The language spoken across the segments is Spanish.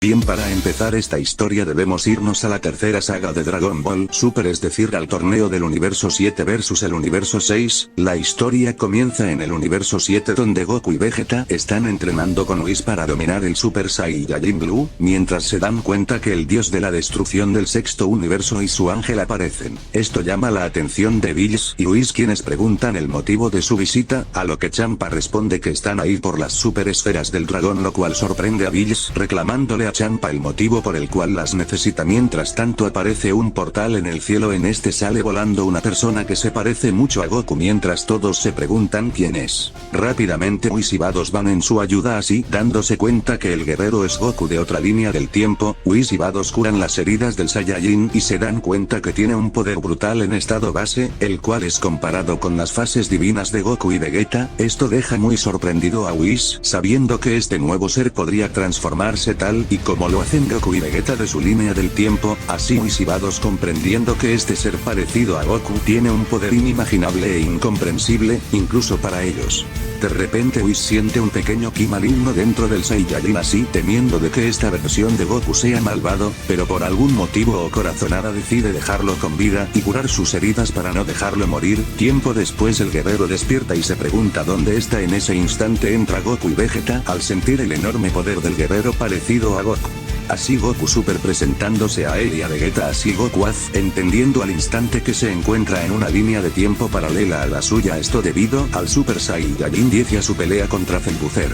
Bien, para empezar esta historia debemos irnos a la tercera saga de Dragon Ball Super, es decir, al torneo del universo 7 versus el universo 6. La historia comienza en el universo 7 donde Goku y Vegeta están entrenando con Whis para dominar el Super Saiyajin Blue, mientras se dan cuenta que el dios de la destrucción del sexto universo y su ángel aparecen. Esto llama la atención de Bills y Whis, quienes preguntan el motivo de su visita, a lo que Champa responde que están ahí por las super esferas del dragón, lo cual sorprende a Bills, reclamándole a Champa el motivo por el cual las necesita. Mientras tanto aparece un portal en el cielo, en este sale volando una persona que se parece mucho a Goku, mientras todos se preguntan quién es. Rápidamente Whis y Vados van en su ayuda, así dándose cuenta que el guerrero es Goku de otra línea del tiempo. Whis y Vados curan las heridas del Saiyajin y se dan cuenta que tiene un poder brutal en estado base, el cual es comparado con las fases divinas de Goku y Vegeta. Esto deja muy sorprendido a Whis, sabiendo que este nuevo ser podría transformarse tal y como lo hacen Goku y Vegeta de su línea del tiempo. Así Whis y Vados, comprendiendo que este ser parecido a Goku tiene un poder inimaginable e incomprensible, incluso para ellos. De repente Whis siente un pequeño ki maligno dentro del Saiyajin, así temiendo de que esta versión de Goku sea malvado, pero por algún motivo o corazonada decide dejarlo con vida y curar sus heridas para no dejarlo morir. Tiempo después el guerrero despierta y se pregunta dónde está. En ese instante entra Goku y Vegeta al sentir el enorme poder del guerrero parecido a Goku. Así Goku Super presentándose a él y a Vegeta, así Goku entendiendo al instante que se encuentra en una línea de tiempo paralela a la suya, esto debido al Super Saiyajin 10 y a su pelea contra Cellbuzzer.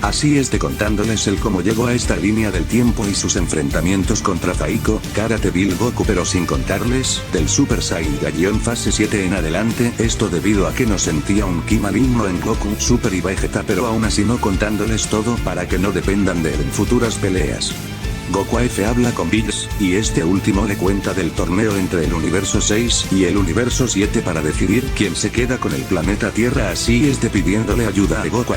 Así contándoles el cómo llegó a esta línea del tiempo y sus enfrentamientos contra Zaiko, Karate Bill, Goku, pero sin contarles del Super Saiyajin fase 7 en adelante, esto debido a que no sentía un ki maligno en Goku Super y Vegeta, pero aún así no contándoles todo para que no dependan de él en futuras peleas. Goku habla con Bills, y este último le cuenta del torneo entre el universo 6 y el universo 7 para decidir quién se queda con el planeta Tierra, así pidiéndole ayuda a Goku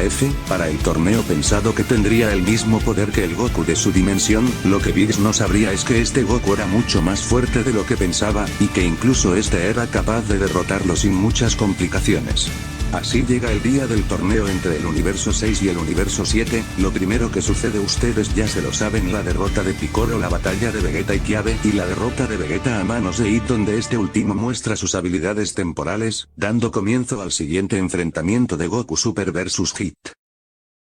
para el torneo, pensado que tendría el mismo poder que el Goku de su dimensión. Lo que Bills no sabría es que este Goku era mucho más fuerte de lo que pensaba, y que incluso era capaz de derrotarlo sin muchas complicaciones. Así llega el día del torneo entre el universo 6 y el universo 7, lo primero que sucede ustedes ya se lo saben: la derrota de Piccolo, la batalla de Vegeta y Kiabe, y la derrota de Vegeta a manos de Hit, donde este último muestra sus habilidades temporales, dando comienzo al siguiente enfrentamiento de Goku Super vs Hit.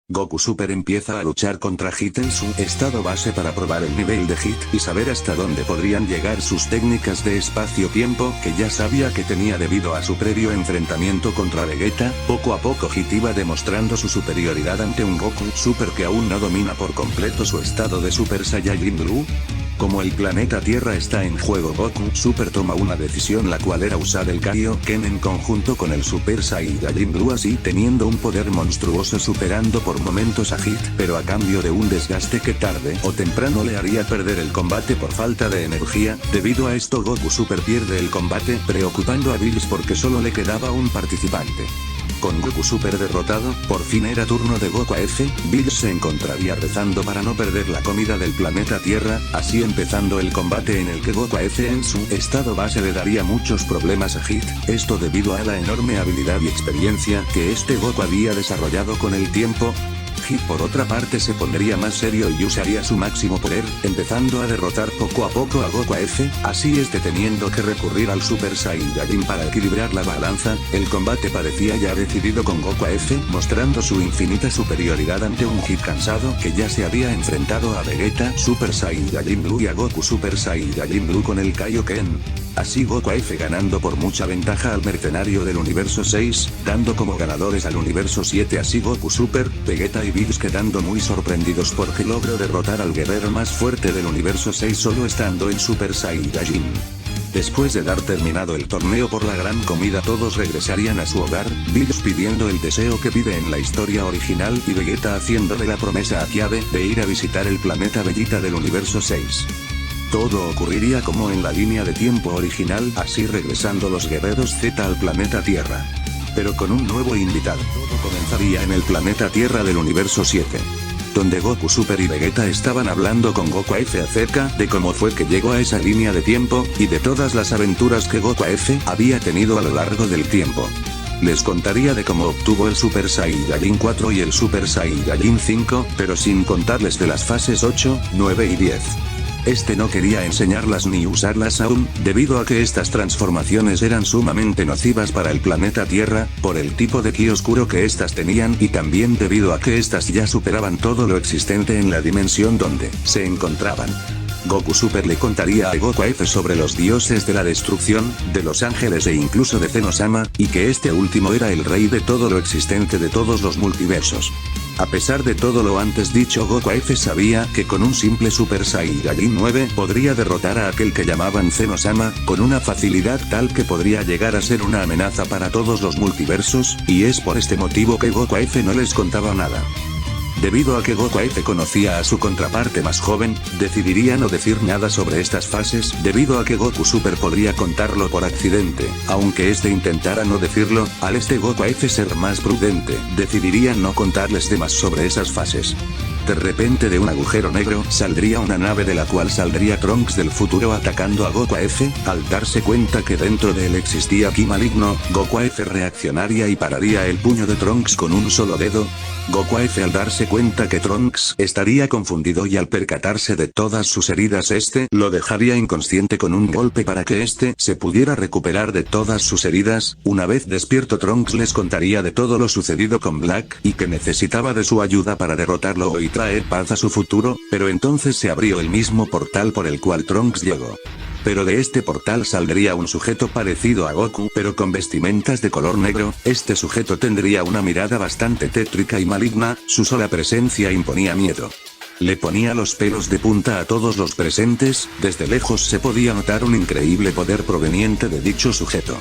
Goku Super empieza a luchar contra Hit en su estado base para probar el nivel de Hit y saber hasta dónde podrían llegar sus técnicas de espacio-tiempo, que ya sabía que tenía debido a su previo enfrentamiento contra Vegeta. Poco a poco Hit iba demostrando su superioridad ante un Goku Super que aún no domina por completo su estado de Super Saiyajin Blue. Como el planeta Tierra está en juego, Goku Super toma una decisión, la cual era usar el Kaioken en conjunto con el Super Saiyajin Blue, así teniendo un poder monstruoso, superando por momentos a Hit, pero a cambio de un desgaste que tarde o temprano le haría perder el combate por falta de energía. Debido a esto Goku Super pierde el combate, preocupando a Bills porque solo le quedaba un participante. Con Goku Super derrotado, por fin era turno de Goku Bills se encontraría rezando para no perder la comida del planeta Tierra, así empezando el combate en el que Goku en su estado base le daría muchos problemas a Hit, esto debido a la enorme habilidad y experiencia que Goku había desarrollado con el tiempo. Hit por otra parte se pondría más serio y usaría su máximo poder, empezando a derrotar poco a poco a Goku así teniendo que recurrir al Super Saiyajin para equilibrar la balanza. El combate parecía ya decidido, con Goku mostrando su infinita superioridad ante un Hit cansado que ya se había enfrentado a Vegeta Super Saiyajin Blue y a Goku Super Saiyajin Blue con el Kaioken. Así Goku ganando por mucha ventaja al mercenario del universo 6, dando como ganadores al universo 7. Así Goku Super, Vegeta y Bills quedando muy sorprendidos porque logró derrotar al guerrero más fuerte del universo 6 solo estando en Super Saiyajin. Después de dar terminado el torneo por la gran comida, todos regresarían a su hogar, Bills pidiendo el deseo que pide en la historia original y Vegeta haciéndole la promesa a Kiabe de ir a visitar el planeta Bellita del universo 6. Todo ocurriría como en la línea de tiempo original, así regresando los guerreros Z al planeta Tierra. Pero con un nuevo invitado. Todo comenzaría en el planeta Tierra del universo 7. Donde Goku Super y Vegeta estaban hablando con Goku acerca de cómo fue que llegó a esa línea de tiempo, y de todas las aventuras que Goku había tenido a lo largo del tiempo. Les contaría de cómo obtuvo el Super Saiyajin 4 y el Super Saiyajin 5, pero sin contarles de las fases 8, 9 y 10. Este no quería enseñarlas ni usarlas aún, debido a que estas transformaciones eran sumamente nocivas para el planeta Tierra, por el tipo de ki oscuro que estas tenían y también debido a que estas ya superaban todo lo existente en la dimensión donde se encontraban. Goku Super le contaría a Goku F sobre los dioses de la destrucción, de los ángeles e incluso de Zenosama, y que este último era el rey de todo lo existente de todos los multiversos. A pesar de todo lo antes dicho, Goku F sabía que con un simple Super Saiyajin 9 podría derrotar a aquel que llamaban Zenosama, con una facilidad tal que podría llegar a ser una amenaza para todos los multiversos, y es por este motivo que Goku F no les contaba nada. Debido a que Goku F conocía a su contraparte más joven, decidiría no decir nada sobre estas fases, debido a que Goku Super podría contarlo por accidente, aunque este intentara no decirlo, al Goku F ser más prudente, decidiría no contarles de más sobre esas fases. De repente de un agujero negro saldría una nave de la cual saldría Trunks del futuro atacando a Goku F, al darse cuenta que dentro de él existía ki maligno, Goku F reaccionaría y pararía el puño de Trunks con un solo dedo. Goku F al darse cuenta que Trunks estaría confundido y al percatarse de todas sus heridas lo dejaría inconsciente con un golpe para que se pudiera recuperar de todas sus heridas. Una vez despierto Trunks les contaría de todo lo sucedido con Black y que necesitaba de su ayuda para derrotarlo y traer paz a su futuro, pero entonces se abrió el mismo portal por el cual Trunks llegó. Pero de este portal saldría un sujeto parecido a Goku pero con vestimentas de color negro. Este sujeto tendría una mirada bastante tétrica y maligna, su sola presencia imponía miedo. Le ponía los pelos de punta a todos los presentes, desde lejos se podía notar un increíble poder proveniente de dicho sujeto.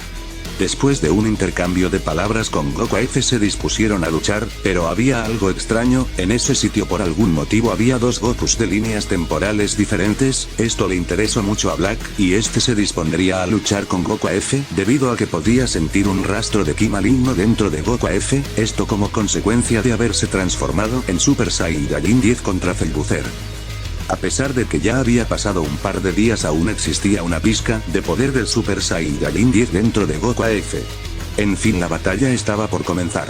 Después de un intercambio de palabras con Goku F se dispusieron a luchar, pero había algo extraño, en ese sitio por algún motivo había dos Gokus de líneas temporales diferentes. Esto le interesó mucho a Black, y se dispondría a luchar con Goku F, debido a que podía sentir un rastro de ki maligno dentro de Goku F, esto como consecuencia de haberse transformado en Super Saiyajin 10 contra Cellbuzzer. A pesar de que ya había pasado un par de días aún existía una pizca de poder del Super Saiyajin 10 dentro de Goku F. En fin la batalla estaba por comenzar.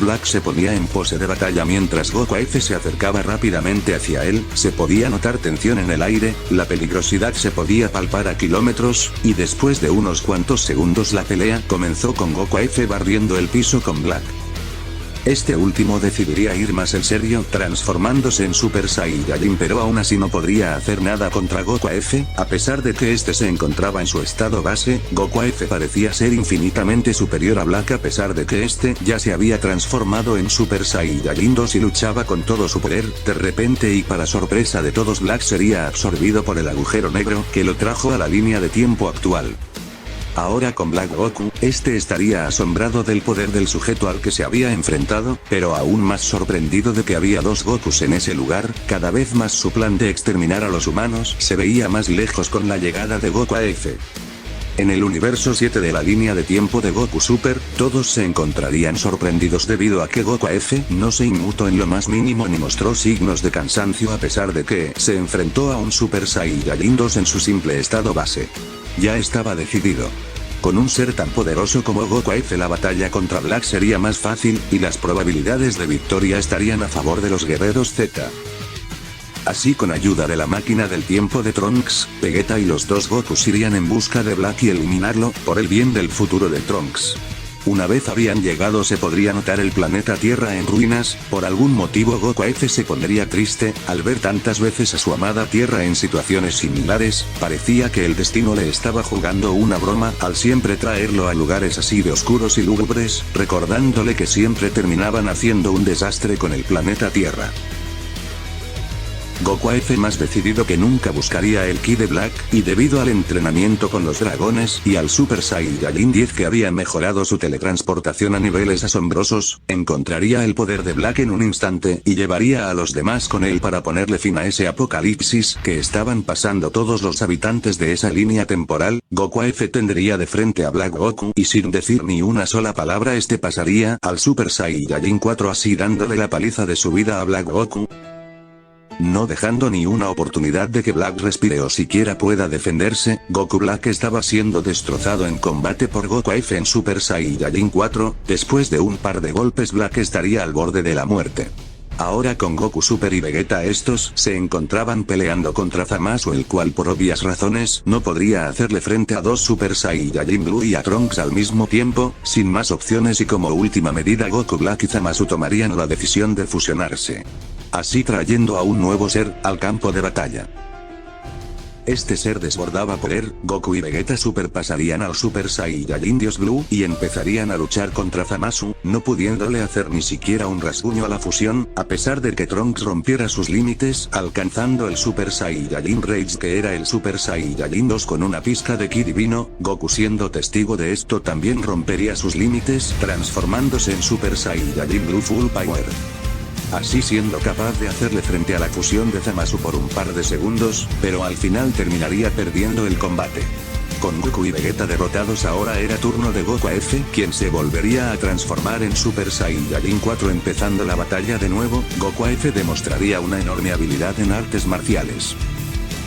Black se ponía en pose de batalla mientras Goku F se acercaba rápidamente hacia él, se podía notar tensión en el aire, la peligrosidad se podía palpar a kilómetros, y después de unos cuantos segundos la pelea comenzó con Goku F barriendo el piso con Black. Este último decidiría ir más en serio, transformándose en Super Saiyajin, pero aún así no podría hacer nada contra Goku F, a pesar de que se encontraba en su estado base. Goku F parecía ser infinitamente superior a Black a pesar de que ya se había transformado en Super Saiyajin 2 y luchaba con todo su poder. De repente y para sorpresa de todos, Black sería absorbido por el agujero negro, que lo trajo a la línea de tiempo actual. Ahora con Black Goku, estaría asombrado del poder del sujeto al que se había enfrentado, pero aún más sorprendido de que había dos Gokus en ese lugar. Cada vez más su plan de exterminar a los humanos se veía más lejos con la llegada de Goku F. En el universo 7 de la línea de tiempo de Goku Super, todos se encontrarían sorprendidos debido a que Goku F no se inmutó en lo más mínimo ni mostró signos de cansancio a pesar de que se enfrentó a un Super Saiyajin 2 en su simple estado base. Ya estaba decidido. Con un ser tan poderoso como Goku F la batalla contra Black sería más fácil, y las probabilidades de victoria estarían a favor de los guerreros Z. Así con ayuda de la máquina del tiempo de Trunks, Vegeta y los dos Gokus irían en busca de Black y eliminarlo, por el bien del futuro de Trunks. Una vez habían llegado se podría notar el planeta Tierra en ruinas. Por algún motivo Goku F se pondría triste, al ver tantas veces a su amada Tierra en situaciones similares. Parecía que el destino le estaba jugando una broma, al siempre traerlo a lugares así de oscuros y lúgubres, recordándole que siempre terminaban haciendo un desastre con el planeta Tierra. Goku F más decidido que nunca buscaría el ki de Black, y debido al entrenamiento con los dragones y al Super Saiyajin 10 que había mejorado su teletransportación a niveles asombrosos, encontraría el poder de Black en un instante y llevaría a los demás con él para ponerle fin a ese apocalipsis que estaban pasando todos los habitantes de esa línea temporal. Goku F tendría de frente a Black Goku y sin decir ni una sola palabra pasaría al Super Saiyajin 4 así dándole la paliza de su vida a Black Goku. No dejando ni una oportunidad de que Black respire o siquiera pueda defenderse, Goku Black estaba siendo destrozado en combate por Goku F en Super Saiyajin 4, después de un par de golpes Black estaría al borde de la muerte. Ahora con Goku Super y Vegeta estos se encontraban peleando contra Zamasu, el cual por obvias razones no podría hacerle frente a dos Super Saiyajin Blue y a Trunks al mismo tiempo, sin más opciones, y como última medida Goku Black y Zamasu tomarían la decisión de fusionarse. Así trayendo a un nuevo ser al campo de batalla. Este ser desbordaba poder, Goku y Vegeta Super pasarían al Super Saiyajin Dios Blue y empezarían a luchar contra Zamasu, no pudiéndole hacer ni siquiera un rasguño a la fusión, a pesar de que Trunks rompiera sus límites, alcanzando el Super Saiyajin Rage, que era el Super Saiyajin 2 con una pizca de ki divino. Goku, siendo testigo de esto, también rompería sus límites, transformándose en Super Saiyajin Blue Full Power. Así siendo capaz de hacerle frente a la fusión de Zamasu por un par de segundos, pero al final terminaría perdiendo el combate. Con Goku y Vegeta derrotados, ahora era turno de Goku F, quien se volvería a transformar en Super Saiyajin 4. Empezando la batalla de nuevo, Goku F demostraría una enorme habilidad en artes marciales,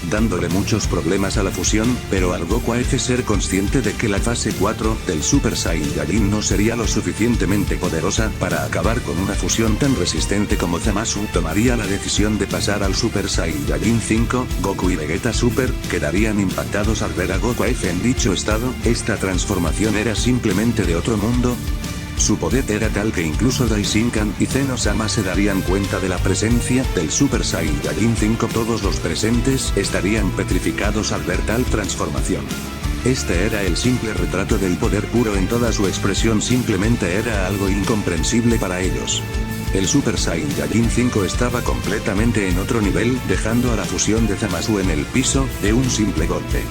dándole muchos problemas a la fusión, pero al Goku F ser consciente de que la fase 4 del Super Saiyajin no sería lo suficientemente poderosa para acabar con una fusión tan resistente como Zamasu, tomaría la decisión de pasar al Super Saiyajin 5. Goku y Vegeta Super quedarían impactados al ver a Goku F en dicho estado. Esta transformación era simplemente de otro mundo. Su poder era tal que incluso Daishinkan y Zeno-sama se darían cuenta de la presencia del Super Saiyajin 5. Todos los presentes estarían petrificados al ver tal transformación. Este era el simple retrato del poder puro en toda su expresión, simplemente era algo incomprensible para ellos. El Super Saiyajin 5 estaba completamente en otro nivel, dejando a la fusión de Zamasu en el piso de un simple golpe.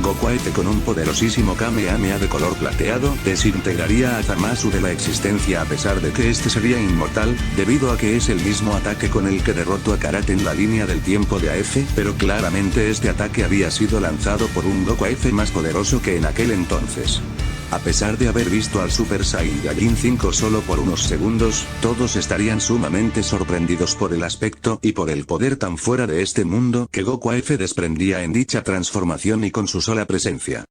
Goku F con un poderosísimo Kamehameha de color plateado desintegraría a Zamasu de la existencia, a pesar de que este sería inmortal, debido a que es el mismo ataque con el que derrotó a Karate en la línea del tiempo de AF, pero claramente este ataque había sido lanzado por un Goku F más poderoso que en aquel entonces. A pesar de haber visto al Super Saiyajin 5 solo por unos segundos, todos estarían sumamente sorprendidos por el aspecto y por el poder tan fuera de este mundo que Goku F desprendía en dicha transformación y con su sola presencia.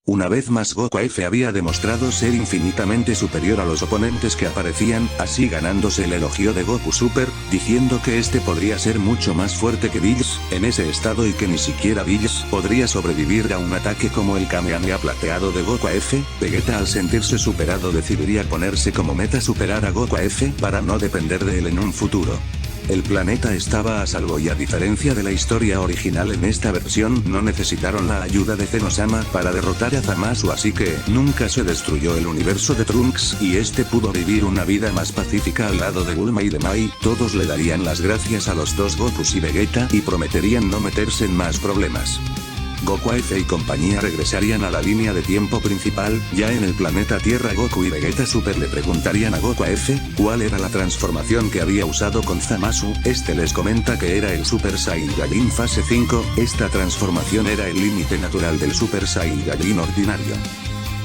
Una vez más Goku F había demostrado ser infinitamente superior a los oponentes que aparecían, así ganándose el elogio de Goku Super, diciendo que este podría ser mucho más fuerte que Bills en ese estado y que ni siquiera Bills podría sobrevivir a un ataque como el Kamehameha plateado de Goku F. Vegeta, al sentirse superado, decidiría ponerse como meta superar a Goku F para no depender de él en un futuro. El planeta estaba a salvo y, a diferencia de la historia original, en esta versión no necesitaron la ayuda de Zeno-sama para derrotar a Zamasu, así que nunca se destruyó el universo de Trunks y este pudo vivir una vida más pacífica al lado de Bulma y de Mai. Todos le darían las gracias a los dos Gokus y Vegeta y prometerían no meterse en más problemas. Goku F y compañía regresarían a la línea de tiempo principal. Ya en el planeta Tierra, Goku y Vegeta Super le preguntarían a Goku F cuál era la transformación que había usado con Zamasu. Este les comenta que era el Super Saiyajin fase 5, esta transformación era el límite natural del Super Saiyajin ordinario.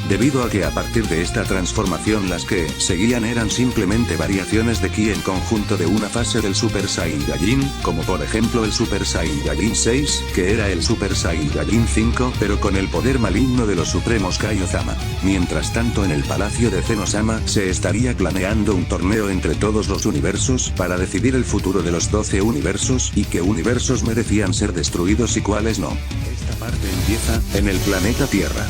Debido a que a partir de esta transformación las que seguían eran simplemente variaciones de ki en conjunto de una fase del Super Saiyajin, como por ejemplo el Super Saiyajin 6, que era el Super Saiyajin 5, pero con el poder maligno de los supremos Kaiosama. Mientras tanto, en el palacio de Zeno-sama se estaría planeando un torneo entre todos los universos para decidir el futuro de los 12 universos y qué universos merecían ser destruidos y cuáles no. Esta parte empieza en el planeta Tierra.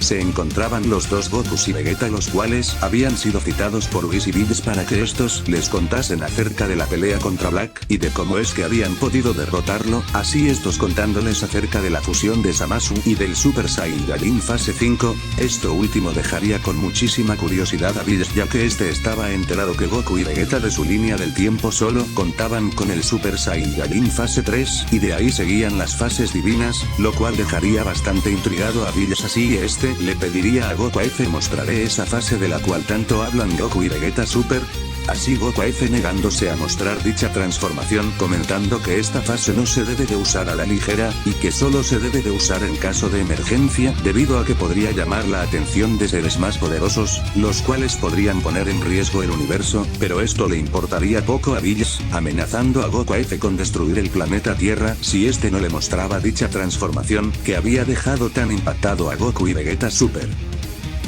Se encontraban los dos Gokus y Vegeta, los cuales habían sido citados por Whis y Bills para que estos les contasen acerca de la pelea contra Black y de cómo es que habían podido derrotarlo, así estos contándoles acerca de la fusión de Zamasu y del Super Saiyajin fase 5. Esto último dejaría con muchísima curiosidad a Bills, ya que este estaba enterado que Goku y Vegeta de su línea del tiempo solo contaban con el Super Saiyajin fase 3 y de ahí seguían las fases divinas, lo cual dejaría bastante intrigado a Bills. Así le pediría a Goku F: mostraré esa fase de la cual tanto hablan Goku y Vegeta Super. Así Goku F negándose a mostrar dicha transformación, comentando que esta fase no se debe de usar a la ligera, y que solo se debe de usar en caso de emergencia, debido a que podría llamar la atención de seres más poderosos, los cuales podrían poner en riesgo el universo, pero esto le importaría poco a Bills, amenazando a Goku F con destruir el planeta Tierra si este no le mostraba dicha transformación, que había dejado tan impactado a Goku y Vegeta Super.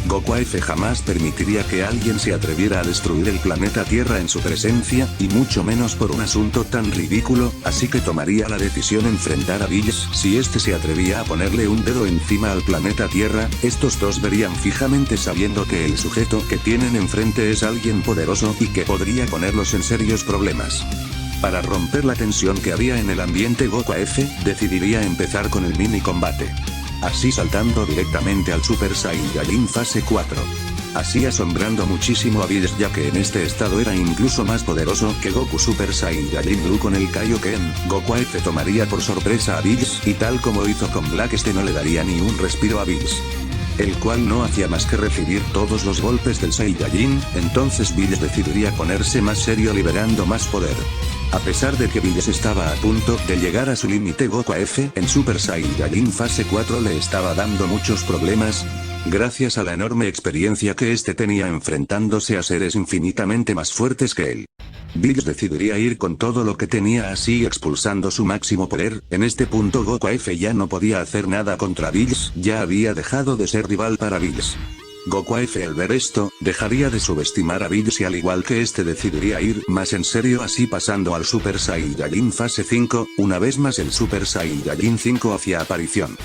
Goku F jamás permitiría que alguien se atreviera a destruir el planeta Tierra en su presencia, y mucho menos por un asunto tan ridículo, así que tomaría la decisión enfrentar a Bills si este se atrevía a ponerle un dedo encima al planeta Tierra. Estos dos verían fijamente sabiendo que el sujeto que tienen enfrente es alguien poderoso y que podría ponerlos en serios problemas. Para romper la tensión que había en el ambiente, Goku F decidiría empezar con el mini combate. Así saltando directamente al Super Saiyajin fase 4. Así asombrando muchísimo a Bills, ya que en este estado era incluso más poderoso que Goku Super Saiyajin Blue con el Kaioken. Goku F tomaría por sorpresa a Bills, y tal como hizo con Black, este no le daría ni un respiro a Bills, el cual no hacía más que recibir todos los golpes del Saiyajin. Entonces Bills decidiría ponerse más serio, liberando más poder. A pesar de que Bills estaba a punto de llegar a su límite, Goku F en Super Saiyajin fase 4 le estaba dando muchos problemas, gracias a la enorme experiencia que este tenía enfrentándose a seres infinitamente más fuertes que él. Bills decidiría ir con todo lo que tenía, así expulsando su máximo poder. En este punto Goku F ya no podía hacer nada contra Bills, ya había dejado de ser rival para Bills. Goku F al ver esto, dejaría de subestimar a Bills y al igual que este decidiría ir más en serio, así pasando al Super Saiyajin fase 5, una vez más el Super Saiyajin 5 hacía aparición.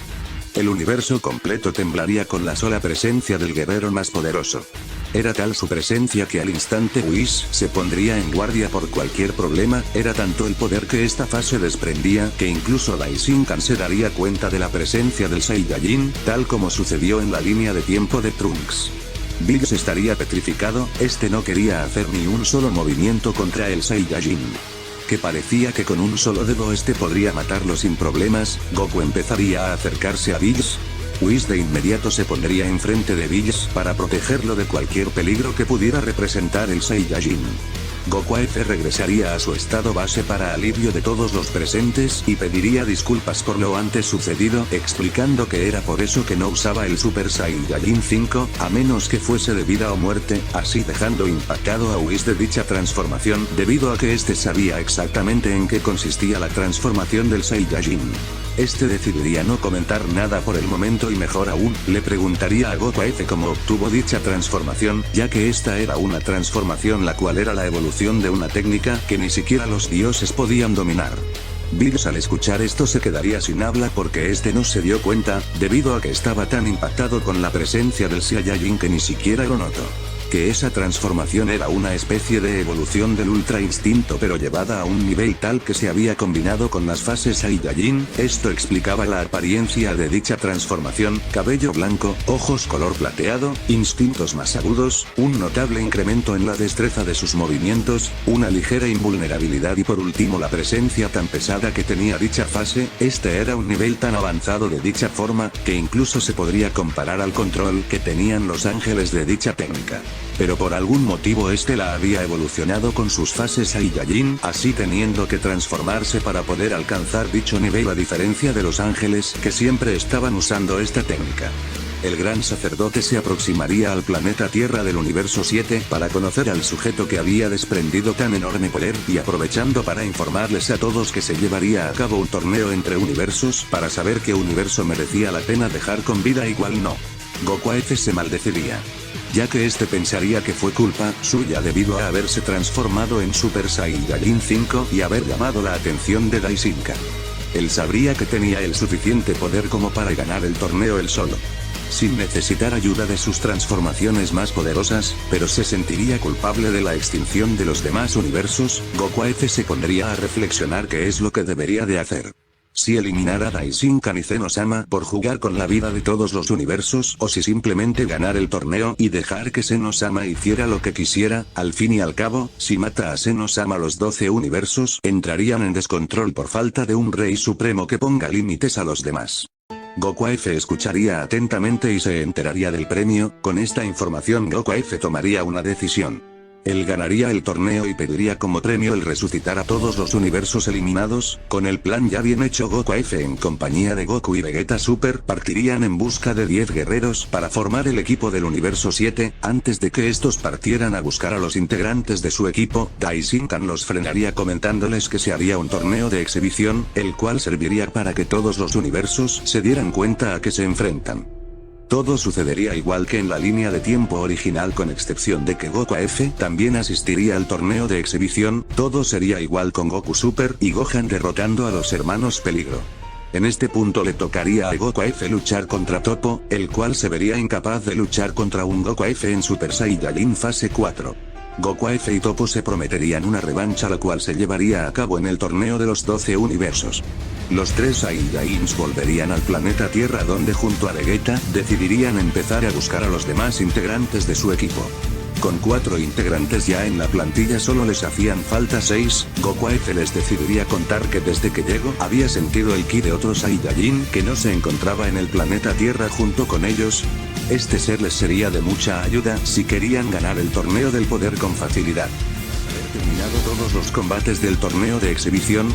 El universo completo temblaría con la sola presencia del guerrero más poderoso. Era tal su presencia que al instante Whis se pondría en guardia por cualquier problema. Era tanto el poder que esta fase desprendía que incluso Daishinkan se daría cuenta de la presencia del Saiyajin, tal como sucedió en la línea de tiempo de Trunks. Bills estaría petrificado, este no quería hacer ni un solo movimiento contra el Saiyajin, que parecía que con un solo dedo este podría matarlo sin problemas. Goku empezaría a acercarse a Bills. Whis de inmediato se pondría enfrente de Bills para protegerlo de cualquier peligro que pudiera representar el Saiyajin. Goku F regresaría a su estado base para alivio de todos los presentes y pediría disculpas por lo antes sucedido, explicando que era por eso que no usaba el Super Saiyajin 5, a menos que fuese de vida o muerte, así dejando impactado a Whis de dicha transformación, debido a que este sabía exactamente en qué consistía la transformación del Saiyajin. Este decidiría no comentar nada por el momento y mejor aún, le preguntaría a Goku F cómo obtuvo dicha transformación, ya que esta era una transformación la cual era la evolución de una técnica que ni siquiera los dioses podían dominar. Bills al escuchar esto se quedaría sin habla porque este no se dio cuenta, debido a que estaba tan impactado con la presencia del Saiyajin que ni siquiera lo notó. Que esa transformación era una especie de evolución del Ultra Instinto pero llevada a un nivel tal que se había combinado con las fases Saiyajin. Esto explicaba la apariencia de dicha transformación: cabello blanco, ojos color plateado, instintos más agudos, un notable incremento en la destreza de sus movimientos, una ligera invulnerabilidad y por último la presencia tan pesada que tenía dicha fase. Este era un nivel tan avanzado de dicha forma, que incluso se podría comparar al control que tenían los ángeles de dicha técnica. Pero por algún motivo este la había evolucionado con sus fases Saiyajin, así teniendo que transformarse para poder alcanzar dicho nivel, a diferencia de los ángeles que siempre estaban usando esta técnica. El gran sacerdote se aproximaría al planeta Tierra del universo 7 para conocer al sujeto que había desprendido tan enorme poder, y aprovechando para informarles a todos que se llevaría a cabo un torneo entre universos para saber qué universo merecía la pena dejar con vida y cuál no. Goku F se maldeciría, ya que este pensaría que fue culpa suya debido a haberse transformado en Super Saiyajin 5 y haber llamado la atención de Daishinkan. Él sabría que tenía el suficiente poder como para ganar el torneo él solo, sin necesitar ayuda de sus transformaciones más poderosas, pero se sentiría culpable de la extinción de los demás universos. Goku F se pondría a reflexionar qué es lo que debería de hacer. Si eliminar a Daishinkan y Zenosama por jugar con la vida de todos los universos, o si simplemente ganar el torneo y dejar que Zenosama hiciera lo que quisiera. Al fin y al cabo, si mata a Zenosama, los 12 universos entrarían en descontrol por falta de un rey supremo que ponga límites a los demás. Goku F escucharía atentamente y se enteraría del premio. Con esta información Goku F tomaría una decisión. Él ganaría el torneo y pediría como premio el resucitar a todos los universos eliminados. Con el plan ya bien hecho, Goku F en compañía de Goku y Vegeta Super partirían en busca de 10 guerreros para formar el equipo del universo 7, antes de que estos partieran a buscar a los integrantes de su equipo. Daishinkan los frenaría comentándoles que se haría un torneo de exhibición, el cual serviría para que todos los universos se dieran cuenta a que se enfrentan. Todo sucedería igual que en la línea de tiempo original, con excepción de que Goku F también asistiría al torneo de exhibición. Todo sería igual con Goku Super y Gohan derrotando a los hermanos Peligro. En este punto le tocaría a Goku F luchar contra Toppo, el cual se vería incapaz de luchar contra un Goku F en Super Saiyajin fase 4. Goku F y Toppo se prometerían una revancha, la cual se llevaría a cabo en el torneo de los 12 universos. Los 3 Saiyajins volverían al planeta Tierra, donde junto a Vegeta decidirían empezar a buscar a los demás integrantes de su equipo. Con 4 integrantes ya en la plantilla solo les hacían falta 6, Goku F les decidiría contar que desde que llegó había sentido el ki de otro Saiyajin que no se encontraba en el planeta Tierra junto con ellos. Este ser les sería de mucha ayuda si querían ganar el torneo del poder con facilidad. Haber terminado todos los combates del torneo de exhibición,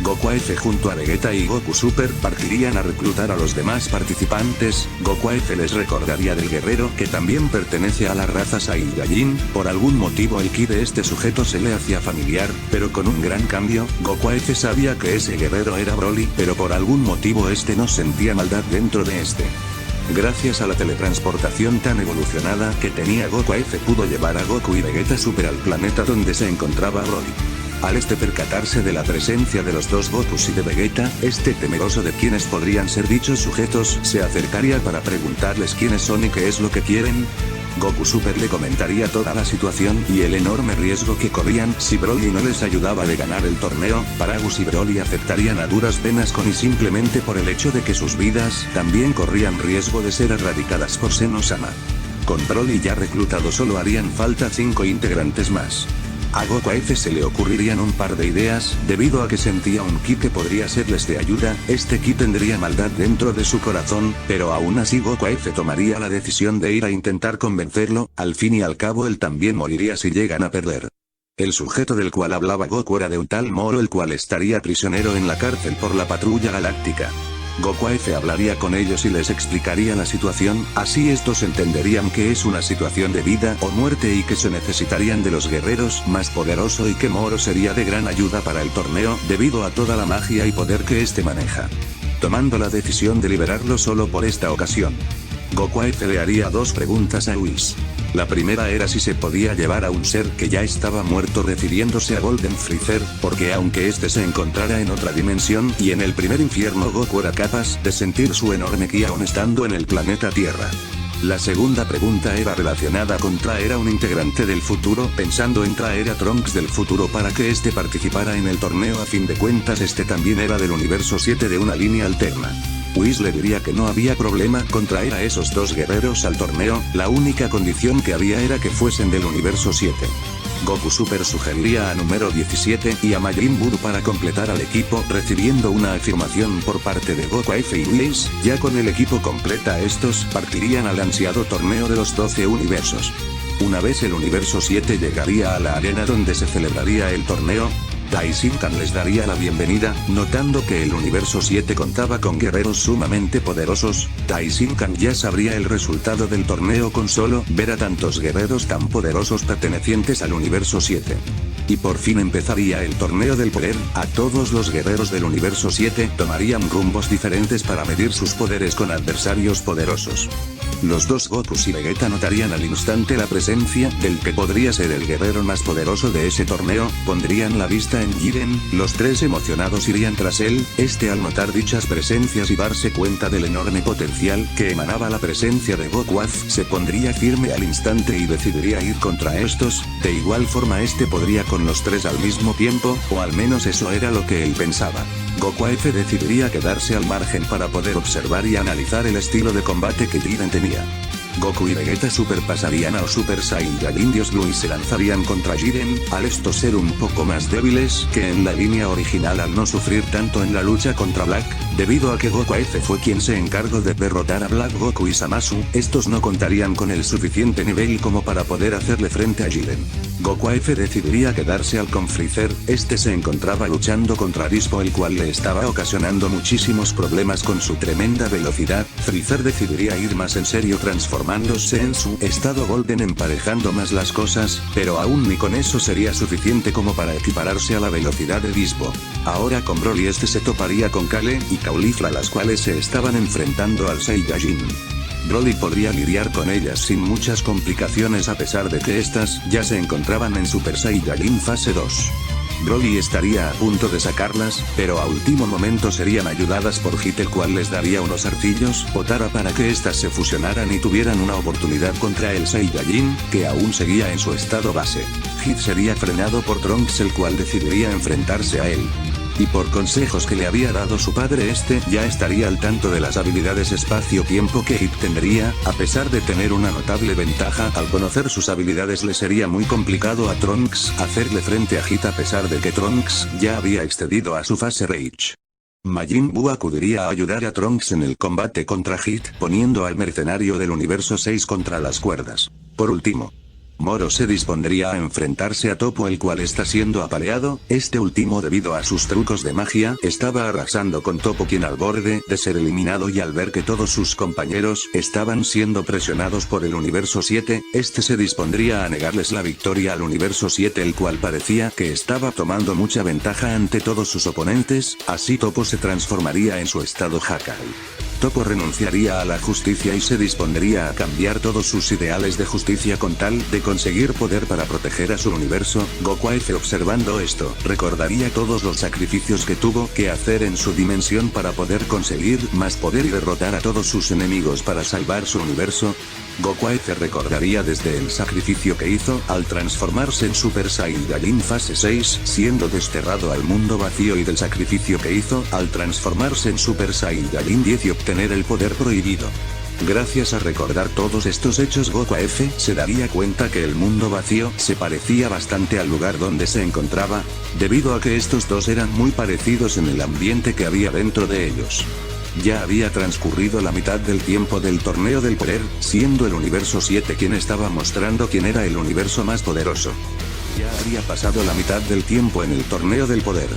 Goku F junto a Vegeta y Goku Super partirían a reclutar a los demás participantes. Goku F les recordaría del guerrero que también pertenece a la raza Saiyajin. Por algún motivo el ki de este sujeto se le hacía familiar, pero con un gran cambio. Goku F sabía que ese guerrero era Broly, pero por algún motivo este no sentía maldad dentro de este. Gracias a la teletransportación tan evolucionada que tenía Goku F, pudo llevar a Goku y Vegeta Super al planeta donde se encontraba Broly. Al percatarse de la presencia de los dos Gokus y de Vegeta, temeroso de quiénes podrían ser dichos sujetos, se acercaría para preguntarles quiénes son y qué es lo que quieren. Goku Super le comentaría toda la situación y el enorme riesgo que corrían si Broly no les ayudaba de ganar el torneo. Paragus y Broly aceptarían a duras penas con y simplemente por el hecho de que sus vidas también corrían riesgo de ser erradicadas por Zeno-sama. Con Broly ya reclutado solo harían falta 5 integrantes más. A Goku F se le ocurrirían un par de ideas, debido a que sentía un ki que podría serles de ayuda. Este ki tendría maldad dentro de su corazón, pero aún así Goku F tomaría la decisión de ir a intentar convencerlo. Al fin y al cabo él también moriría si llegan a perder. El sujeto del cual hablaba Goku era de un tal Moro, el cual estaría prisionero en la cárcel por la Patrulla Galáctica. Goku F hablaría con ellos y les explicaría la situación, así estos entenderían que es una situación de vida o muerte y que se necesitarían de los guerreros más poderosos y que Moro sería de gran ayuda para el torneo debido a toda la magia y poder que maneja. Tomando la decisión de liberarlo solo por esta ocasión, Goku F le haría 2 preguntas a Whis. La primera era si se podía llevar a un ser que ya estaba muerto, refiriéndose a Golden Freezer, porque aunque se encontrara en otra dimensión y en el primer infierno, Goku era capaz de sentir su enorme ki aún estando en el planeta Tierra. La segunda pregunta era relacionada con traer a un integrante del futuro, pensando en traer a Trunks del futuro para que participara en el torneo. A fin de cuentas también era del universo 7 de una línea alterna. Whis le diría que no había problema con traer a esos 2 guerreros al torneo, la única condición que había era que fuesen del universo 7. Goku Super sugeriría a número 17 y a Majin Buu para completar al equipo, recibiendo una afirmación por parte de Goku F y Whis. Ya con el equipo completa, estos partirían al ansiado torneo de los 12 universos. Una vez el universo 7 llegaría a la arena donde se celebraría el torneo, Daishinkan les daría la bienvenida, notando que el universo 7 contaba con guerreros sumamente poderosos. Daishinkan ya sabría el resultado del torneo con solo ver a tantos guerreros tan poderosos pertenecientes al universo 7. Y por fin empezaría el torneo del poder. A todos los guerreros del universo 7 tomarían rumbos diferentes para medir sus poderes con adversarios poderosos. Los 2 Gokus y Vegeta notarían al instante la presencia del que podría ser el guerrero más poderoso de ese torneo, pondrían la vista en Jiren. Los 3 emocionados irían tras él, al notar dichas presencias y darse cuenta del enorme potencial que emanaba la presencia de Goku, se pondría firme al instante y decidiría ir contra estos. De igual forma podría con los 3 al mismo tiempo, o al menos eso era lo que él pensaba. Goku F decidiría quedarse al margen para poder observar y analizar el estilo de combate que Jiren tenía. Goku y Vegeta Super pasarían a Super Saiyajin Dios Blue y se lanzarían contra Jiren, al estos ser un poco más débiles que en la línea original al no sufrir tanto en la lucha contra Black, debido a que Goku F fue quien se encargó de derrotar a Black Goku y Zamasu. Estos no contarían con el suficiente nivel como para poder hacerle frente a Jiren. Goku F decidiría quedarse con Freezer, este se encontraba luchando contra Dispo el cual le estaba ocasionando muchísimos problemas con su tremenda velocidad. Freezer decidiría ir más en serio transformándose en su estado Golden emparejando más las cosas, pero aún ni con eso sería suficiente como para equipararse a la velocidad de Dispo. Ahora con Broly este se toparía con Kale y Caulifla las cuales se estaban enfrentando al Saiyajin. Broly podría lidiar con ellas sin muchas complicaciones a pesar de que estas ya se encontraban en Super Saiyajin fase 2. Broly estaría a punto de sacarlas, pero a último momento serían ayudadas por Hit el cual les daría unos arcillos o Tara para que estas se fusionaran y tuvieran una oportunidad contra el Saiyajin, que aún seguía en su estado base. Hit sería frenado por Trunks el cual decidiría enfrentarse a él. Y por consejos que le había dado su padre este ya estaría al tanto de las habilidades espacio-tiempo que Hit tendría, a pesar de tener una notable ventaja al conocer sus habilidades le sería muy complicado a Trunks hacerle frente a Hit a pesar de que Trunks ya había excedido a su fase Rage. Majin Buu acudiría a ayudar a Trunks en el combate contra Hit poniendo al mercenario del universo 6 contra las cuerdas. Por último, Moro se dispondría a enfrentarse a Toppo el cual está siendo apaleado, este último debido a sus trucos de magia estaba arrasando con Toppo quien al borde de ser eliminado y al ver que todos sus compañeros estaban siendo presionados por el universo 7, este se dispondría a negarles la victoria al universo 7 el cual parecía que estaba tomando mucha ventaja ante todos sus oponentes, así Toppo se transformaría en su estado Hakai. Toppo renunciaría a la justicia y se dispondría a cambiar todos sus ideales de justicia con tal de conseguir poder para proteger a su universo. Goku F observando esto, recordaría todos los sacrificios que tuvo que hacer en su dimensión para poder conseguir más poder y derrotar a todos sus enemigos para salvar su universo. Goku F recordaría desde el sacrificio que hizo al transformarse en Super Saiyajin fase 6 siendo desterrado al mundo vacío y del sacrificio que hizo al transformarse en Super Saiyajin 10 y obtener el poder prohibido. Gracias a recordar todos estos hechos Goku F se daría cuenta que el mundo vacío se parecía bastante al lugar donde se encontraba, debido a que estos dos eran muy parecidos en el ambiente que había dentro de ellos. Ya había transcurrido la mitad del tiempo del torneo del poder, siendo el universo 7 quien estaba mostrando quién era el universo más poderoso. Ya había pasado la mitad del tiempo en el torneo del poder.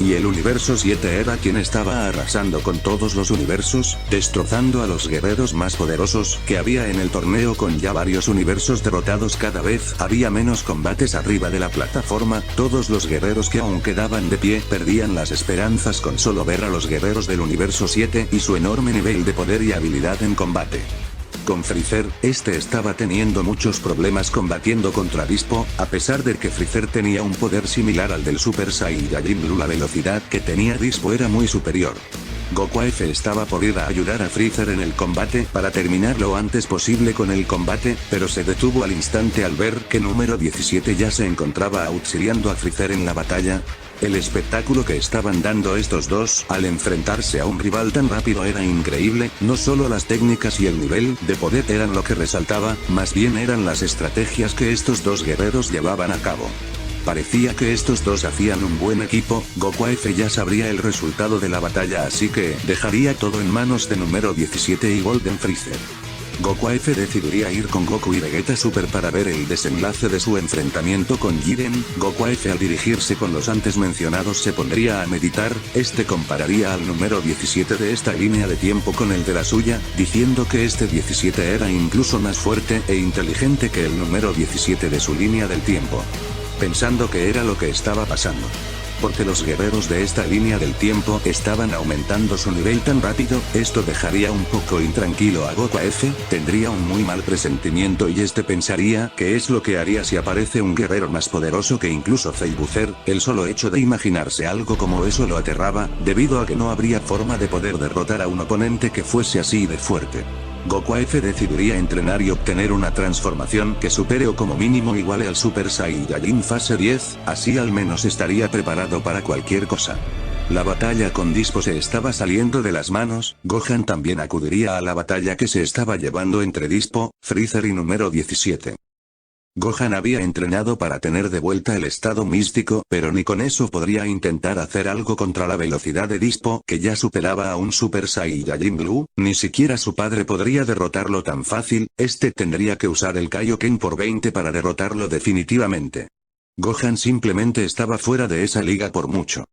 Y el universo 7 era quien estaba arrasando con todos los universos, destrozando a los guerreros más poderosos que había en el torneo con ya varios universos derrotados cada vez había menos combates arriba de la plataforma, todos los guerreros que aún quedaban de pie perdían las esperanzas con solo ver a los guerreros del universo 7 y su enorme nivel de poder y habilidad en combate. Con Freezer, este estaba teniendo muchos problemas combatiendo contra Dispo, a pesar de que Freezer tenía un poder similar al del Super Saiyajin Blue la velocidad que tenía Dispo era muy superior. Goku F estaba por ir a ayudar a Freezer en el combate para terminar lo antes posible con el combate, pero se detuvo al instante al ver que número 17 ya se encontraba auxiliando a Freezer en la batalla. El espectáculo que estaban dando estos dos al enfrentarse a un rival tan rápido era increíble, no solo las técnicas y el nivel de poder eran lo que resaltaba, más bien eran las estrategias que estos dos guerreros llevaban a cabo. Parecía que estos dos hacían un buen equipo, Goku F ya sabría el resultado de la batalla así que dejaría todo en manos de número 17 y Golden Freezer. Goku F decidiría ir con Goku y Vegeta Super para ver el desenlace de su enfrentamiento con Jiren. Goku F al dirigirse con los antes mencionados se pondría a meditar, este compararía al número 17 de esta línea de tiempo con el de la suya, diciendo que este 17 era incluso más fuerte e inteligente que el número 17 de su línea del tiempo. Pensando que era lo que estaba pasando. Porque los guerreros de esta línea del tiempo estaban aumentando su nivel tan rápido, esto dejaría un poco intranquilo a Goku F, tendría un muy mal presentimiento y este pensaría que es lo que haría si aparece un guerrero más poderoso que incluso Zabuzer, el solo hecho de imaginarse algo como eso lo aterraba, debido a que no habría forma de poder derrotar a un oponente que fuese así de fuerte. Goku F decidiría entrenar y obtener una transformación que supere o como mínimo iguale al Super Saiyajin fase 10, así al menos estaría preparado para cualquier cosa. La batalla con Dispo se estaba saliendo de las manos, Gohan también acudiría a la batalla que se estaba llevando entre Dispo, Freezer y número 17. Gohan había entrenado para tener de vuelta el estado místico, pero ni con eso podría intentar hacer algo contra la velocidad de Dispo, que ya superaba a un Super Saiyajin Blue, ni siquiera su padre podría derrotarlo tan fácil, tendría que usar el Kaioken por 20 para derrotarlo definitivamente. Gohan simplemente estaba fuera de esa liga por mucho.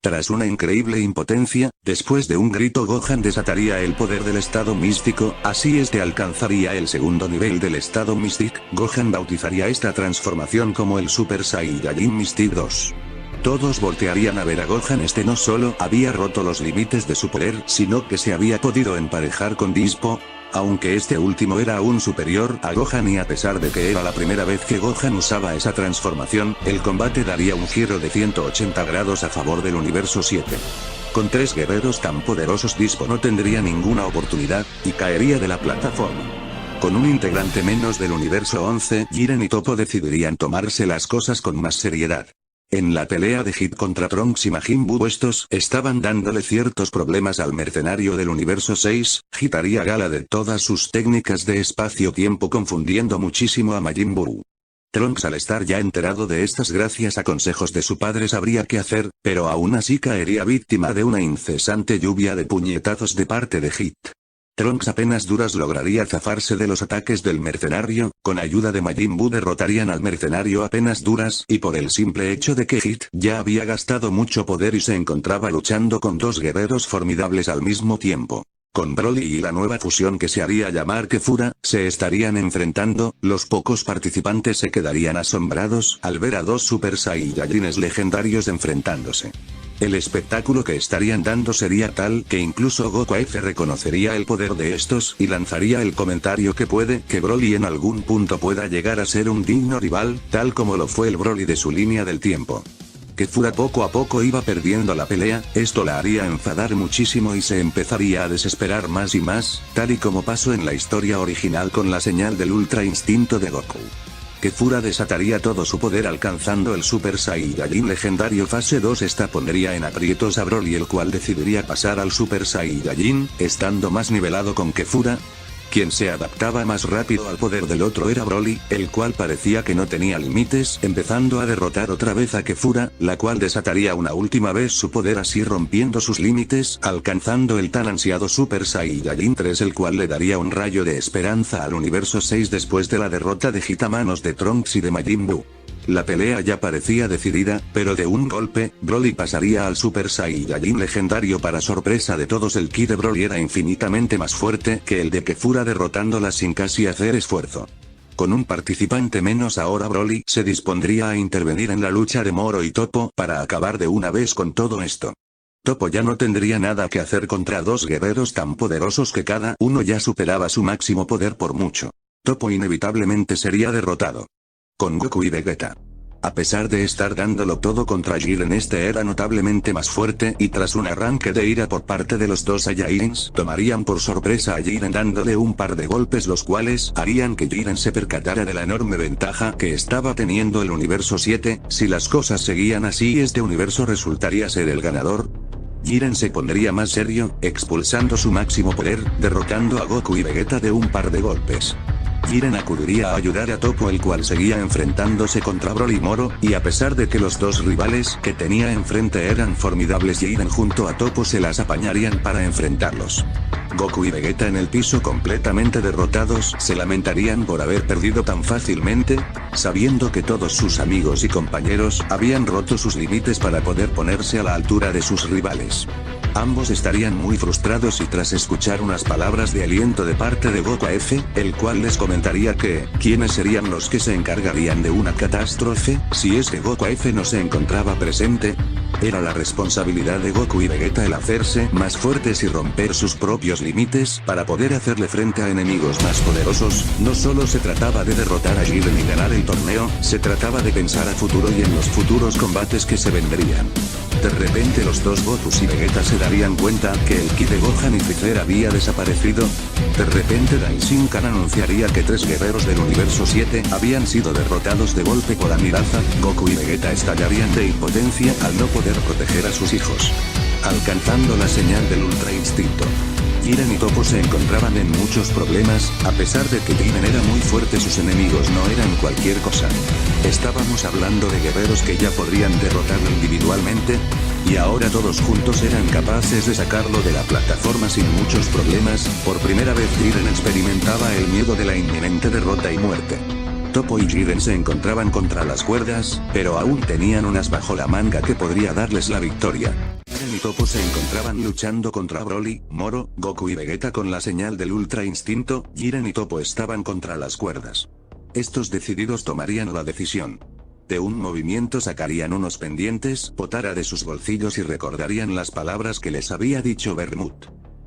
Tras una increíble impotencia, después de un grito Gohan desataría el poder del estado místico, así alcanzaría el segundo nivel del estado Mystic. Gohan bautizaría esta transformación como el Super Saiyajin Mystic 2. Todos voltearían a ver a Gohan. No solo había roto los límites de su poder, sino que se había podido emparejar con Dispo, aunque último era aún superior a Gohan, y a pesar de que era la primera vez que Gohan usaba esa transformación, el combate daría un giro de 180 grados a favor del universo 7. Con 3 guerreros tan poderosos, Dispo no tendría ninguna oportunidad, y caería de la plataforma. Con un integrante menos del universo 11, Jiren y Toppo decidirían tomarse las cosas con más seriedad. En la pelea de Hit contra Trunks y Majin Buu, estos estaban dándole ciertos problemas al mercenario del universo 6, Hit haría gala de todas sus técnicas de espacio-tiempo, confundiendo muchísimo a Majin Buu. Trunks, al estar ya enterado de estas gracias a consejos de su padre, sabría qué hacer, pero aún así caería víctima de una incesante lluvia de puñetazos de parte de Hit. Trunks apenas duras lograría zafarse de los ataques del mercenario, con ayuda de Majin Buu derrotarían al mercenario apenas duras, y por el simple hecho de que Hit ya había gastado mucho poder y se encontraba luchando con 2 guerreros formidables al mismo tiempo. Con Broly y la nueva fusión que se haría llamar Kefura, se estarían enfrentando. Los pocos participantes se quedarían asombrados al ver a 2 Super Saiyajines legendarios enfrentándose. El espectáculo que estarían dando sería tal que incluso Goku F reconocería el poder de estos y lanzaría el comentario que puede que Broly en algún punto pueda llegar a ser un digno rival, tal como lo fue el Broly de su línea del tiempo. Kefura poco a poco iba perdiendo la pelea, esto la haría enfadar muchísimo y se empezaría a desesperar más y más, tal y como pasó en la historia original con la señal del Ultra Instinto de Goku. Kefura desataría todo su poder alcanzando el Super Saiyajin legendario fase 2. Pondría en aprietos a Broly, el cual decidiría pasar al Super Saiyajin, estando más nivelado con Kefura. Quien se adaptaba más rápido al poder del otro era Broly, el cual parecía que no tenía límites, empezando a derrotar otra vez a Kefura, la cual desataría una última vez su poder, así rompiendo sus límites, alcanzando el tan ansiado Super Saiyajin 3, el cual le daría un rayo de esperanza al universo 6 después de la derrota de Hit a manos de Trunks y de Majin Buu. La pelea ya parecía decidida, pero de un golpe, Broly pasaría al Super Saiyajin legendario. Para sorpresa de todos, el ki de Broly era infinitamente más fuerte que el de Kefura, derrotándola sin casi hacer esfuerzo. Con un participante menos ahora, Broly se dispondría a intervenir en la lucha de Moro y Toppo para acabar de una vez con todo esto. Toppo ya no tendría nada que hacer contra 2 guerreros tan poderosos que cada uno ya superaba su máximo poder por mucho. Toppo inevitablemente sería derrotado. Con Goku y Vegeta. A pesar de estar dándolo todo contra Jiren, era notablemente más fuerte, y tras un arranque de ira por parte de los 2 Saiyajins, tomarían por sorpresa a Jiren dándole un par de golpes, los cuales harían que Jiren se percatara de la enorme ventaja que estaba teniendo el universo 7, si las cosas seguían así universo resultaría ser el ganador. Jiren se pondría más serio, expulsando su máximo poder, derrotando a Goku y Vegeta de un par de golpes. Jiren acudiría a ayudar a Toppo, el cual seguía enfrentándose contra Broly y Moro, y a pesar de que los 2 rivales que tenía enfrente eran formidables, Jiren junto a Toppo se las apañarían para enfrentarlos. Goku y Vegeta, en el piso completamente derrotados, se lamentarían por haber perdido tan fácilmente, sabiendo que todos sus amigos y compañeros habían roto sus límites para poder ponerse a la altura de sus rivales. Ambos estarían muy frustrados, y tras escuchar unas palabras de aliento de parte de Goku F, el cual les comentaría que, ¿quiénes serían los que se encargarían de una catástrofe, si Goku F no se encontraba presente? Era la responsabilidad de Goku y Vegeta el hacerse más fuertes y romper sus propios límites, para poder hacerle frente a enemigos más poderosos. No solo se trataba de derrotar a Jiren y ganar el torneo, se trataba de pensar a futuro y en los futuros combates que se vendrían. De repente los 2 Gokus y Vegeta se darían cuenta que el ki de Gohan y Freezer había desaparecido. De repente Daishinkan anunciaría que 3 guerreros del universo 7 habían sido derrotados de golpe por Amiraza. Goku y Vegeta estallarían de impotencia al no poder proteger a sus hijos. Alcanzando la señal del Ultra Instinto, Jiren y Toppo se encontraban en muchos problemas, a pesar de que Jiren era muy fuerte, sus enemigos no eran cualquier cosa. Estábamos hablando de guerreros que ya podrían derrotarlo individualmente, y ahora todos juntos eran capaces de sacarlo de la plataforma sin muchos problemas. Por primera vez Jiren experimentaba el miedo de la inminente derrota y muerte. Toppo y Jiren se encontraban contra las cuerdas, pero aún tenían unas bajo la manga que podría darles la victoria. Jiren y Toppo se encontraban luchando contra Broly, Moro, Goku y Vegeta con la señal del Ultra Instinto. Jiren y Toppo estaban contra las cuerdas. Estos decididos tomarían la decisión. De un movimiento sacarían unos pendientes Potara de sus bolsillos y recordarían las palabras que les había dicho Bermud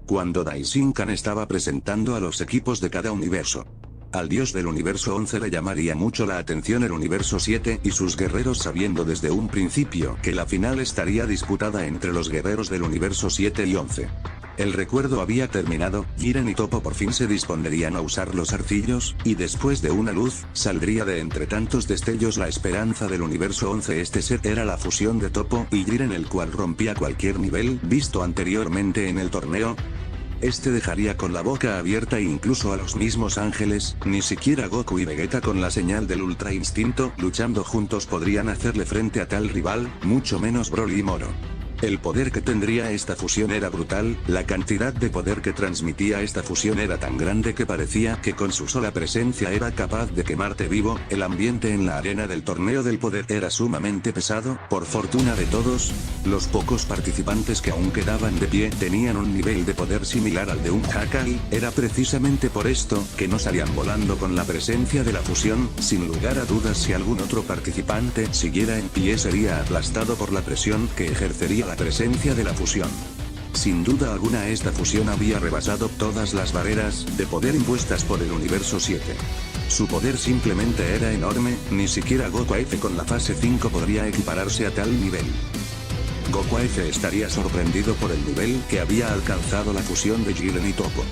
cuando Daishinkan estaba presentando a los equipos de cada universo. Al dios del universo 11 le llamaría mucho la atención el universo 7 y sus guerreros, sabiendo desde un principio que la final estaría disputada entre los guerreros del universo 7 y 11. El recuerdo había terminado, Jiren y Toppo por fin se dispondrían a usar los arcillos, y después de una luz, saldría de entre tantos destellos la esperanza del universo 11. Este set era la fusión de Toppo y Jiren, el cual rompía cualquier nivel visto anteriormente en el torneo. Este dejaría con la boca abierta incluso a los mismos ángeles. Ni siquiera Goku y Vegeta con la señal del Ultra Instinto luchando juntos podrían hacerle frente a tal rival, mucho menos Broly y Moro. El poder que tendría esta fusión era brutal, la cantidad de poder que transmitía esta fusión era tan grande que parecía que con su sola presencia era capaz de quemarte vivo. El ambiente en la arena del torneo del poder era sumamente pesado. Por fortuna de todos, los pocos participantes que aún quedaban de pie tenían un nivel de poder similar al de un Hakai. Era precisamente por esto que no salían volando con la presencia de la fusión. Sin lugar a dudas, si algún otro participante siguiera en pie sería aplastado por la presión que ejercería la presencia de la fusión. Sin duda alguna, esta fusión había rebasado todas las barreras de poder impuestas por el universo 7. Su poder simplemente era enorme, ni siquiera Goku F con la fase 5 podría equipararse a tal nivel. Goku F estaría sorprendido por el nivel que había alcanzado la fusión de Jiren y Toppo.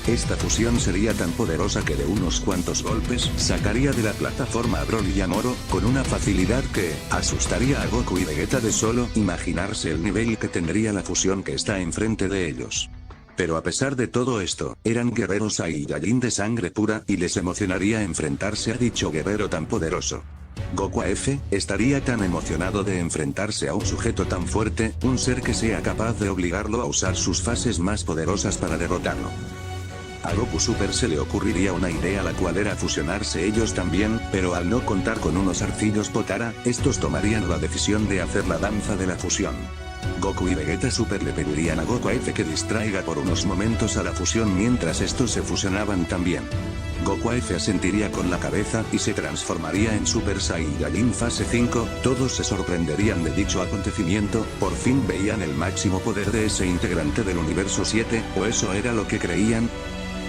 Esta fusión sería tan poderosa que de unos cuantos golpes sacaría de la plataforma a Broly y a Moro, con una facilidad que asustaría a Goku y Vegeta de solo imaginarse el nivel que tendría la fusión que está enfrente de ellos. Pero a pesar de todo esto, eran guerreros Saiyajin de sangre pura y les emocionaría enfrentarse a dicho guerrero tan poderoso. Goku F estaría tan emocionado de enfrentarse a un sujeto tan fuerte, un ser que sea capaz de obligarlo a usar sus fases más poderosas para derrotarlo. A Goku Super se le ocurriría una idea, la cual era fusionarse ellos también, pero al no contar con unos arcillos Potara, estos tomarían la decisión de hacer la danza de la fusión. Goku y Vegeta Super le pedirían a Goku F que distraiga por unos momentos a la fusión mientras estos se fusionaban también. Goku F asentiría con la cabeza y se transformaría en Super Saiyajin fase 5, todos se sorprenderían de dicho acontecimiento, por fin veían el máximo poder de ese integrante del universo 7, o eso era lo que creían.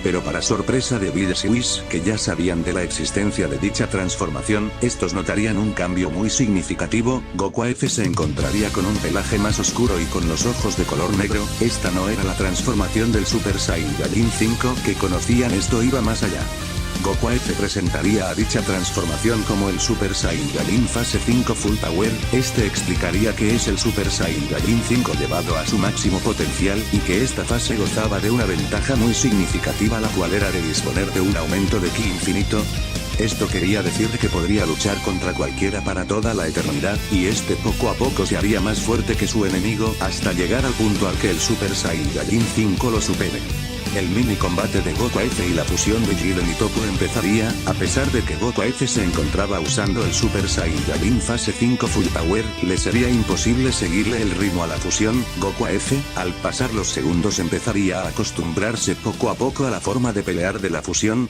Pero para sorpresa de Bills y Whis, que ya sabían de la existencia de dicha transformación, estos notarían un cambio muy significativo. Goku F se encontraría con un pelaje más oscuro y con los ojos de color negro. Esta no era la transformación del Super Saiyajin 5 que conocían, esto iba más allá. Goku F presentaría a dicha transformación como el Super Saiyajin fase 5 Full Power. Este explicaría que es el Super Saiyajin 5 llevado a su máximo potencial, y que esta fase gozaba de una ventaja muy significativa, la cual era de disponer de un aumento de ki infinito. Esto quería decir que podría luchar contra cualquiera para toda la eternidad, y este poco a poco se haría más fuerte que su enemigo, hasta llegar al punto al que el Super Saiyajin 5 lo supere. El mini combate de Goku F y la fusión de Jiren y Toppo empezaría. A pesar de que Goku F se encontraba usando el Super Saiyajin fase 5 Full Power, le sería imposible seguirle el ritmo a la fusión. Goku F, al pasar los segundos, empezaría a acostumbrarse poco a poco a la forma de pelear de la fusión.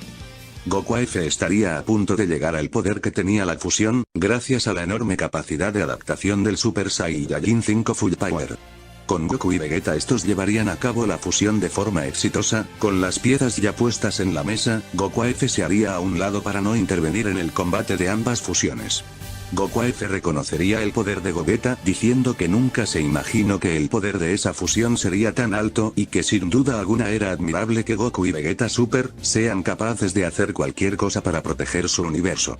Goku F estaría a punto de llegar al poder que tenía la fusión, gracias a la enorme capacidad de adaptación del Super Saiyajin 5 Full Power. Con Goku y Vegeta estos llevarían a cabo la fusión de forma exitosa. Con las piezas ya puestas en la mesa, Goku F se haría a un lado para no intervenir en el combate de ambas fusiones. Goku F reconocería el poder de Gogeta, diciendo que nunca se imaginó que el poder de esa fusión sería tan alto, y que sin duda alguna era admirable que Goku y Vegeta Super sean capaces de hacer cualquier cosa para proteger su universo.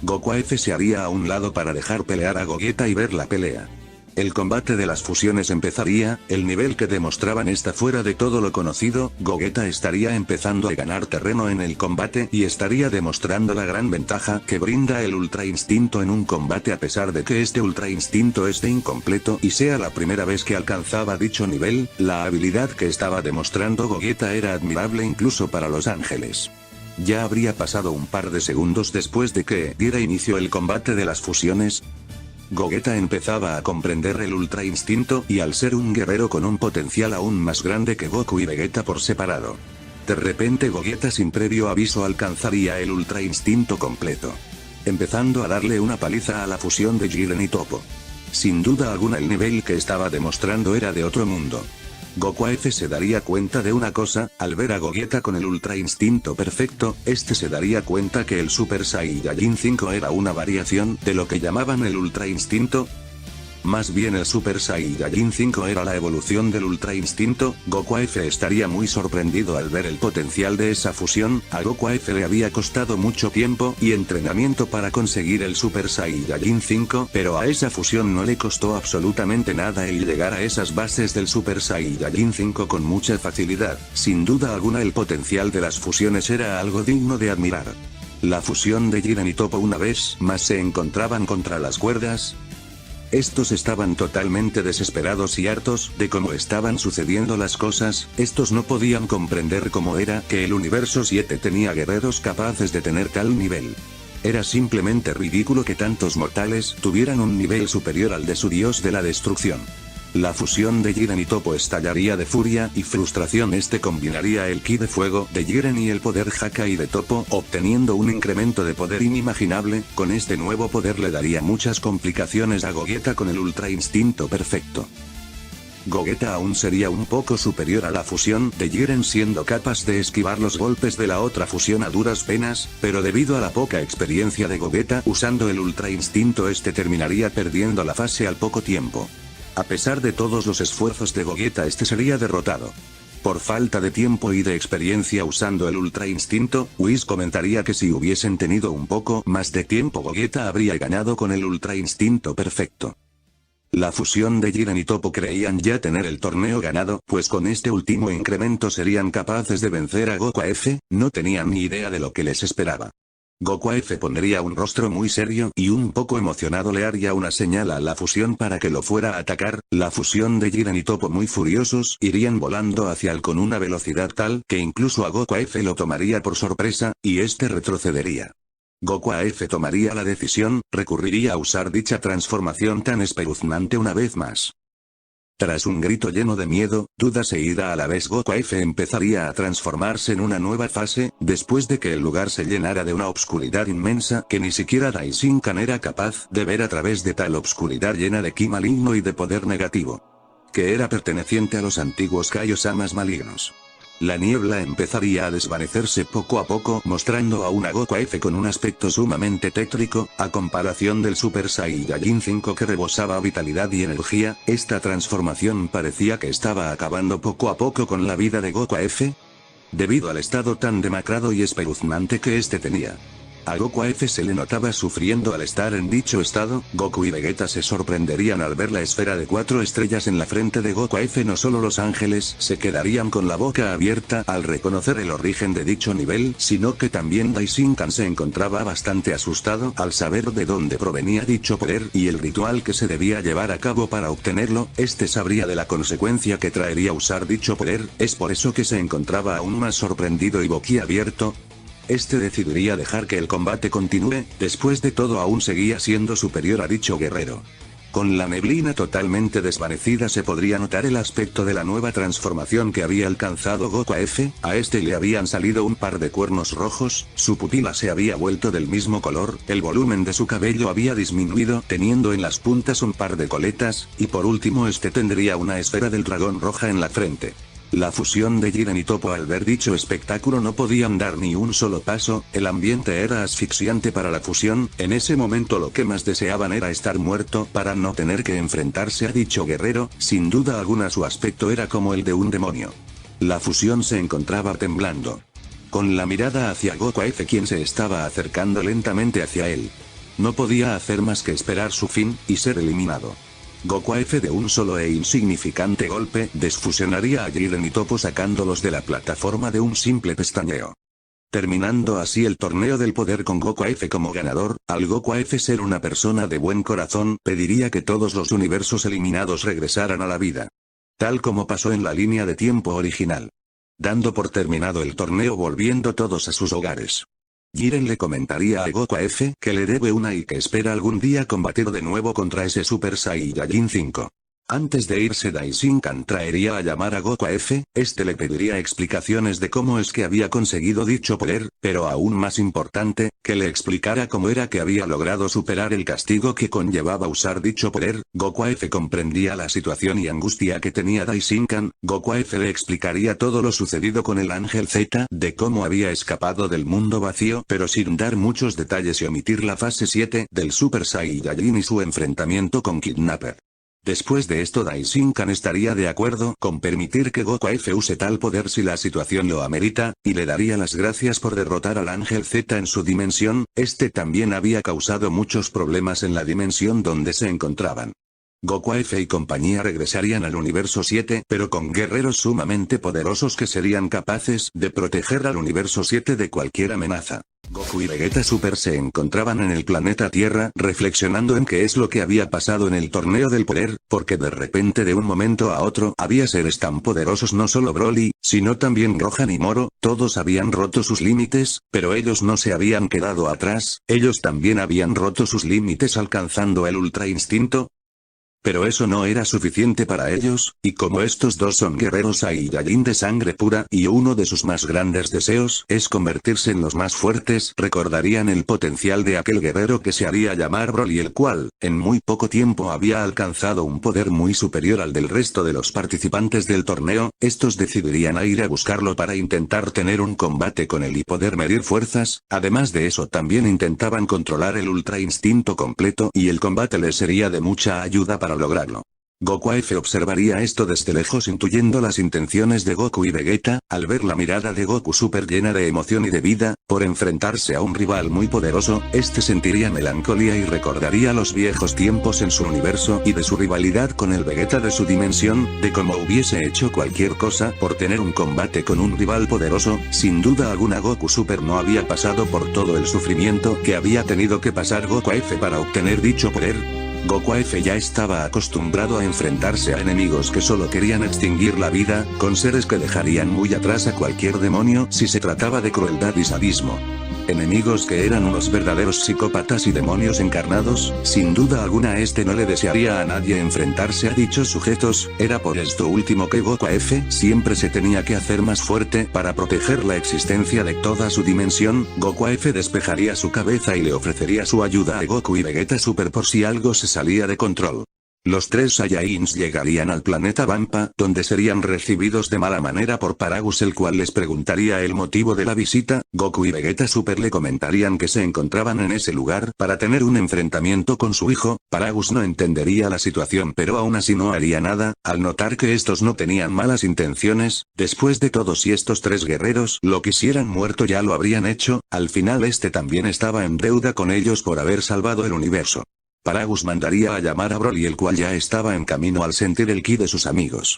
Goku F se haría a un lado para dejar pelear a Gogeta y ver la pelea. El combate de las fusiones empezaría, el nivel que demostraban está fuera de todo lo conocido, Gogeta estaría empezando a ganar terreno en el combate y estaría demostrando la gran ventaja que brinda el Ultra Instinto en un combate a pesar de que este Ultra Instinto esté incompleto y sea la primera vez que alcanzaba dicho nivel, la habilidad que estaba demostrando Gogeta era admirable incluso para los ángeles. Ya habría pasado un par de segundos después de que diera inicio el combate de las fusiones. Gogeta empezaba a comprender el Ultra Instinto y al ser un guerrero con un potencial aún más grande que Goku y Vegeta por separado. De repente Gogeta sin previo aviso alcanzaría el Ultra Instinto completo, empezando a darle una paliza a la fusión de Jiren y Toppo. Sin duda alguna el nivel que estaba demostrando era de otro mundo. Goku F se daría cuenta de una cosa, al ver a Gogeta con el Ultra Instinto perfecto, este se daría cuenta que el Super Saiyajin 5 era una variación de lo que llamaban el Ultra Instinto. Más bien el Super Saiyajin 5 era la evolución del Ultra Instinto. Goku F estaría muy sorprendido al ver el potencial de esa fusión. A Goku F le había costado mucho tiempo y entrenamiento para conseguir el Super Saiyajin 5, pero a esa fusión no le costó absolutamente nada el llegar a esas bases del Super Saiyajin 5 con mucha facilidad. Sin duda alguna el potencial de las fusiones era algo digno de admirar. La fusión de Jiren y Toppo una vez más se encontraban contra las cuerdas. Estos estaban totalmente desesperados y hartos de cómo estaban sucediendo las cosas. Estos no podían comprender cómo era que el universo 7 tenía guerreros capaces de tener tal nivel. Era simplemente ridículo que tantos mortales tuvieran un nivel superior al de su dios de la destrucción. La fusión de Jiren y Toppo estallaría de furia y frustración. Este combinaría el ki de fuego de Jiren y el poder Hakai de Toppo, obteniendo un incremento de poder inimaginable. Con este nuevo poder le daría muchas complicaciones a Gogeta con el Ultra Instinto perfecto. Gogeta aún sería un poco superior a la fusión de Jiren siendo capaz de esquivar los golpes de la otra fusión a duras penas, pero debido a la poca experiencia de Gogeta usando el Ultra Instinto este terminaría perdiendo la fase al poco tiempo. A pesar de todos los esfuerzos de Gogeta este sería derrotado. Por falta de tiempo y de experiencia usando el Ultra Instinto, Whis comentaría que si hubiesen tenido un poco más de tiempo Gogeta habría ganado con el Ultra Instinto perfecto. La fusión de Jiren y Toppo creían ya tener el torneo ganado, pues con este último incremento serían capaces de vencer a Goku F, no tenían ni idea de lo que les esperaba. Goku F pondría un rostro muy serio y un poco emocionado le haría una señal a la fusión para que lo fuera a atacar. La fusión de Jiren y Toppo muy furiosos irían volando hacia él con una velocidad tal que incluso a Goku F lo tomaría por sorpresa, y este retrocedería. Goku F tomaría la decisión, recurriría a usar dicha transformación tan espeluznante una vez más. Tras un grito lleno de miedo, dudas e ira a la vez Goku F empezaría a transformarse en una nueva fase, después de que el lugar se llenara de una obscuridad inmensa que ni siquiera Daishinkan era capaz de ver a través de tal obscuridad llena de ki maligno y de poder negativo, que era perteneciente a los antiguos Kaiosamas malignos. La niebla empezaría a desvanecerse poco a poco mostrando a una Goku F con un aspecto sumamente tétrico, a comparación del Super Saiyajin 5 que rebosaba vitalidad y energía. Esta transformación parecía que estaba acabando poco a poco con la vida de Goku F, debido al estado tan demacrado y espeluznante que este tenía. A Goku F se le notaba sufriendo al estar en dicho estado. Goku y Vegeta se sorprenderían al ver la esfera de 4 estrellas en la frente de Goku F. No solo los ángeles se quedarían con la boca abierta al reconocer el origen de dicho nivel, sino que también Daishinkan se encontraba bastante asustado al saber de dónde provenía dicho poder y el ritual que se debía llevar a cabo para obtenerlo. Este sabría de la consecuencia que traería usar dicho poder, es por eso que se encontraba aún más sorprendido y boquiabierto. Este decidiría dejar que el combate continúe, después de todo aún seguía siendo superior a dicho guerrero. Con la neblina totalmente desvanecida se podría notar el aspecto de la nueva transformación que había alcanzado Goku F, a este le habían salido un par de cuernos rojos, su pupila se había vuelto del mismo color, el volumen de su cabello había disminuido teniendo en las puntas un par de coletas, y por último este tendría una esfera del dragón roja en la frente. La fusión de Jiren y Toppo al ver dicho espectáculo no podían dar ni un solo paso, el ambiente era asfixiante para la fusión, en ese momento lo que más deseaban era estar muerto para no tener que enfrentarse a dicho guerrero, sin duda alguna su aspecto era como el de un demonio. La fusión se encontraba temblando, con la mirada hacia Goku F quien se estaba acercando lentamente hacia él. No podía hacer más que esperar su fin, y ser eliminado. Goku F de un solo e insignificante golpe desfusionaría a Jiren y Toppo sacándolos de la plataforma de un simple pestañeo. Terminando así el torneo del poder con Goku F como ganador. Al Goku F ser una persona de buen corazón, pediría que todos los universos eliminados regresaran a la vida. Tal como pasó en la línea de tiempo original. Dando por terminado el torneo volviendo todos a sus hogares. Jiren le comentaría a Goku F que le debe una y que espera algún día combatir de nuevo contra ese Super Saiyajin 5. Antes de irse Daishinkan traería a llamar a Goku F, este le pediría explicaciones de cómo es que había conseguido dicho poder, pero aún más importante, que le explicara cómo era que había logrado superar el castigo que conllevaba usar dicho poder. Goku F comprendía la situación y angustia que tenía Daishinkan. Goku F le explicaría todo lo sucedido con el Ángel Z, de cómo había escapado del mundo vacío, pero sin dar muchos detalles y omitir la fase 7 del Super Saiyajin y su enfrentamiento con Kidnapper. Después de esto Daishinkan estaría de acuerdo con permitir que Goku F use tal poder si la situación lo amerita, y le daría las gracias por derrotar al Ángel Z en su dimensión. Este también había causado muchos problemas en la dimensión donde se encontraban. Goku F y compañía regresarían al universo 7, pero con guerreros sumamente poderosos que serían capaces de proteger al universo 7 de cualquier amenaza. Goku y Vegeta Super se encontraban en el planeta Tierra reflexionando en qué es lo que había pasado en el torneo del poder, porque de repente de un momento a otro había seres tan poderosos, no solo Broly, sino también Gohan y Moro. Todos habían roto sus límites, pero ellos no se habían quedado atrás, ellos también habían roto sus límites alcanzando el Ultra Instinto. Pero eso no era suficiente para ellos, y como estos dos son guerreros Saiyajin de sangre pura y uno de sus más grandes deseos es convertirse en los más fuertes, recordarían el potencial de aquel guerrero que se haría llamar Broly, el cual, en muy poco tiempo había alcanzado un poder muy superior al del resto de los participantes del torneo. Estos decidirían ir a buscarlo para intentar tener un combate con él y poder medir fuerzas. Además de eso también intentaban controlar el Ultra Instinto completo y el combate les sería de mucha ayuda para lograrlo. Goku F observaría esto desde lejos intuyendo las intenciones de Goku y Vegeta. Al ver la mirada de Goku Super llena de emoción y de vida, por enfrentarse a un rival muy poderoso, este sentiría melancolía y recordaría los viejos tiempos en su universo y de su rivalidad con el Vegeta de su dimensión, de cómo hubiese hecho cualquier cosa por tener un combate con un rival poderoso. Sin duda alguna Goku Super no había pasado por todo el sufrimiento que había tenido que pasar Goku F para obtener dicho poder. Goku F ya estaba acostumbrado a enfrentarse a enemigos que solo querían extinguir la vida, con seres que dejarían muy atrás a cualquier demonio si se trataba de crueldad y sadismo. Enemigos que eran unos verdaderos psicópatas y demonios encarnados. Sin duda alguna este no le desearía a nadie enfrentarse a dichos sujetos. Era por esto último que Goku F siempre se tenía que hacer más fuerte para proteger la existencia de toda su dimensión. Goku F despejaría su cabeza y le ofrecería su ayuda a Goku y Vegeta Super por si algo se salía de control. Los tres Saiyajins llegarían al planeta Vampa, donde serían recibidos de mala manera por Paragus, el cual les preguntaría el motivo de la visita. Goku y Vegeta Super le comentarían que se encontraban en ese lugar para tener un enfrentamiento con su hijo. Paragus no entendería la situación, pero aún así no haría nada, al notar que estos no tenían malas intenciones. Después de todo, si estos tres guerreros lo quisieran muerto ya lo habrían hecho. Al final este también estaba en deuda con ellos por haber salvado el universo. Paragus mandaría a llamar a Broly, el cual ya estaba en camino al sentir el ki de sus amigos.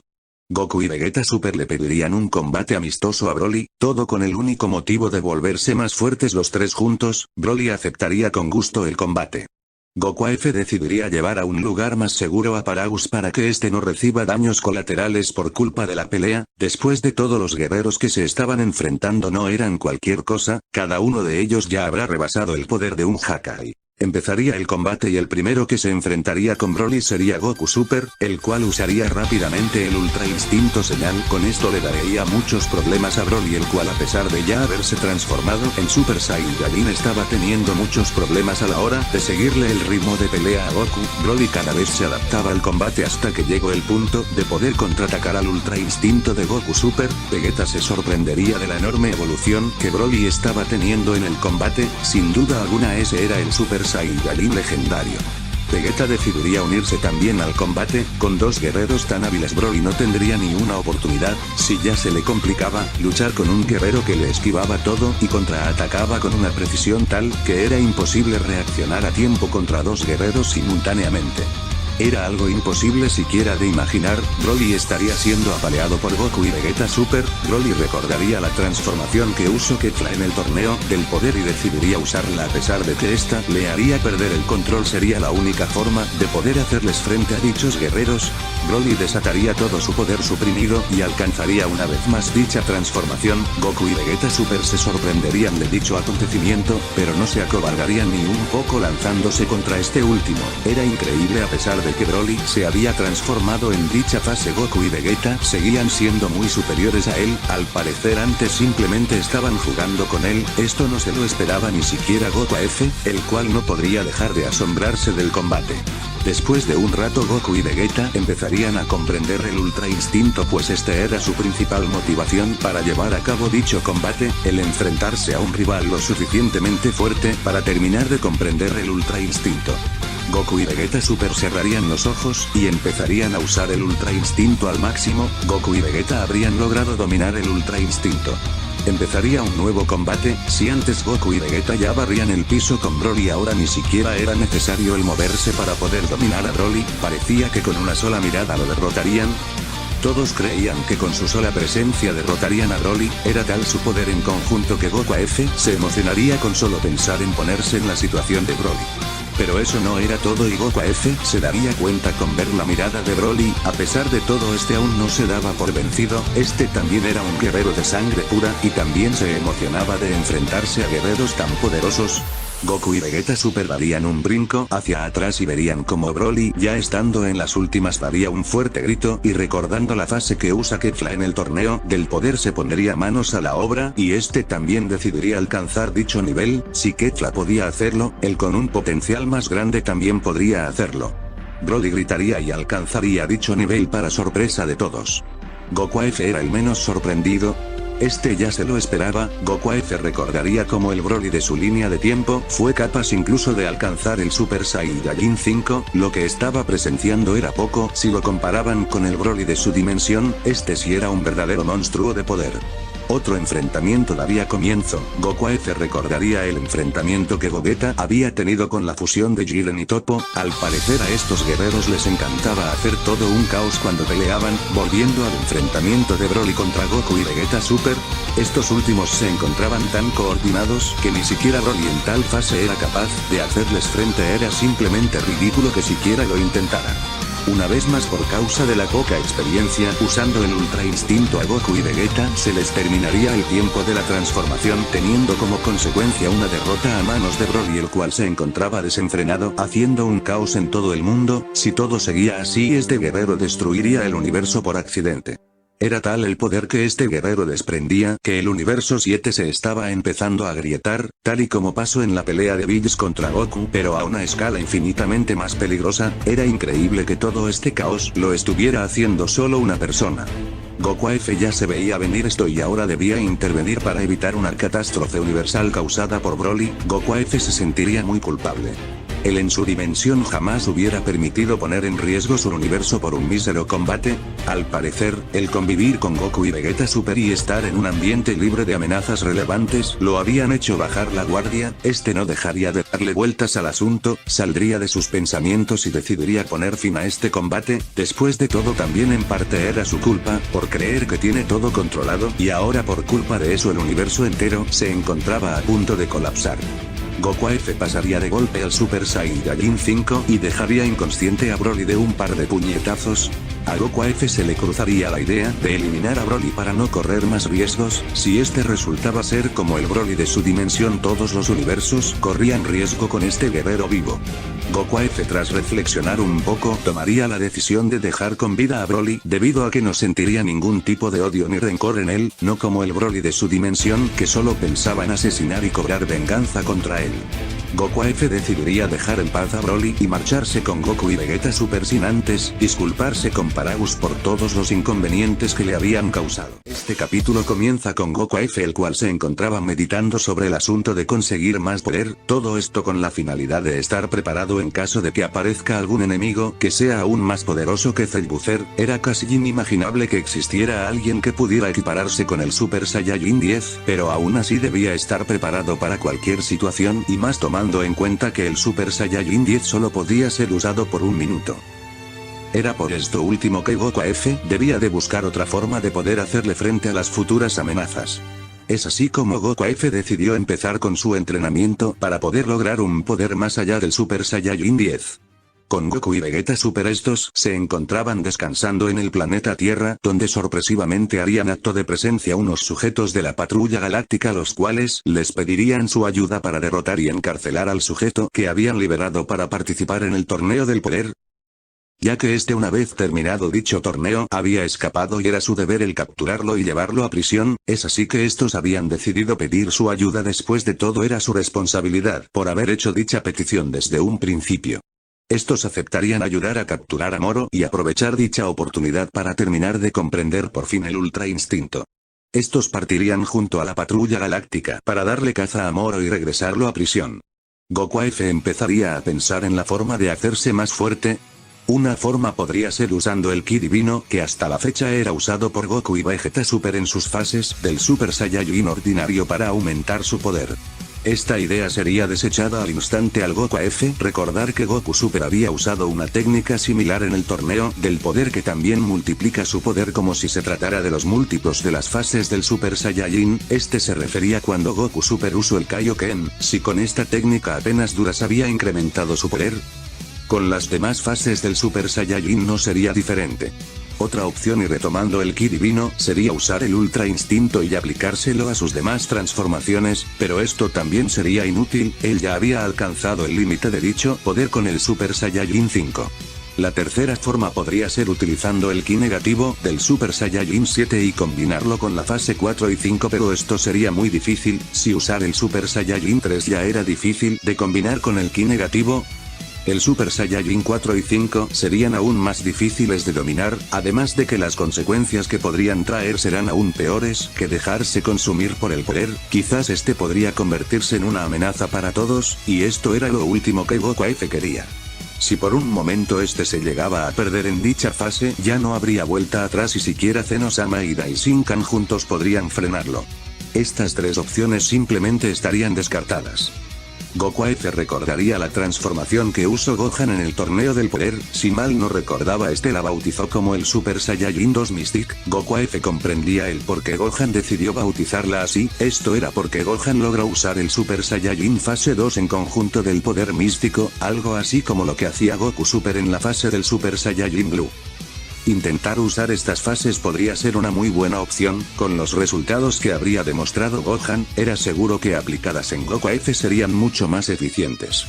Goku y Vegeta Super le pedirían un combate amistoso a Broly, todo con el único motivo de volverse más fuertes los tres juntos. Broly aceptaría con gusto el combate. Goku F decidiría llevar a un lugar más seguro a Paragus para que este no reciba daños colaterales por culpa de la pelea. Después de todo, los guerreros que se estaban enfrentando no eran cualquier cosa, cada uno de ellos ya habrá rebasado el poder de un Hakai. Empezaría el combate y el primero que se enfrentaría con Broly sería Goku Super, el cual usaría rápidamente el Ultra Instinto Señal. Con esto le daría muchos problemas a Broly, el cual a pesar de ya haberse transformado en Super Saiyajin estaba teniendo muchos problemas a la hora de seguirle el ritmo de pelea a Goku. Broly cada vez se adaptaba al combate hasta que llegó el punto de poder contraatacar al Ultra Instinto de Goku Super. Vegeta se sorprendería de la enorme evolución que Broly estaba teniendo en el combate. Sin duda alguna ese era el Super Saiyajin legendario. Vegeta decidiría unirse también al combate. Con dos guerreros tan hábiles Broly no tendría ni una oportunidad. Si ya se le complicaba luchar con un guerrero que le esquivaba todo y contraatacaba con una precisión tal que era imposible reaccionar a tiempo contra dos guerreros simultáneamente. Era algo imposible siquiera de imaginar. Broly estaría siendo apaleado por Goku y Vegeta Super. Broly recordaría la transformación que usó Kefla en el torneo del poder y decidiría usarla a pesar de que esta le haría perder el control. Sería la única forma de poder hacerles frente a dichos guerreros. Broly desataría todo su poder suprimido y alcanzaría una vez más dicha transformación. Goku y Vegeta Super se sorprenderían de dicho acontecimiento, pero no se acobardarían ni un poco lanzándose contra este último. Era increíble, a pesar de que Broly se había transformado en dicha fase, Goku y Vegeta seguían siendo muy superiores a él. Al parecer antes simplemente estaban jugando con él. Esto no se lo esperaba ni siquiera Goku F, el cual no podría dejar de asombrarse del combate. Después de un rato Goku y Vegeta empezarían a comprender el Ultra Instinto, pues este era su principal motivación para llevar a cabo dicho combate, el enfrentarse a un rival lo suficientemente fuerte para terminar de comprender el Ultra Instinto. Goku y Vegeta Super cerrarían los ojos y empezarían a usar el Ultra Instinto al máximo. Goku y Vegeta habrían logrado dominar el Ultra Instinto. Empezaría un nuevo combate. Si antes Goku y Vegeta ya barrían el piso con Broly, ahora ni siquiera era necesario el moverse para poder dominar a Broly. Parecía que con una sola mirada lo derrotarían. Todos creían que con su sola presencia derrotarían a Broly. Era tal su poder en conjunto que Goku F se emocionaría con solo pensar en ponerse en la situación de Broly. Pero eso no era todo y Goku F se daría cuenta con ver la mirada de Broly. A pesar de todo, este aún no se daba por vencido. Este también era un guerrero de sangre pura y también se emocionaba de enfrentarse a guerreros tan poderosos. Goku y Vegeta Super darían un brinco hacia atrás y verían como Broly, ya estando en las últimas, daría un fuerte grito y recordando la fase que usa Kefla en el torneo del poder se pondría manos a la obra y este también decidiría alcanzar dicho nivel. Si Kefla podía hacerlo, él con un potencial más grande también podría hacerlo. Broly gritaría y alcanzaría dicho nivel para sorpresa de todos. Goku F era el menos sorprendido. Este ya se lo esperaba. Goku F recordaría como el Broly de su línea de tiempo fue capaz incluso de alcanzar el Super Saiyajin 5, lo que estaba presenciando era poco si lo comparaban con el Broly de su dimensión. Este sí era un verdadero monstruo de poder. Otro enfrentamiento daría comienzo. Goku F recordaría el enfrentamiento que Gogeta había tenido con la fusión de Jiren y Toppo. Al parecer a estos guerreros les encantaba hacer todo un caos cuando peleaban. Volviendo al enfrentamiento de Broly contra Goku y Vegeta Super, estos últimos se encontraban tan coordinados que ni siquiera Broly en tal fase era capaz de hacerles frente. Era simplemente ridículo que siquiera lo intentaran. Una vez más, por causa de la poca experiencia usando el Ultra Instinto a Goku y Vegeta, se les terminaría el tiempo de la transformación, teniendo como consecuencia una derrota a manos de Broly, el cual se encontraba desenfrenado, haciendo un caos en todo el mundo. Si todo seguía así, este guerrero destruiría el universo por accidente. Era tal el poder que este guerrero desprendía que el universo 7 se estaba empezando a agrietar, tal y como pasó en la pelea de Bills contra Goku, pero a una escala infinitamente más peligrosa. Era increíble que todo este caos lo estuviera haciendo solo una persona. Goku F ya se veía venir esto y ahora debía intervenir para evitar una catástrofe universal causada por Broly. Goku F se sentiría muy culpable. Él en su dimensión jamás hubiera permitido poner en riesgo su universo por un mísero combate. Al parecer, el convivir con Goku y Vegeta Super y estar en un ambiente libre de amenazas relevantes lo habían hecho bajar la guardia. Este no dejaría de darle vueltas al asunto, saldría de sus pensamientos y decidiría poner fin a este combate. Después de todo, también en parte era su culpa, por creer que tiene todo controlado, y ahora por culpa de eso el universo entero se encontraba a punto de colapsar. Goku F pasaría de golpe al Super Saiyajin 5 y dejaría inconsciente a Broly de un par de puñetazos. A Goku F se le cruzaría la idea de eliminar a Broly para no correr más riesgos. Si este resultaba ser como el Broly de su dimensión, todos los universos corrían riesgo con este guerrero vivo. Goku F, tras reflexionar un poco, tomaría la decisión de dejar con vida a Broly, debido a que no sentiría ningún tipo de odio ni rencor en él, no como el Broly de su dimensión, que solo pensaba en asesinar y cobrar venganza contra él. Goku F decidiría dejar en paz a Broly y marcharse con Goku y Vegeta Super sin antes disculparse con Paragus por todos los inconvenientes que le habían causado. Este capítulo comienza con Goku F, el cual se encontraba meditando sobre el asunto de conseguir más poder, todo esto con la finalidad de estar preparado en caso de que aparezca algún enemigo que sea aún más poderoso que Cellbuzzer. Era casi inimaginable que existiera alguien que pudiera equipararse con el Super Saiyajin 10, pero aún así debía estar preparado para cualquier situación, y más tomando en cuenta que el Super Saiyajin 10 solo podía ser usado por un minuto. Era por esto último que Goku F debía de buscar otra forma de poder hacerle frente a las futuras amenazas. Es así como Goku F decidió empezar con su entrenamiento para poder lograr un poder más allá del Super Saiyajin 10. Con Goku y Vegeta Super estos se encontraban descansando en el planeta Tierra, donde sorpresivamente harían acto de presencia unos sujetos de la Patrulla Galáctica, los cuales les pedirían su ayuda para derrotar y encarcelar al sujeto que habían liberado para participar en el torneo del poder, ya que una vez terminado dicho torneo había escapado y era su deber el capturarlo y llevarlo a prisión. Es así que estos habían decidido pedir su ayuda. Después de todo era su responsabilidad por haber hecho dicha petición desde un principio. Estos aceptarían ayudar a capturar a Moro y aprovechar dicha oportunidad para terminar de comprender por fin el Ultra Instinto. Estos partirían junto a la Patrulla Galáctica para darle caza a Moro y regresarlo a prisión. Goku F empezaría a pensar en la forma de hacerse más fuerte. Una forma podría ser usando el Ki Divino que hasta la fecha era usado por Goku y Vegeta Super en sus fases del Super Saiyajin ordinario para aumentar su poder. Esta idea sería desechada al instante al Goku F recordar que Goku Super había usado una técnica similar en el torneo del poder que también multiplica su poder como si se tratara de los múltiplos de las fases del Super Saiyajin. Este se refería cuando Goku Super usó el Kaioken. Si con esta técnica apenas duras había incrementado su poder, con las demás fases del Super Saiyajin no sería diferente. Otra opción, y retomando el Ki Divino, sería usar el Ultra Instinto y aplicárselo a sus demás transformaciones, pero esto también sería inútil, él ya había alcanzado el límite de dicho poder con el Super Saiyajin 5. La tercera forma podría ser utilizando el Ki negativo del Super Saiyajin 7 y combinarlo con la fase 4 y 5, pero esto sería muy difícil. Si usar el Super Saiyajin 3 ya era difícil de combinar con el Ki negativo, el Super Saiyajin 4 y 5 serían aún más difíciles de dominar, además de que las consecuencias que podrían traer serán aún peores que dejarse consumir por el poder. Quizás podría convertirse en una amenaza para todos, y esto era lo último que Goku F quería. Si por un momento se llegaba a perder en dicha fase, ya no habría vuelta atrás y siquiera Zeno-sama y Daishinkan juntos podrían frenarlo. Estas tres opciones simplemente estarían descartadas. Goku F recordaría la transformación que usó Gohan en el torneo del poder. Si mal no recordaba, la bautizó como el Super Saiyajin 2 Mystic. Goku F comprendía el por qué Gohan decidió bautizarla así. Esto era porque Gohan logró usar el Super Saiyajin fase 2 en conjunto del poder místico, algo así como lo que hacía Goku Super en la fase del Super Saiyajin Blue. Intentar usar estas fases podría ser una muy buena opción. Con los resultados que habría demostrado Gohan, era seguro que aplicadas en Goku F serían mucho más eficientes.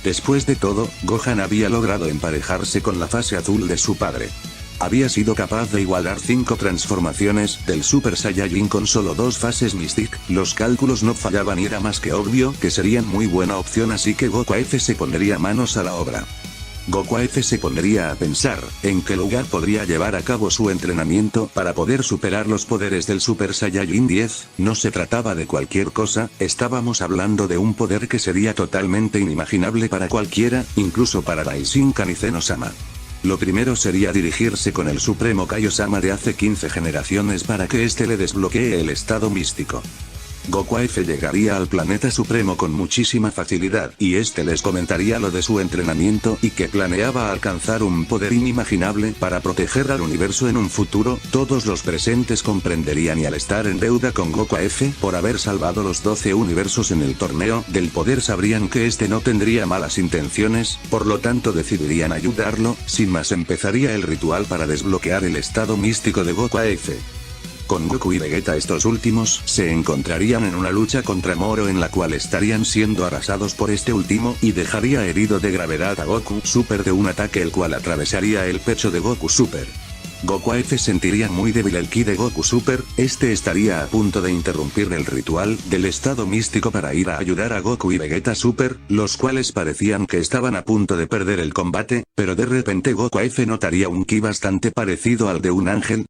Después de todo, Gohan había logrado emparejarse con la fase azul de su padre. Había sido capaz de igualar 5 transformaciones del Super Saiyajin con solo 2 fases Mystic. Los cálculos no fallaban y era más que obvio que serían muy buena opción, así que Goku F se pondría manos a la obra. Goku F se pondría a pensar en qué lugar podría llevar a cabo su entrenamiento para poder superar los poderes del Super Saiyajin 10. No se trataba de cualquier cosa, estábamos hablando de un poder que sería totalmente inimaginable para cualquiera, incluso para Daishinkan y Zeno-sama. Lo primero sería dirigirse con el Supremo Kaio-sama de hace 15 generaciones para que le desbloquee el estado místico. Goku F llegaría al planeta supremo con muchísima facilidad y les comentaría lo de su entrenamiento y que planeaba alcanzar un poder inimaginable para proteger al universo en un futuro. Todos los presentes comprenderían, y al estar en deuda con Goku F por haber salvado los 12 universos en el torneo del poder, sabrían que no tendría malas intenciones, por lo tanto decidirían ayudarlo. Sin más, empezaría el ritual para desbloquear el estado místico de Goku F. Con Goku y Vegeta, estos últimos se encontrarían en una lucha contra Moro en la cual estarían siendo arrasados por último y dejaría herido de gravedad a Goku Super de un ataque el cual atravesaría el pecho de Goku Super. Goku F sentiría muy débil el ki de Goku Super. Estaría a punto de interrumpir el ritual del estado místico para ir a ayudar a Goku y Vegeta Super, los cuales parecían que estaban a punto de perder el combate, pero de repente Goku F notaría un ki bastante parecido al de un ángel.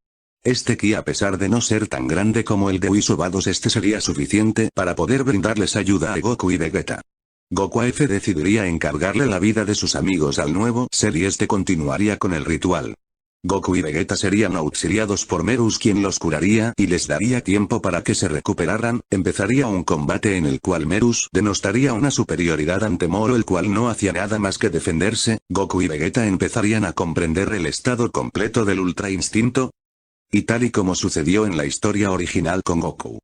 Ki, a pesar de no ser tan grande como el de Uisobados, sería suficiente para poder brindarles ayuda a Goku y Vegeta. Goku F decidiría encargarle la vida de sus amigos al nuevo ser y continuaría con el ritual. Goku y Vegeta serían auxiliados por Merus, quien los curaría y les daría tiempo para que se recuperaran. Empezaría un combate en el cual Merus denostaría una superioridad ante Moro, el cual no hacía nada más que defenderse. Goku y Vegeta empezarían a comprender el estado completo del Ultra Instinto, y tal y como sucedió en la historia original con Goku,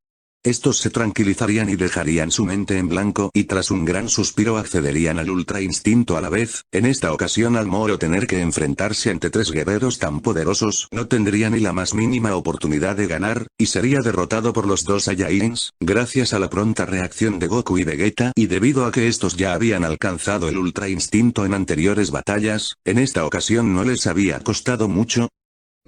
estos se tranquilizarían y dejarían su mente en blanco, y tras un gran suspiro accederían al Ultra Instinto a la vez. En esta ocasión, al Moro tener que enfrentarse ante tres guerreros tan poderosos, no tendría ni la más mínima oportunidad de ganar, y sería derrotado por los dos Saiyajins, gracias a la pronta reacción de Goku y Vegeta, y debido a que estos ya habían alcanzado el Ultra Instinto en anteriores batallas, en esta ocasión no les había costado mucho.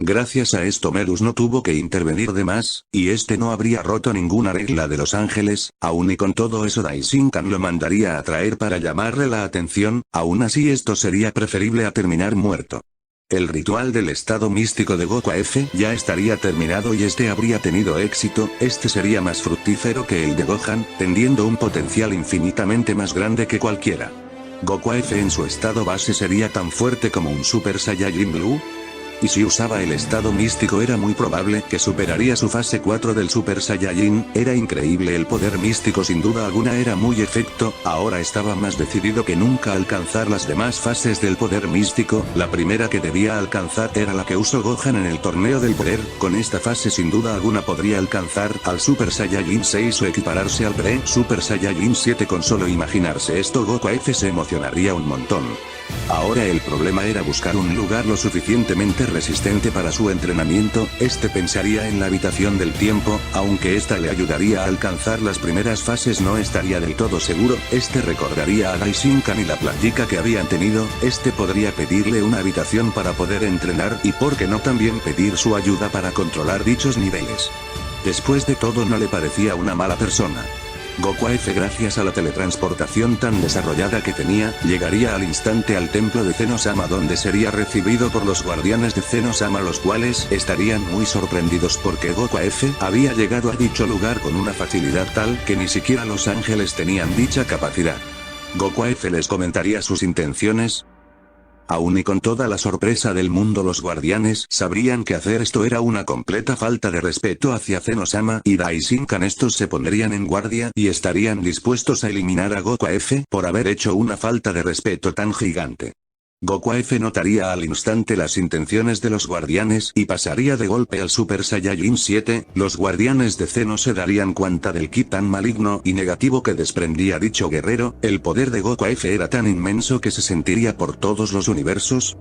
Gracias a esto Merus no tuvo que intervenir de más, y este no habría roto ninguna regla de los ángeles. Aun y con todo eso Daishinkan lo mandaría a traer para llamarle la atención. Aún así esto sería preferible a terminar muerto. El ritual del estado místico de Goku F ya estaría terminado y este habría tenido éxito. Este sería más fructífero que el de Gohan, teniendo un potencial infinitamente más grande que cualquiera. Goku F en su estado base sería tan fuerte como un Super Saiyajin Blue, y si usaba el estado místico era muy probable que superaría su fase 4 del Super Saiyajin. Era increíble, el poder místico sin duda alguna era muy efecto. Ahora estaba más decidido que nunca a alcanzar las demás fases del poder místico. La primera que debía alcanzar era la que usó Gohan en el torneo del poder. Con esta fase sin duda alguna podría alcanzar al Super Saiyajin 6 o equipararse al Super Saiyajin 7. Con solo imaginarse esto Goku F se emocionaría un montón. Ahora el problema era buscar un lugar lo suficientemente resistente para su entrenamiento. Este pensaría en la habitación del tiempo, aunque esta le ayudaría a alcanzar las primeras fases no estaría del todo seguro. Este recordaría a Daishinkan y la plática que habían tenido. Este podría pedirle una habitación para poder entrenar y por qué no también pedir su ayuda para controlar dichos niveles. Después de todo no le parecía una mala persona. Goku F gracias a la teletransportación tan desarrollada que tenía, llegaría al instante al templo de Zeno-sama donde sería recibido por los guardianes de Zeno-sama, los cuales estarían muy sorprendidos porque Goku F había llegado a dicho lugar con una facilidad tal que ni siquiera los ángeles tenían dicha capacidad. Goku F les comentaría sus intenciones. Aún y con toda la sorpresa del mundo, los guardianes sabrían que hacer esto era una completa falta de respeto hacia Zeno-sama y Daishinkan. Estos se pondrían en guardia y estarían dispuestos a eliminar a Goku F por haber hecho una falta de respeto tan gigante. Goku F notaría al instante las intenciones de los guardianes y pasaría de golpe al Super Saiyajin 7, los guardianes de Zeno se darían cuenta del ki tan maligno y negativo que desprendía dicho guerrero. El poder de Goku F era tan inmenso que se sentiría por todos los universos.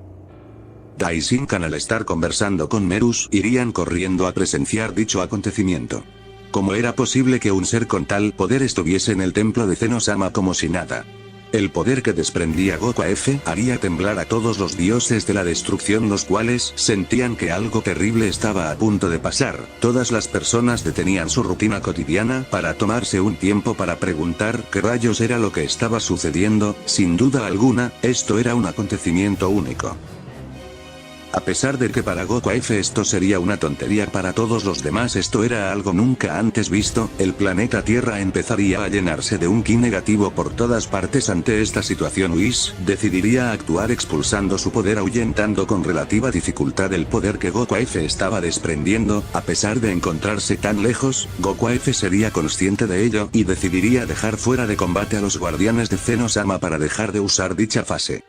Daishinkan al estar conversando con Merus irían corriendo a presenciar dicho acontecimiento. ¿Cómo era posible que un ser con tal poder estuviese en el templo de Zeno-sama como si nada? El poder que desprendía Goku F haría temblar a todos los dioses de la destrucción, los cuales sentían que algo terrible estaba a punto de pasar. Todas las personas detenían su rutina cotidiana para tomarse un tiempo para preguntar qué rayos era lo que estaba sucediendo. Sin duda alguna, esto era un acontecimiento único. A pesar de que para Goku F esto sería una tontería, para todos los demás esto era algo nunca antes visto. El planeta Tierra empezaría a llenarse de un ki negativo por todas partes. Ante esta situación Whis decidiría actuar expulsando su poder, ahuyentando con relativa dificultad el poder que Goku F estaba desprendiendo. A pesar de encontrarse tan lejos, Goku F sería consciente de ello y decidiría dejar fuera de combate a los guardianes de Zeno-sama para dejar de usar dicha fase.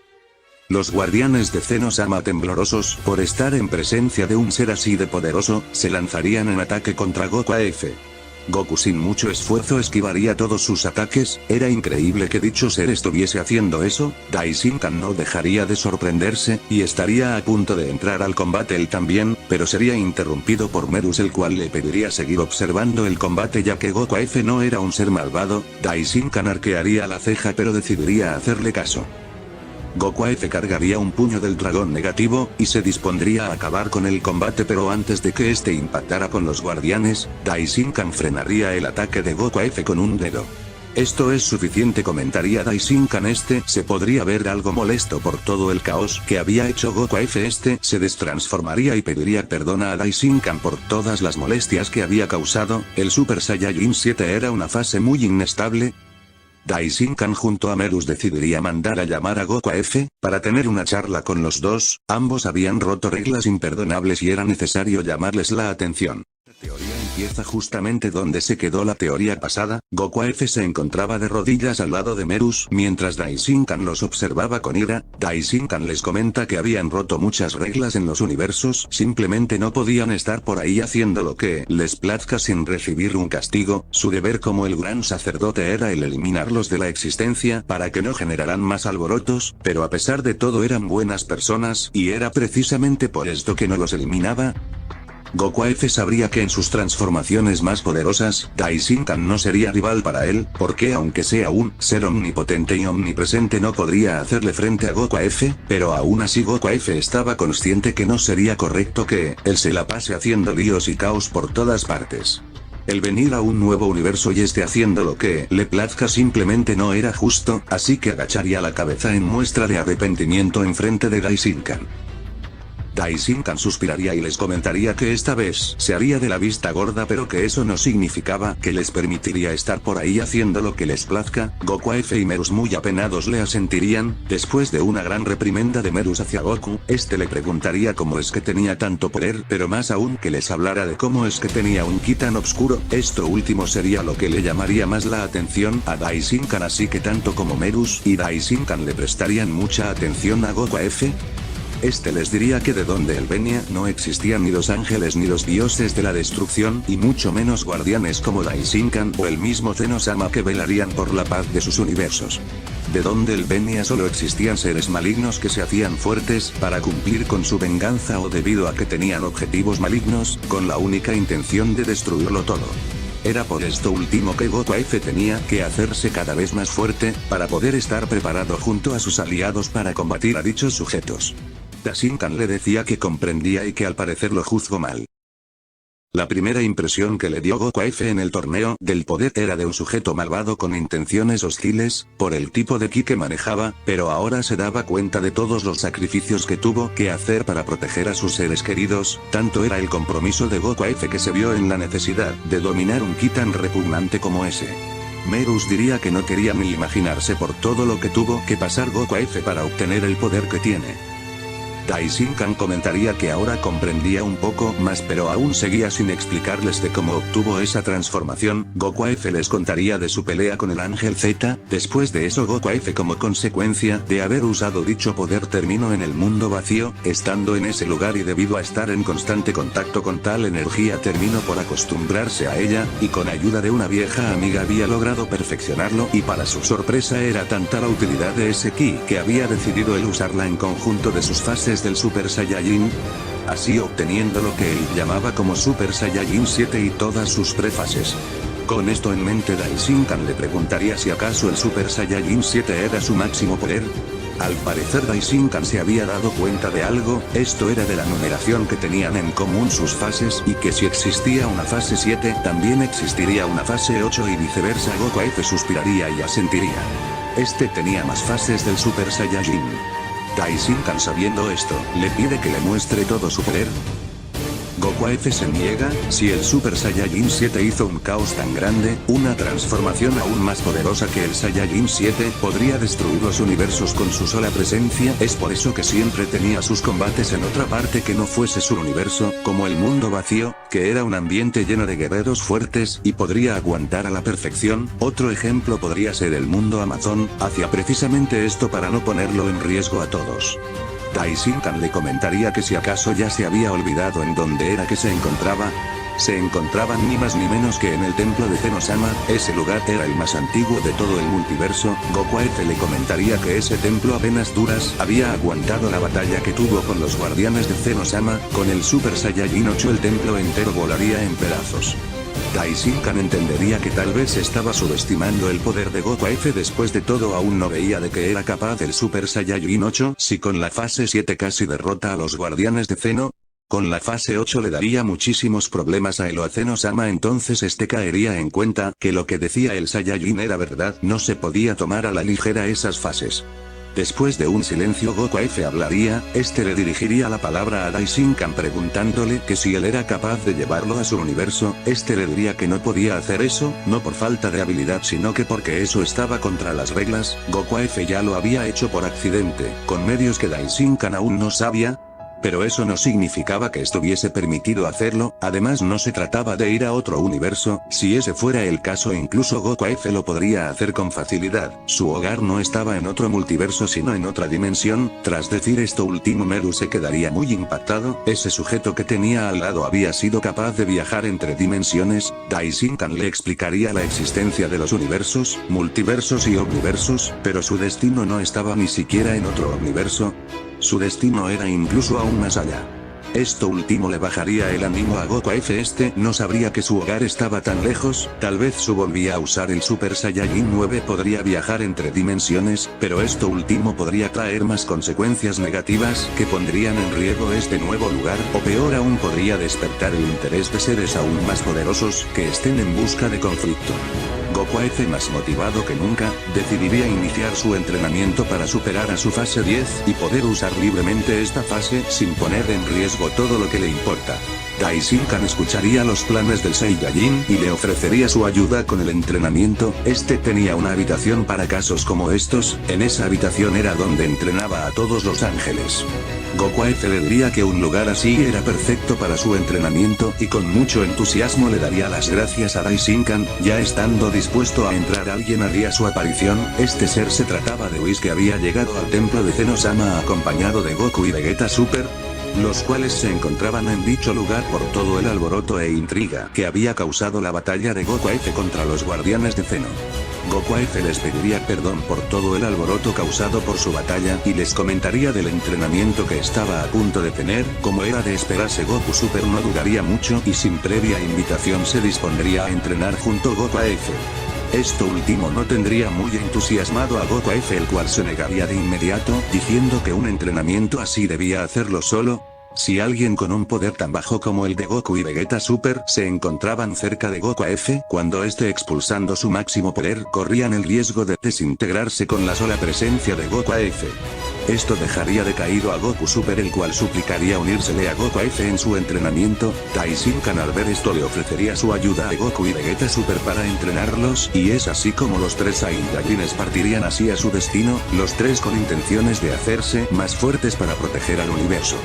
Los guardianes de Zeno-sama, temblorosos por estar en presencia de un ser así de poderoso, se lanzarían en ataque contra Goku F. Goku sin mucho esfuerzo esquivaría todos sus ataques. Era increíble que dicho ser estuviese haciendo eso. Daishinkan no dejaría de sorprenderse, y estaría a punto de entrar al combate él también, pero sería interrumpido por Merus, el cual le pediría seguir observando el combate ya que Goku F no era un ser malvado. Daishinkan arquearía la ceja pero decidiría hacerle caso. Goku F cargaría un puño del dragón negativo, y se dispondría a acabar con el combate, pero antes de que este impactara con los guardianes, Daishinkan frenaría el ataque de Goku F con un dedo. Esto es suficiente, comentaría Daishinkan. Este se podría ver algo molesto por todo el caos que había hecho Goku F. Este se destransformaría y pediría perdón a Daishinkan por todas las molestias que había causado. El Super Saiyajin 7 era una fase muy inestable. Daishinkan junto a Merus decidiría mandar a llamar a Goku F, para tener una charla con los dos. Ambos habían roto reglas imperdonables y era necesario llamarles la atención. La teoría empieza justamente donde se quedó la teoría pasada. Goku F se encontraba de rodillas al lado de Merus mientras Daishinkan los observaba con ira. Daishinkan les comenta que habían roto muchas reglas en los universos, simplemente no podían estar por ahí haciendo lo que les plazca sin recibir un castigo. Su deber como el gran sacerdote era el eliminarlos de la existencia para que no generaran más alborotos, pero a pesar de todo eran buenas personas y era precisamente por esto que no los eliminaba. Goku F sabría que en sus transformaciones más poderosas, Daishinkan no sería rival para él, porque aunque sea un ser omnipotente y omnipresente no podría hacerle frente a Goku F, pero aún así Goku F estaba consciente que no sería correcto que él se la pase haciendo líos y caos por todas partes. El venir a un nuevo universo y esté haciendo lo que le plazca simplemente no era justo, así que agacharía la cabeza en muestra de arrepentimiento en frente de Daishinkan. Daishinkan suspiraría y les comentaría que esta vez se haría de la vista gorda, pero que eso no significaba que les permitiría estar por ahí haciendo lo que les plazca. Goku F y Merus muy apenados le asentirían. Después de una gran reprimenda de Merus hacia Goku, este le preguntaría cómo es que tenía tanto poder, pero más aún que les hablara de cómo es que tenía un ki tan oscuro. Esto último sería lo que le llamaría más la atención a Daishinkan, así que tanto como Merus y Daishinkan le prestarían mucha atención a Goku F. Este les diría que de donde él venía no existían ni los ángeles ni los dioses de la destrucción, y mucho menos guardianes como Daishinkan o el mismo Zeno-sama que velarían por la paz de sus universos. De donde él venía solo existían seres malignos que se hacían fuertes para cumplir con su venganza o debido a que tenían objetivos malignos, con la única intención de destruirlo todo. Era por esto último que Goku F tenía que hacerse cada vez más fuerte, para poder estar preparado junto a sus aliados para combatir a dichos sujetos. Daishinkan le decía que comprendía y que al parecer lo juzgó mal. La primera impresión que le dio Goku F en el torneo del poder era de un sujeto malvado con intenciones hostiles, por el tipo de ki que manejaba, pero ahora se daba cuenta de todos los sacrificios que tuvo que hacer para proteger a sus seres queridos. Tanto era el compromiso de Goku F que se vio en la necesidad de dominar un ki tan repugnante como ese. Merus diría que no quería ni imaginarse por todo lo que tuvo que pasar Goku F para obtener el poder que tiene. Daishinkan comentaría que ahora comprendía un poco más, pero aún seguía sin explicarles de cómo obtuvo esa transformación. Goku F les contaría de su pelea con el Ángel Z. Después de eso Goku F, como consecuencia de haber usado dicho poder, terminó en el mundo vacío. Estando en ese lugar y debido a estar en constante contacto con tal energía terminó por acostumbrarse a ella, y con ayuda de una vieja amiga había logrado perfeccionarlo, y para su sorpresa era tanta la utilidad de ese ki que había decidido él usarla en conjunto de sus fases del Super Saiyajin, así obteniendo lo que él llamaba como Super Saiyajin 7 y todas sus prefases. Con esto en mente Daishinkan le preguntaría si acaso el Super Saiyajin 7 era su máximo poder. Al parecer Daishinkan se había dado cuenta de algo, esto era de la numeración que tenían en común sus fases, y que si existía una fase 7, también existiría una fase 8 y viceversa. Goku F suspiraría y asentiría. Este tenía más fases del Super Saiyajin. Daishinkan, sabiendo esto, le pide que le muestre todo su poder. Goku F se niega. Si el Super Saiyajin 7 hizo un caos tan grande, una transformación aún más poderosa que el Saiyajin 7 podría destruir los universos con su sola presencia. Es por eso que siempre tenía sus combates en otra parte que no fuese su universo, como el mundo vacío, que era un ambiente lleno de guerreros fuertes y podría aguantar a la perfección. Otro ejemplo podría ser el mundo Amazon. Hacía precisamente esto para no ponerlo en riesgo a todos. Daishinkan le comentaría que si acaso ya se había olvidado en dónde era que se encontraba. Se encontraban ni más ni menos que en el templo de Zeno-sama. Ese lugar era el más antiguo de todo el multiverso. Goku F le comentaría que ese templo apenas duras había aguantado la batalla que tuvo con los guardianes de Zeno-sama. Con el Super Saiyajin 8 el templo entero volaría en pedazos. Daishinkan entendería que tal vez estaba subestimando el poder de Goku F. Después de todo aún no veía de que era capaz el Super Saiyajin 8. Si con la fase 7 casi derrota a los guardianes de Zeno, con la fase 8 le daría muchísimos problemas a él o a Zeno-sama. Entonces este caería en cuenta que lo que decía el Saiyajin era verdad, no se podía tomar a la ligera esas fases. Después de un silencio Goku F hablaría, este le dirigiría la palabra a Daishinkan preguntándole que si él era capaz de llevarlo a su universo, este le diría que no podía hacer eso, no por falta de habilidad sino que porque eso estaba contra las reglas. Goku F ya lo había hecho por accidente, con medios que Daishinkan aún no sabía. Pero eso no significaba que estuviese permitido hacerlo, además no se trataba de ir a otro universo, si ese fuera el caso incluso Goku F lo podría hacer con facilidad, su hogar no estaba en otro multiverso sino en otra dimensión. Tras decir esto último Meru se quedaría muy impactado, ese sujeto que tenía al lado había sido capaz de viajar entre dimensiones. Daishinkan le explicaría la existencia de los universos, multiversos y omniversos, pero su destino no estaba ni siquiera en otro universo. Su destino era incluso aún más allá. Esto último le bajaría el ánimo a Goku F. Este no sabría que su hogar estaba tan lejos, tal vez su volvía a usar el Super Saiyajin 9 podría viajar entre dimensiones, pero esto último podría traer más consecuencias negativas que pondrían en riesgo este nuevo lugar, o peor aún podría despertar el interés de seres aún más poderosos que estén en busca de conflicto. Goku F más motivado que nunca, decidiría iniciar su entrenamiento para superar a su fase 10 y poder usar libremente esta fase sin poner en riesgo todo lo que le importa. Daishinkan escucharía los planes del Saiyajin y le ofrecería su ayuda con el entrenamiento. Este tenía una habitación para casos como estos, en esa habitación era donde entrenaba a todos los ángeles. Goku F le diría que un lugar así era perfecto para su entrenamiento y con mucho entusiasmo le daría las gracias a Daishinkan. Ya estando dispuesto a entrar alguien haría su aparición. Este ser se trataba de Whis que había llegado al templo de Zenosama acompañado de Goku y Vegeta Super, los cuales se encontraban en dicho lugar por todo el alboroto e intriga que había causado la batalla de Goku F contra los guardianes de Zeno. Goku F les pediría perdón por todo el alboroto causado por su batalla y les comentaría del entrenamiento que estaba a punto de tener. Como era de esperarse, Goku Super no dudaría mucho y sin previa invitación se dispondría a entrenar junto a Goku F. Esto último no tendría muy entusiasmado a Goku F, el cual se negaría de inmediato, diciendo que un entrenamiento así debía hacerlo solo. Si alguien con un poder tan bajo como el de Goku y Vegeta Super se encontraban cerca de Goku F, cuando esté expulsando su máximo poder, corrían el riesgo de desintegrarse con la sola presencia de Goku F. Esto dejaría decaído a Goku Super, el cual suplicaría unírsele a Goku F en su entrenamiento. Daishinkan al ver esto le ofrecería su ayuda a Goku y Vegeta Super para entrenarlos, y es así como los tres Saiyajines partirían así a su destino, los tres con intenciones de hacerse más fuertes para proteger al universo.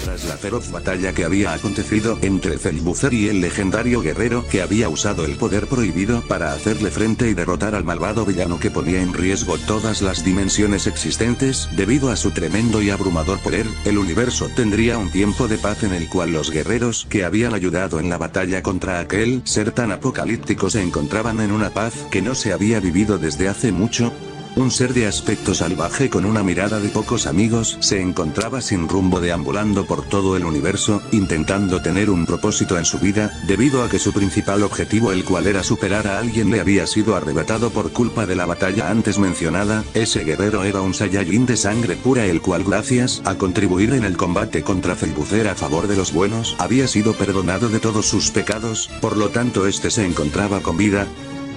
Tras la feroz batalla que había acontecido entre Cellbuzzer y el legendario guerrero que había usado el poder prohibido para hacerle frente y derrotar al malvado villano que ponía en riesgo todas las dimensiones existentes, debido a su tremendo y abrumador poder, el universo tendría un tiempo de paz en el cual los guerreros que habían ayudado en la batalla contra aquel ser tan apocalíptico se encontraban en una paz que no se había vivido desde hace mucho. Un ser de aspecto salvaje con una mirada de pocos amigos se encontraba sin rumbo deambulando por todo el universo, intentando tener un propósito en su vida, debido a que su principal objetivo, el cual era superar a alguien, le había sido arrebatado por culpa de la batalla antes mencionada. Ese guerrero era un Saiyajin de sangre pura, el cual gracias a contribuir en el combate contra Cellbuzzer a favor de los buenos, había sido perdonado de todos sus pecados, por lo tanto este se encontraba con vida.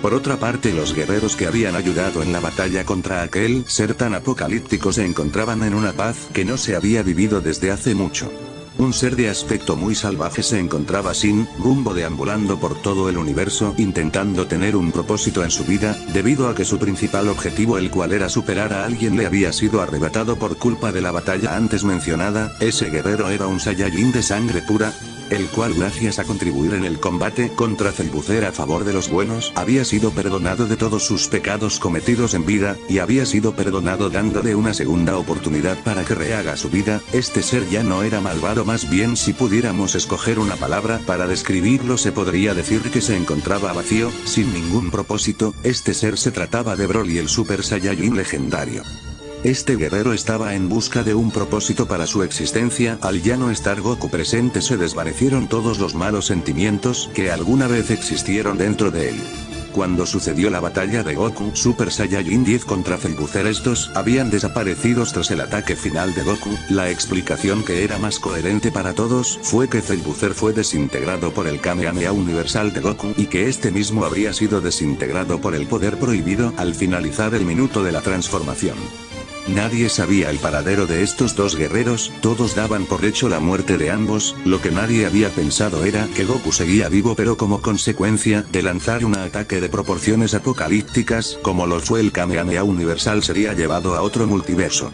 Por otra parte, los guerreros que habían ayudado en la batalla contra aquel ser tan apocalíptico se encontraban en una paz que no se había vivido desde hace mucho. Un ser de aspecto muy salvaje se encontraba sin rumbo deambulando por todo el universo intentando tener un propósito en su vida, debido a que su principal objetivo, el cual era superar a alguien, le había sido arrebatado por culpa de la batalla antes mencionada. Ese guerrero era un Saiyajin de sangre pura, el cual gracias a contribuir en el combate contra Cellbuzzer a favor de los buenos, había sido perdonado de todos sus pecados cometidos en vida, y había sido perdonado dándole una segunda oportunidad para que rehaga su vida. Este ser ya no era malvado, más bien si pudiéramos escoger una palabra para describirlo se podría decir que se encontraba vacío, sin ningún propósito. Este ser se trataba de Broly, el Super Saiyajin legendario. Este guerrero estaba en busca de un propósito para su existencia. Al ya no estar Goku presente se desvanecieron todos los malos sentimientos que alguna vez existieron dentro de él. Cuando sucedió la batalla de Goku Super Saiyajin 10 contra Cellbuzzer, estos habían desaparecido tras el ataque final de Goku. La explicación que era más coherente para todos fue que Cellbuzzer fue desintegrado por el Kamehameha universal de Goku y que este mismo habría sido desintegrado por el poder prohibido al finalizar el minuto de la transformación. Nadie sabía el paradero de estos dos guerreros, todos daban por hecho la muerte de ambos, lo que nadie había pensado era que Goku seguía vivo pero como consecuencia de lanzar un ataque de proporciones apocalípticas, como lo fue el Kamehameha Universal, sería llevado a otro multiverso.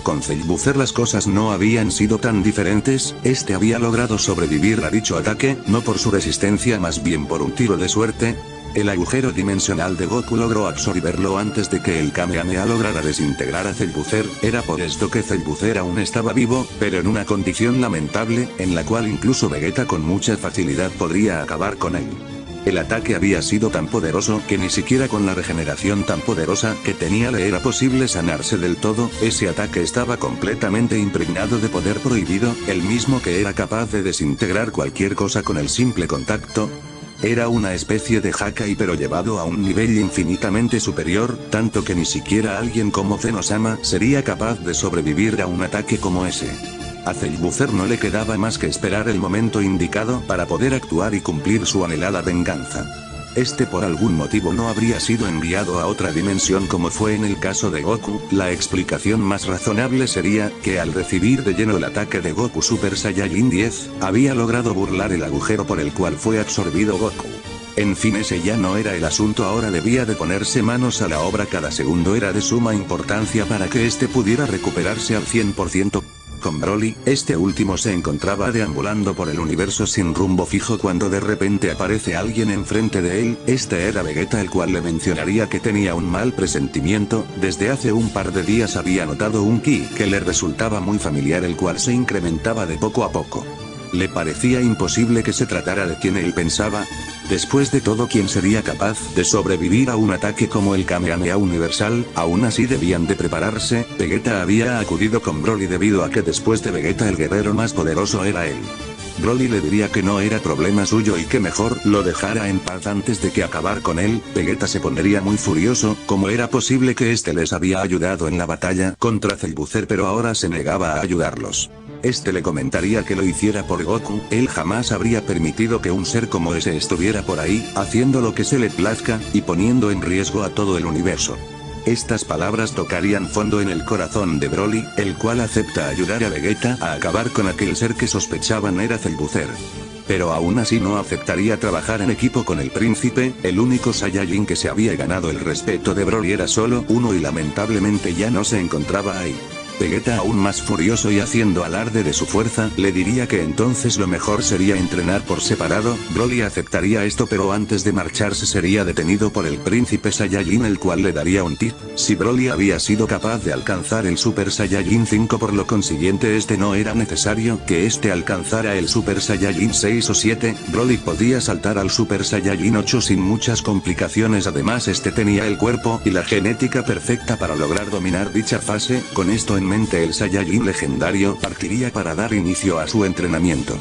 Con Zellbuzer las cosas no habían sido tan diferentes, este había logrado sobrevivir a dicho ataque, no por su resistencia más bien por un tiro de suerte. El agujero dimensional de Goku logró absorberlo antes de que el Kamehameha lograra desintegrar a Zellbuzer, era por esto que Zellbuzer aún estaba vivo, pero en una condición lamentable, en la cual incluso Vegeta con mucha facilidad podría acabar con él. El ataque había sido tan poderoso que ni siquiera con la regeneración tan poderosa que tenía le era posible sanarse del todo, ese ataque estaba completamente impregnado de poder prohibido, el mismo que era capaz de desintegrar cualquier cosa con el simple contacto. Era una especie de Hakai pero llevado a un nivel infinitamente superior, tanto que ni siquiera alguien como Zenosama sería capaz de sobrevivir a un ataque como ese. A Zellbuzer no le quedaba más que esperar el momento indicado para poder actuar y cumplir su anhelada venganza. Este por algún motivo no habría sido enviado a otra dimensión como fue en el caso de Goku, la explicación más razonable sería que al recibir de lleno el ataque de Goku Super Saiyajin 10, había logrado burlar el agujero por el cual fue absorbido Goku. En fin, ese ya no era el asunto, ahora debía de ponerse manos a la obra, cada segundo era de suma importancia para que este pudiera recuperarse al 100%. Con Broly, este último se encontraba deambulando por el universo sin rumbo fijo cuando de repente aparece alguien enfrente de él, este era Vegeta, el cual le mencionaría que tenía un mal presentimiento, desde hace un par de días había notado un ki que le resultaba muy familiar, el cual se incrementaba de poco a poco. Le parecía imposible que se tratara de quien él pensaba. Después de todo, ¿quién sería capaz de sobrevivir a un ataque como el Kamehameha Universal? Aún así debían de prepararse. Vegeta había acudido con Broly debido a que después de Vegeta el guerrero más poderoso era él. Broly le diría que no era problema suyo y que mejor lo dejara en paz antes de que acabar con él. Vegeta se pondría muy furioso, como era posible que este les había ayudado en la batalla contra Zellbuzer pero ahora se negaba a ayudarlos. Este le comentaría que lo hiciera por Goku, él jamás habría permitido que un ser como ese estuviera por ahí, haciendo lo que se le plazca, y poniendo en riesgo a todo el universo. Estas palabras tocarían fondo en el corazón de Broly, el cual acepta ayudar a Vegeta a acabar con aquel ser que sospechaban era Zellbuzer. Pero aún así no aceptaría trabajar en equipo con el príncipe, el único Saiyajin que se había ganado el respeto de Broly era solo uno y lamentablemente ya no se encontraba ahí. Vegeta, aún más furioso y haciendo alarde de su fuerza, le diría que entonces lo mejor sería entrenar por separado. Broly aceptaría esto pero antes de marcharse sería detenido por el príncipe Saiyajin, el cual le daría un tip. Si Broly había sido capaz de alcanzar el Super Saiyajin 5, por lo consiguiente este no era necesario que este alcanzara el Super Saiyajin 6 o 7, Broly podía saltar al Super Saiyajin 8 sin muchas complicaciones, además este tenía el cuerpo y la genética perfecta para lograr dominar dicha fase. Con esto en mente, el Saiyajin legendario partiría para dar inicio a su entrenamiento.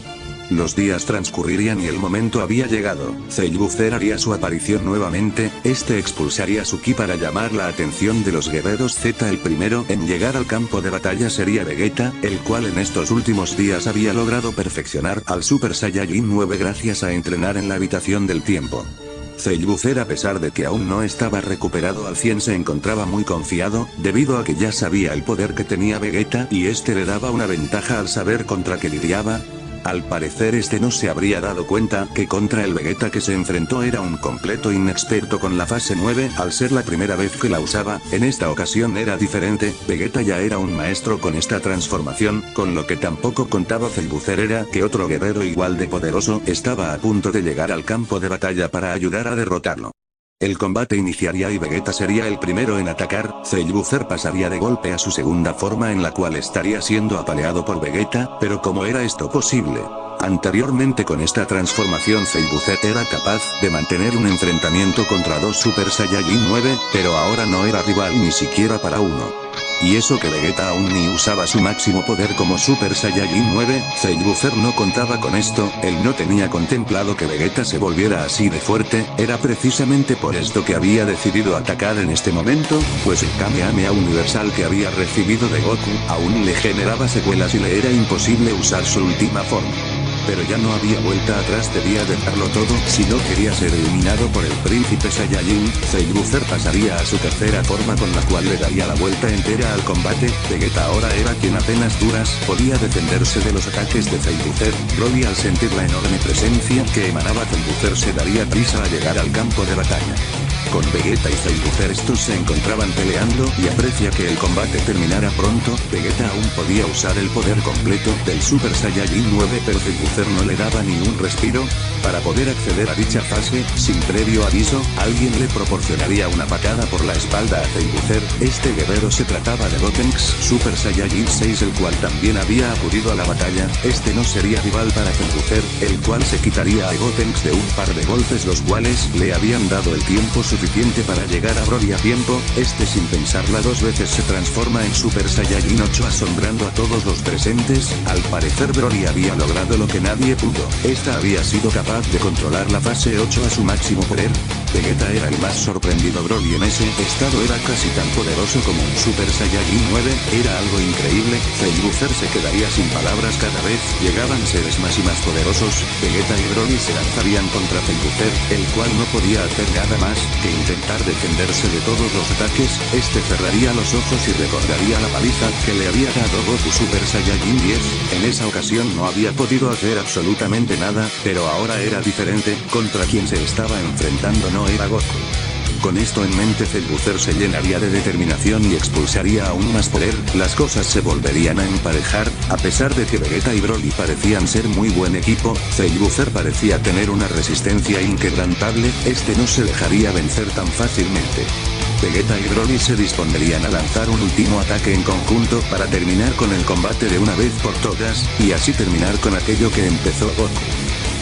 Los días transcurrirían y el momento había llegado. Zellbuzer haría su aparición nuevamente, este expulsaría su ki para llamar la atención de los guerreros Z. El primero en llegar al campo de batalla sería Vegeta, el cual en estos últimos días había logrado perfeccionar al Super Saiyajin 9 gracias a entrenar en la habitación del tiempo. Zellbuzer, a pesar de que aún no estaba recuperado al 100, se encontraba muy confiado, debido a que ya sabía el poder que tenía Vegeta y este le daba una ventaja al saber contra qué lidiaba. Al parecer este no se habría dado cuenta que contra el Vegeta que se enfrentó era un completo inexperto con la fase 9, al ser la primera vez que la usaba. En esta ocasión era diferente, Vegeta ya era un maestro con esta transformación, con lo que tampoco contaba Zellbuzer era que otro guerrero igual de poderoso estaba a punto de llegar al campo de batalla para ayudar a derrotarlo. El combate iniciaría y Vegeta sería el primero en atacar. Zellbuzer pasaría de golpe a su segunda forma, en la cual estaría siendo apaleado por Vegeta, pero ¿cómo era esto posible? Anteriormente con esta transformación Zellbuzer era capaz de mantener un enfrentamiento contra dos Super Saiyajin 9, pero ahora no era rival ni siquiera para uno. Y eso que Vegeta aún ni usaba su máximo poder como Super Saiyajin 9, Zellbuzer no contaba con esto, él no tenía contemplado que Vegeta se volviera así de fuerte, era precisamente por esto que había decidido atacar en este momento, pues el Kamehameha Universal que había recibido de Goku aún le generaba secuelas y le era imposible usar su última forma. pero ya no había vuelta atrás, debía dejarlo todo si no quería ser eliminado por el príncipe Saiyajin. Zailbuzzer pasaría a su tercera forma con la cual le daría la vuelta entera al combate. Vegeta ahora era quien apenas duras podía defenderse de los ataques de Zailbuzzer. Broly, al sentir la enorme presencia que emanaba Zailbuzzer, se daría prisa a llegar al campo de batalla. Con Vegeta y Zailbuzzer estos se encontraban peleando y aprecia que el combate terminara pronto. Vegeta aún podía usar el poder completo del Super Saiyajin 9, pero Zailbuzzer no le daba ni un respiro. Para poder acceder a dicha fase, sin previo aviso, alguien le proporcionaría una patada por la espalda a Zailbuzzer. Este guerrero se trataba de Gotenks, Super Saiyajin 6, el cual también había acudido a la batalla. Este no sería rival para Zailbuzzer, el cual se quitaría a Gotenks de un par de golpes, los cuales le habían dado el tiempo suficiente para llegar a Broly a tiempo. Este, sin pensarla dos veces, se transforma en Super Saiyajin 8, asombrando a todos los presentes. Al parecer Broly había logrado lo que nadie pudo. Esta había sido capaz de controlar la fase 8 a su máximo poder. Vegeta era el más sorprendido. Broly en ese estado era casi tan poderoso como un Super Saiyajin 9, era algo increíble. Zailbuzzer se quedaría sin palabras cada vez llegaban seres más y más poderosos. Vegeta y Broly se lanzarían contra Zailbuzzer, el cual no podía hacer nada más que intentar defenderse de todos los ataques. Este cerraría los ojos y recordaría la paliza que le había dado Goku Super Saiyajin 10. En esa ocasión no había podido hacer absolutamente nada, pero ahora era diferente. Contra quien se estaba enfrentando no era Goku. Con esto en mente, Zailbuzzer se llenaría de determinación y expulsaría aún más poder. Las cosas se volverían a emparejar. A pesar de que Vegeta y Broly parecían ser muy buen equipo, Zailbuzzer parecía tener una resistencia inquebrantable. Este no se dejaría vencer tan fácilmente. Vegeta y Broly se dispondrían a lanzar un último ataque en conjunto para terminar con el combate de una vez por todas, y así terminar con aquello que empezó Goku.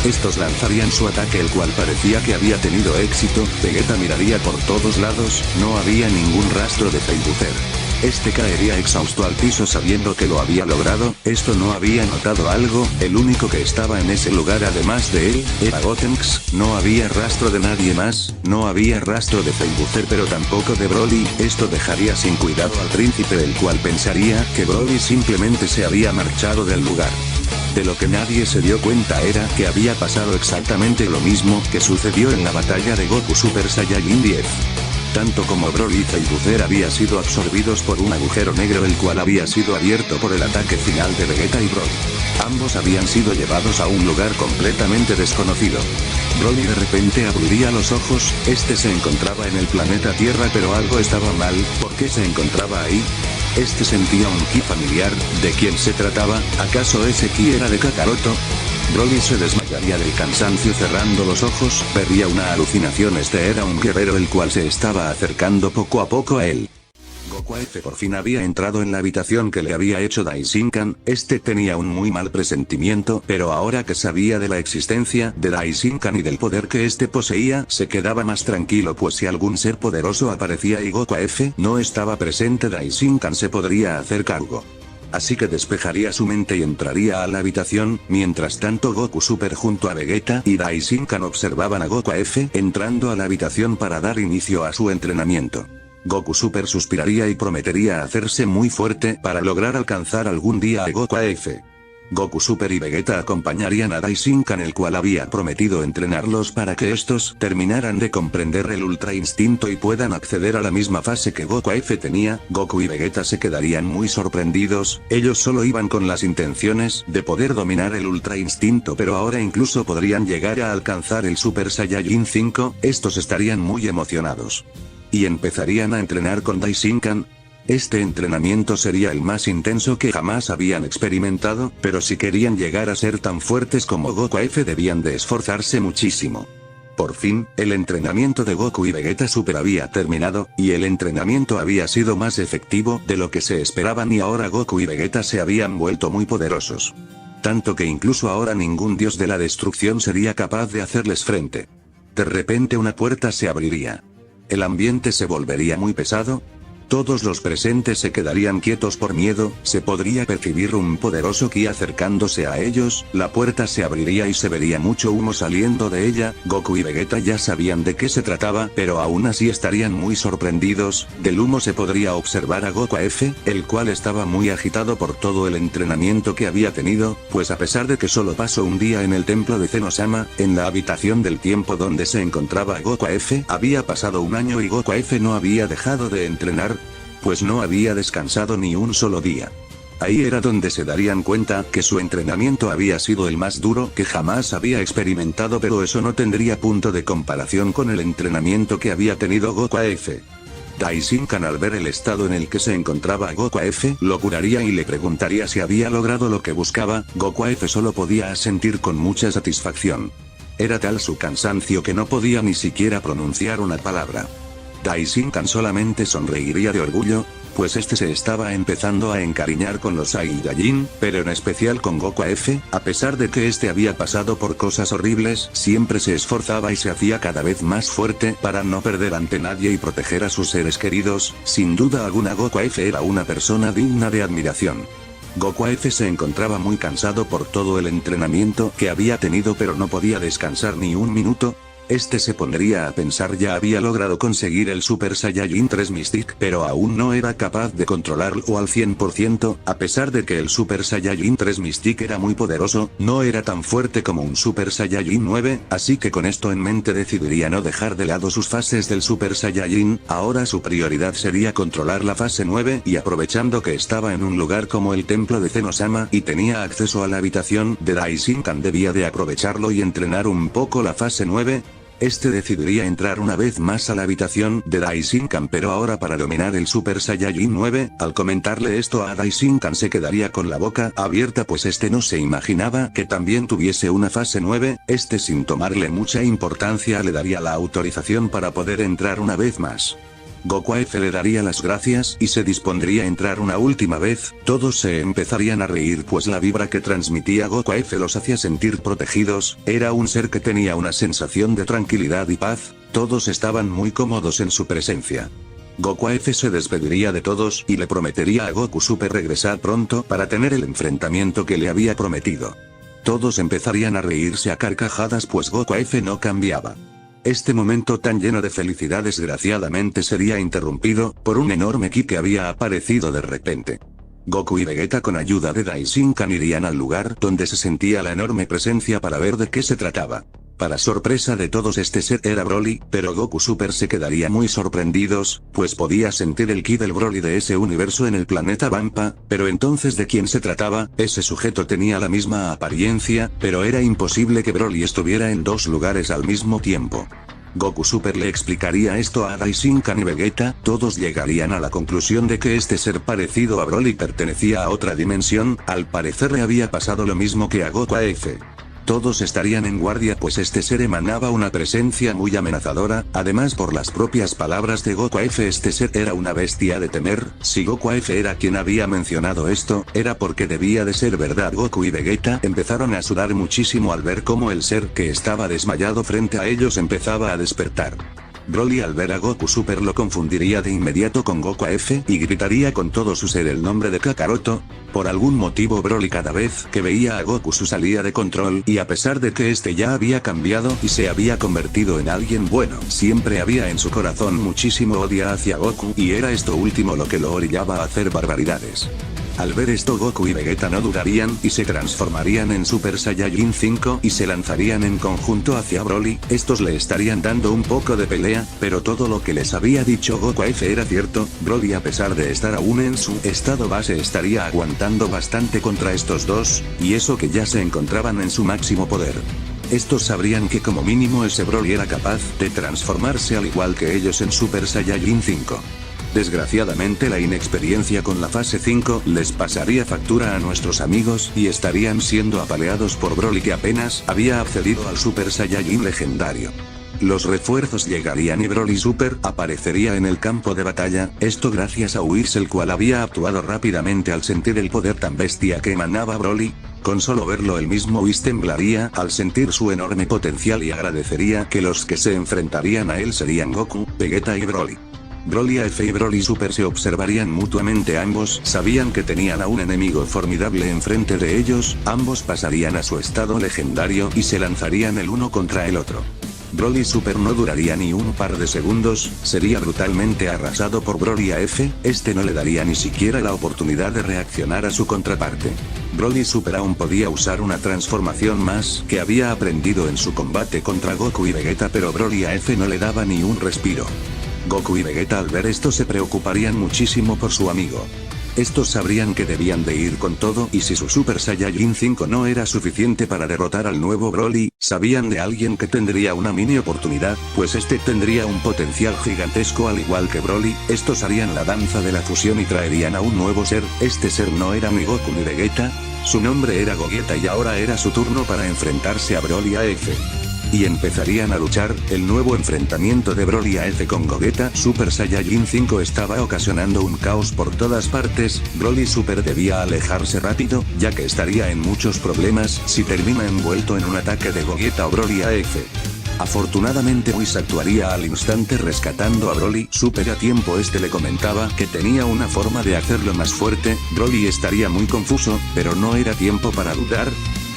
Estos lanzarían su ataque, el cual parecía que había tenido éxito. Vegeta miraría por todos lados, no había ningún rastro de Zailbuzzer. Este caería exhausto al piso sabiendo que lo había logrado. Esto no había notado algo, el único que estaba en ese lugar además de él, era Gotenks. No había rastro de nadie más, no había rastro de Zailbuzzer, pero tampoco de Broly. Esto dejaría sin cuidado al príncipe, el cual pensaría que Broly simplemente se había marchado del lugar. De lo que nadie se dio cuenta era que había pasado exactamente lo mismo que sucedió en la batalla de Goku Super Saiyajin 10. Tanto como Broly y Zailbuzzer habían sido absorbidos por un agujero negro, el cual había sido abierto por el ataque final de Vegeta y Broly. Ambos habían sido llevados a un lugar completamente desconocido. Broly de repente abriría los ojos. Este se encontraba en el planeta Tierra, pero algo estaba mal. ¿Por qué se encontraba ahí? Este sentía un ki familiar. ¿De quién se trataba? ¿Acaso ese ki era de Kakaroto? Broly se desmayaría del cansancio cerrando los ojos, vería una alucinación. Este era un guerrero el cual se estaba acercando poco a poco a él. Goku F por fin había entrado en la habitación que le había hecho Daishinkan. Este tenía un muy mal presentimiento, pero ahora que sabía de la existencia de Daishinkan y del poder que este poseía, se quedaba más tranquilo, pues si algún ser poderoso aparecía y Goku F no estaba presente, Daishinkan se podría hacer cargo. Así que despejaría su mente y entraría a la habitación. Mientras tanto, Goku Super junto a Vegeta y Daishinkan observaban a Goku F entrando a la habitación para dar inicio a su entrenamiento. Goku Super suspiraría y prometería hacerse muy fuerte para lograr alcanzar algún día a Goku F. Goku Super y Vegeta acompañarían a Daishinkan, el cual había prometido entrenarlos para que estos terminaran de comprender el Ultra Instinto y puedan acceder a la misma fase que Goku F tenía. Goku y Vegeta se quedarían muy sorprendidos. Ellos solo iban con las intenciones de poder dominar el Ultra Instinto, pero ahora incluso podrían llegar a alcanzar el Super Saiyajin 5. Estos estarían muy emocionados y empezarían a entrenar con Daishinkan. Este entrenamiento sería el más intenso que jamás habían experimentado, pero si querían llegar a ser tan fuertes como Goku F debían de esforzarse muchísimo. Por fin, el entrenamiento de Goku y Vegeta Super había terminado, y el entrenamiento había sido más efectivo de lo que se esperaban, y ahora Goku y Vegeta se habían vuelto muy poderosos. Tanto que incluso ahora ningún dios de la destrucción sería capaz de hacerles frente. De repente una puerta se abriría. El ambiente se volvería muy pesado. Todos los presentes se quedarían quietos por miedo, se podría percibir un poderoso ki acercándose a ellos, la puerta se abriría y se vería mucho humo saliendo de ella. Goku y Vegeta ya sabían de qué se trataba, pero aún así estarían muy sorprendidos. Del humo se podría observar a Goku F, el cual estaba muy agitado por todo el entrenamiento que había tenido, pues a pesar de que solo pasó un día en el templo de Zenosama, en la habitación del tiempo donde se encontraba Goku F, había pasado un año y Goku F no había dejado de entrenar, pues no había descansado ni un solo día. Ahí era donde se darían cuenta que su entrenamiento había sido el más duro que jamás había experimentado, pero eso no tendría punto de comparación con el entrenamiento que había tenido Goku F. Daishinkan, al ver el estado en el que se encontraba Goku F, lo curaría y le preguntaría si había logrado lo que buscaba. Goku F solo podía asentir con mucha satisfacción. Era tal su cansancio que no podía ni siquiera pronunciar una palabra. Daishinkan solamente sonreiría de orgullo, pues este se estaba empezando a encariñar con los Saiyajin, pero en especial con Goku F, a pesar de que este había pasado por cosas horribles, siempre se esforzaba y se hacía cada vez más fuerte para no perder ante nadie y proteger a sus seres queridos. Sin duda alguna Goku F era una persona digna de admiración. Goku F se encontraba muy cansado por todo el entrenamiento que había tenido, pero no podía descansar ni un minuto. Este se pondría a pensar, ya había logrado conseguir el Super Saiyajin 3 Mystic, pero aún no era capaz de controlarlo al 100%, a pesar de que el Super Saiyajin 3 Mystic era muy poderoso, no era tan fuerte como un Super Saiyajin 9, así que con esto en mente decidiría no dejar de lado sus fases del Super Saiyajin. Ahora su prioridad sería controlar la fase 9, y aprovechando que estaba en un lugar como el templo de Zenosama y tenía acceso a la habitación de Daishinkan, debía de aprovecharlo y entrenar un poco la fase 9. Este decidiría entrar una vez más a la habitación de Daishinkan, pero ahora para dominar el Super Saiyajin 9, al comentarle esto a Daishinkan se quedaría con la boca abierta, pues este no se imaginaba que también tuviese una fase 9, este sin tomarle mucha importancia le daría la autorización para poder entrar una vez más. Goku F le daría las gracias y se dispondría a entrar una última vez. Todos se empezarían a reír, pues la vibra que transmitía Goku F los hacía sentir protegidos. Era un ser que tenía una sensación de tranquilidad y paz. Todos estaban muy cómodos en su presencia. Goku F se despediría de todos y le prometería a Goku Super regresar pronto para tener el enfrentamiento que le había prometido. Todos empezarían a reírse a carcajadas, pues Goku F no cambiaba. Este momento tan lleno de felicidad desgraciadamente sería interrumpido por un enorme ki que había aparecido de repente. Goku y Vegeta con ayuda de Daishinkan irían al lugar donde se sentía la enorme presencia para ver de qué se trataba. Para sorpresa de todos, este ser era Broly, pero Goku Super se quedaría muy sorprendidos, pues podía sentir el ki del Broly de ese universo en el planeta Vampa. Pero entonces, ¿de quién se trataba? Ese sujeto tenía la misma apariencia, pero era imposible que Broly estuviera en dos lugares al mismo tiempo. Goku Super le explicaría esto a Daishinkan y Vegeta, todos llegarían a la conclusión de que este ser parecido a Broly pertenecía a otra dimensión. Al parecer le había pasado lo mismo que a Goku F. Todos estarían en guardia, pues este ser emanaba una presencia muy amenazadora. Además, por las propias palabras de Goku F, este ser era una bestia de temer. Si Goku F era quien había mencionado esto, era porque debía de ser verdad. Goku y Vegeta empezaron a sudar muchísimo al ver cómo el ser que estaba desmayado frente a ellos empezaba a despertar. Broly, al ver a Goku Super, lo confundiría de inmediato con Goku F y gritaría con todo su ser el nombre de Kakaroto. Por algún motivo Broly cada vez que veía a Goku su salía de control, y a pesar de que este ya había cambiado y se había convertido en alguien bueno, siempre había en su corazón muchísimo odio hacia Goku, y era esto último lo que lo orillaba a hacer barbaridades. Al ver esto, Goku y Vegeta no dudarían y se transformarían en Super Saiyajin 5 y se lanzarían en conjunto hacia Broly. Estos le estarían dando un poco de pelea, pero todo lo que les había dicho Goku F era cierto. Broly, a pesar de estar aún en su estado base, estaría aguantando bastante contra estos dos, y eso que ya se encontraban en su máximo poder. Estos sabrían que como mínimo ese Broly era capaz de transformarse al igual que ellos en Super Saiyajin 5. Desgraciadamente, la inexperiencia con la fase 5 les pasaría factura a nuestros amigos y estarían siendo apaleados por Broly, que apenas había accedido al Super Saiyajin legendario. Los refuerzos llegarían y Broly Super aparecería en el campo de batalla, esto gracias a Whis, el cual había actuado rápidamente al sentir el poder tan bestia que emanaba Broly. Con solo verlo, el mismo Whis temblaría al sentir su enorme potencial y agradecería que los que se enfrentarían a él serían Goku, Vegeta y Broly. Broly F y Broly Super se observarían mutuamente, ambos sabían que tenían a un enemigo formidable enfrente de ellos, ambos pasarían a su estado legendario y se lanzarían el uno contra el otro. Broly Super no duraría ni un par de segundos, sería brutalmente arrasado por Broly F, este no le daría ni siquiera la oportunidad de reaccionar a su contraparte. Broly Super aún podía usar una transformación más que había aprendido en su combate contra Goku y Vegeta, pero Broly F no le daba ni un respiro. Goku y Vegeta al ver esto se preocuparían muchísimo por su amigo. Estos sabrían que debían de ir con todo, y si su Super Saiyajin 5 no era suficiente para derrotar al nuevo Broly, sabían de alguien que tendría una mini oportunidad, pues este tendría un potencial gigantesco al igual que Broly. Estos harían la danza de la fusión y traerían a un nuevo ser. Este ser no era ni Goku ni Vegeta, su nombre era Gogeta, y ahora era su turno para enfrentarse a Broly AF. Y empezarían a luchar. El nuevo enfrentamiento de Broly AF con Gogeta Super Saiyajin 5 estaba ocasionando un caos por todas partes. Broly Super debía alejarse rápido, ya que estaría en muchos problemas si termina envuelto en un ataque de Gogeta o Broly AF. Afortunadamente Whis actuaría al instante rescatando a Broly Super a tiempo. Este le comentaba que tenía una forma de hacerlo más fuerte. Broly estaría muy confuso, pero no era tiempo para dudar.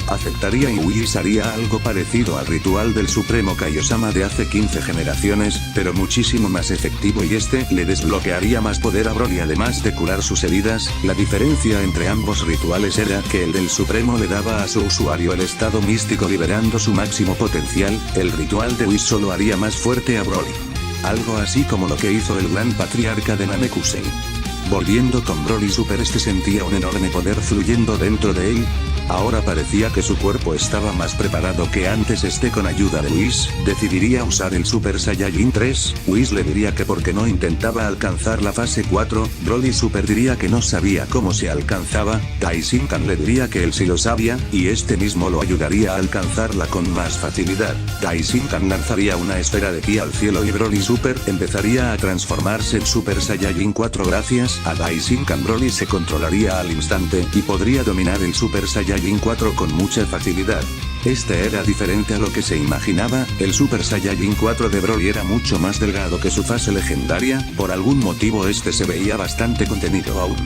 Aceptaría y Whis haría algo parecido al ritual del Supremo Kaiosama de hace 15 generaciones, pero muchísimo más efectivo, y este le desbloquearía más poder a Broly además de curar sus heridas. La diferencia entre ambos rituales era que el del Supremo le daba a su usuario el estado místico liberando su máximo potencial, el ritual de Whis solo haría más fuerte a Broly. Algo así como lo que hizo el gran patriarca de Namekusei. Volviendo con Broly Super, este sentía un enorme poder fluyendo dentro de él. Ahora parecía que su cuerpo estaba más preparado que antes. Con ayuda de Whis, decidiría usar el Super Saiyajin 3, Whis le diría que porque no intentaba alcanzar la fase 4, Broly Super diría que no sabía cómo se alcanzaba, Daishinkan le diría que él sí lo sabía, y este mismo lo ayudaría a alcanzarla con más facilidad. Daishinkan lanzaría una esfera de ki al cielo y Broly Super empezaría a transformarse en Super Saiyajin 4. Gracias a Daishinkan Broly se controlaría al instante y podría dominar el Super Saiyajin 4 con mucha facilidad. Este era diferente a lo que se imaginaba. El Super Saiyajin 4 de Broly era mucho más delgado que su fase legendaria, por algún motivo este se veía bastante contenido aún.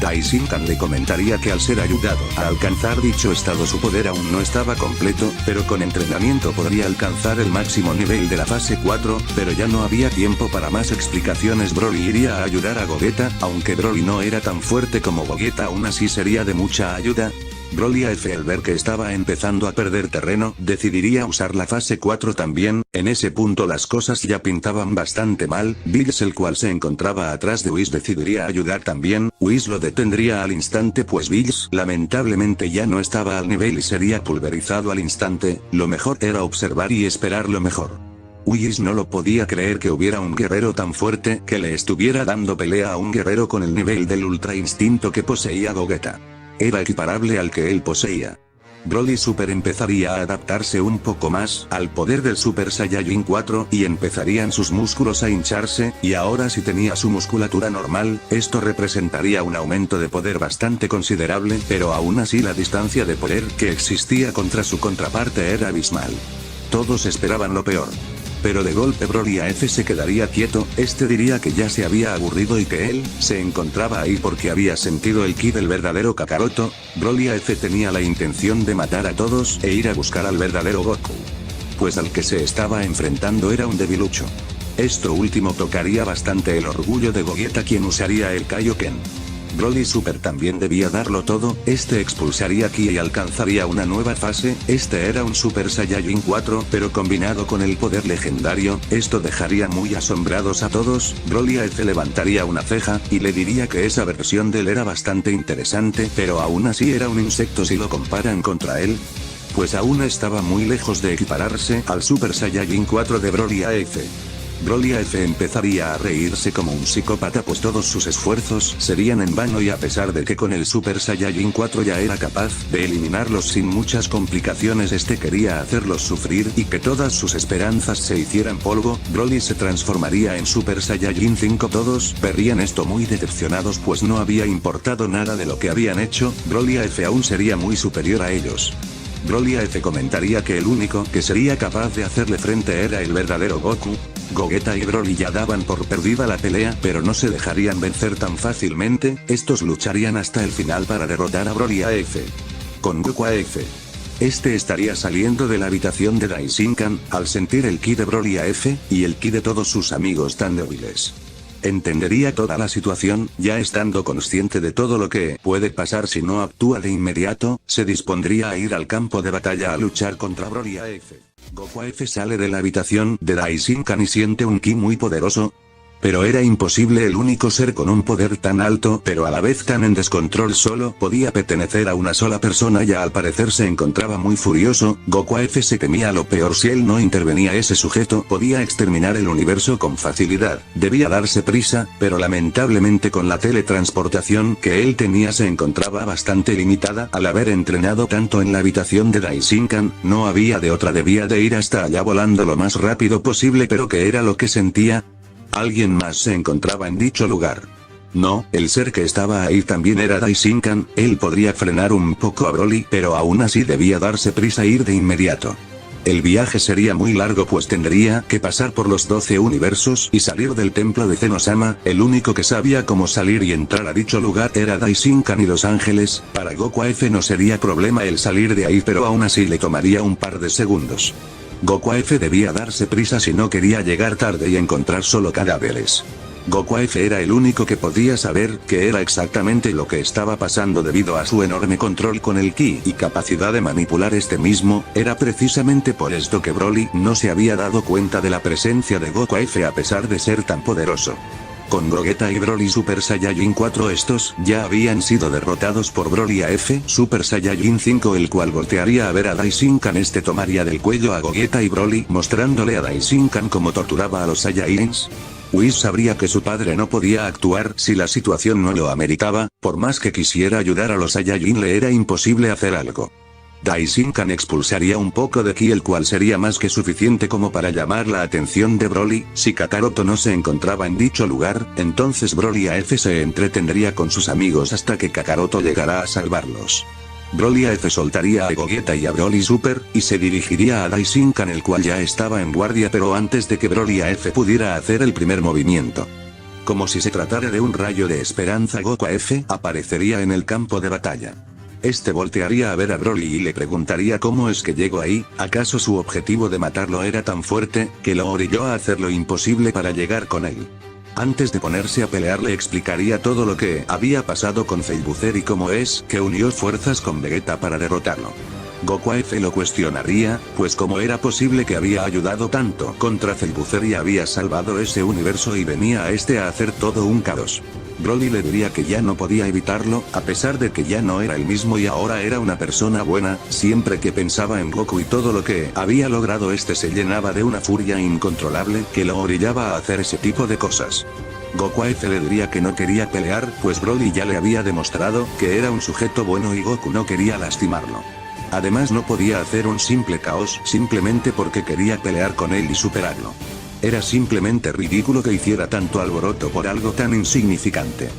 Daishinkan le comentaría que al ser ayudado a alcanzar dicho estado su poder aún no estaba completo, pero con entrenamiento podría alcanzar el máximo nivel de la fase 4, pero ya no había tiempo para más explicaciones. Broly iría a ayudar a Gogeta, aunque Broly no era tan fuerte como Gogeta, aún así sería de mucha ayuda. Broly AF al ver que estaba empezando a perder terreno, decidiría usar la fase 4 también. En ese punto las cosas ya pintaban bastante mal. Bills, el cual se encontraba atrás de Whis, decidiría ayudar también. Whis lo detendría al instante, pues Bills lamentablemente ya no estaba al nivel y sería pulverizado al instante. Lo mejor era observar y esperar lo mejor. Whis no lo podía creer que hubiera un guerrero tan fuerte que le estuviera dando pelea a un guerrero con el nivel del ultra instinto que poseía Gogeta. Era equiparable al que él poseía. Broly Super empezaría a adaptarse un poco más al poder del Super Saiyajin 4 y empezarían sus músculos a hincharse, y ahora si tenía su musculatura normal, esto representaría un aumento de poder bastante considerable, pero aún así la distancia de poder que existía contra su contraparte era abismal. Todos esperaban lo peor. Pero de golpe Broly AF se quedaría quieto. Este diría que ya se había aburrido y que él se encontraba ahí porque había sentido el ki del verdadero Kakaroto. Broly AF tenía la intención de matar a todos e ir a buscar al verdadero Goku, pues al que se estaba enfrentando era un debilucho. Esto último tocaría bastante el orgullo de Gogeta, quien usaría el Kaioken. Broly Super también debía darlo todo. Este expulsaría ki y alcanzaría una nueva fase. Este era un Super Saiyajin 4, pero combinado con el poder legendario, esto dejaría muy asombrados a todos. Broly AF levantaría una ceja y le diría que esa versión de él era bastante interesante, pero aún así era un insecto si lo comparan contra él, pues aún estaba muy lejos de equipararse al Super Saiyajin 4 de Broly AF. Broly AF empezaría a reírse como un psicópata, pues todos sus esfuerzos serían en vano, y a pesar de que con el Super Saiyajin 4 ya era capaz de eliminarlos sin muchas complicaciones, este quería hacerlos sufrir y que todas sus esperanzas se hicieran polvo. Broly se transformaría en Super Saiyajin 5. Todos verían esto muy decepcionados, pues no había importado nada de lo que habían hecho. Broly AF aún sería muy superior a ellos. Broly AF comentaría que el único que sería capaz de hacerle frente era el verdadero Goku. Gogeta y Broly ya daban por perdida la pelea, pero no se dejarían vencer tan fácilmente, estos lucharían hasta el final para derrotar a Broly AF. Con Goku AF. Este estaría saliendo de la habitación de Daishinkan, al sentir el ki de Broly AF, y el ki de todos sus amigos tan débiles. Entendería toda la situación, ya estando consciente de todo lo que puede pasar si no actúa de inmediato, se dispondría a ir al campo de batalla a luchar contra Broly AF. Goku AF sale de la habitación de Daishinkan y siente un ki muy poderoso. Pero era imposible, el único ser con un poder tan alto pero a la vez tan en descontrol solo podía pertenecer a una sola persona, y al parecer se encontraba muy furioso. Goku AF se temía lo peor, si él no intervenía ese sujeto podía exterminar el universo con facilidad, debía darse prisa, pero lamentablemente con la teletransportación que él tenía se encontraba bastante limitada, al haber entrenado tanto en la habitación de Daishinkan, no había de otra, debía de ir hasta allá volando lo más rápido posible. Pero ¿qué era lo que sentía? Alguien más se encontraba en dicho lugar. No, el ser que estaba ahí también era Daishinkan, él podría frenar un poco a Broly, pero aún así debía darse prisa e ir de inmediato. El viaje sería muy largo, pues tendría que pasar por los 12 universos y salir del templo de Zenosama. El único que sabía cómo salir y entrar a dicho lugar era Daishinkan y Los Ángeles. Para Goku AF no sería problema el salir de ahí, pero aún así le tomaría un par de segundos. Goku AF debía darse prisa si no quería llegar tarde y encontrar solo cadáveres. Goku AF era el único que podía saber qué era exactamente lo que estaba pasando debido a su enorme control con el ki y capacidad de manipular este mismo. Era precisamente por esto que Broly no se había dado cuenta de la presencia de Goku AF a pesar de ser tan poderoso. Con Gogeta y Broly Super Saiyajin 4, estos ya habían sido derrotados por Broly AF Super Saiyajin 5, el cual voltearía a ver a Daishinkan. Este tomaría del cuello a Gogeta y Broly, mostrándole a Daishinkan cómo torturaba a los Saiyajins. Whis sabría que su padre no podía actuar si la situación no lo ameritaba, por más que quisiera ayudar a los Saiyajin le era imposible hacer algo. Daishinkan expulsaría un poco de ki, el cual sería más que suficiente como para llamar la atención de Broly. Si Kakaroto no se encontraba en dicho lugar, entonces Broly AF se entretendría con sus amigos hasta que Kakaroto llegara a salvarlos. Broly AF soltaría a Gogeta y a Broly Super, y se dirigiría a Daishinkan, el cual ya estaba en guardia, pero antes de que Broly AF pudiera hacer el primer movimiento. Como si se tratara de un rayo de esperanza, Goku AF aparecería en el campo de batalla. Este voltearía a ver a Broly y le preguntaría cómo es que llegó ahí. ¿Acaso su objetivo de matarlo era tan fuerte, que lo orilló a hacer lo imposible para llegar con él? Antes de ponerse a pelear le explicaría todo lo que había pasado con Zabuzer y cómo es que unió fuerzas con Vegeta para derrotarlo. Goku AF lo cuestionaría, pues cómo era posible que había ayudado tanto contra Zabuzer y había salvado ese universo y venía a este a hacer todo un caos. Broly le diría que ya no podía evitarlo, a pesar de que ya no era el mismo y ahora era una persona buena. Siempre que pensaba en Goku y todo lo que había logrado, este se llenaba de una furia incontrolable que lo orillaba a hacer ese tipo de cosas. Goku AF le diría que no quería pelear, pues Broly ya le había demostrado que era un sujeto bueno y Goku no quería lastimarlo. Además no podía hacer un simple caos simplemente porque quería pelear con él y superarlo. Era simplemente ridículo que hiciera tanto alboroto por algo tan insignificante.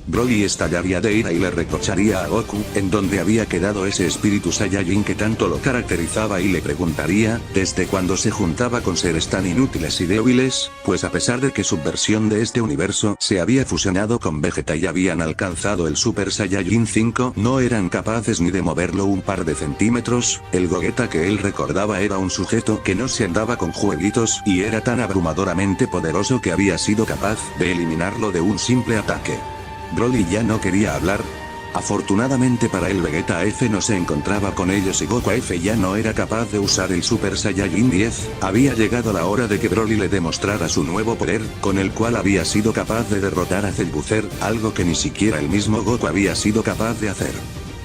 Broly estallaría de ira y le reprocharía a Goku en dónde había quedado ese espíritu Saiyajin que tanto lo caracterizaba, y le preguntaría desde cuándo se juntaba con seres tan inútiles y débiles, pues a pesar de que su versión de este universo se había fusionado con Vegeta y habían alcanzado el Super Saiyajin 5, no eran capaces ni de moverlo un par de centímetros. El Gogeta que él recordaba era un sujeto que no se andaba con jueguitos y era tan abrumadoramente poderoso que había sido capaz de eliminarlo de un simple ataque. Broly ya no quería hablar. Afortunadamente para él, Vegeta AF no se encontraba con ellos y Goku AF ya no era capaz de usar el Super Saiyajin 10. Había llegado la hora de que Broly le demostrara su nuevo poder, con el cual había sido capaz de derrotar a Zabuzer, algo que ni siquiera el mismo Goku había sido capaz de hacer.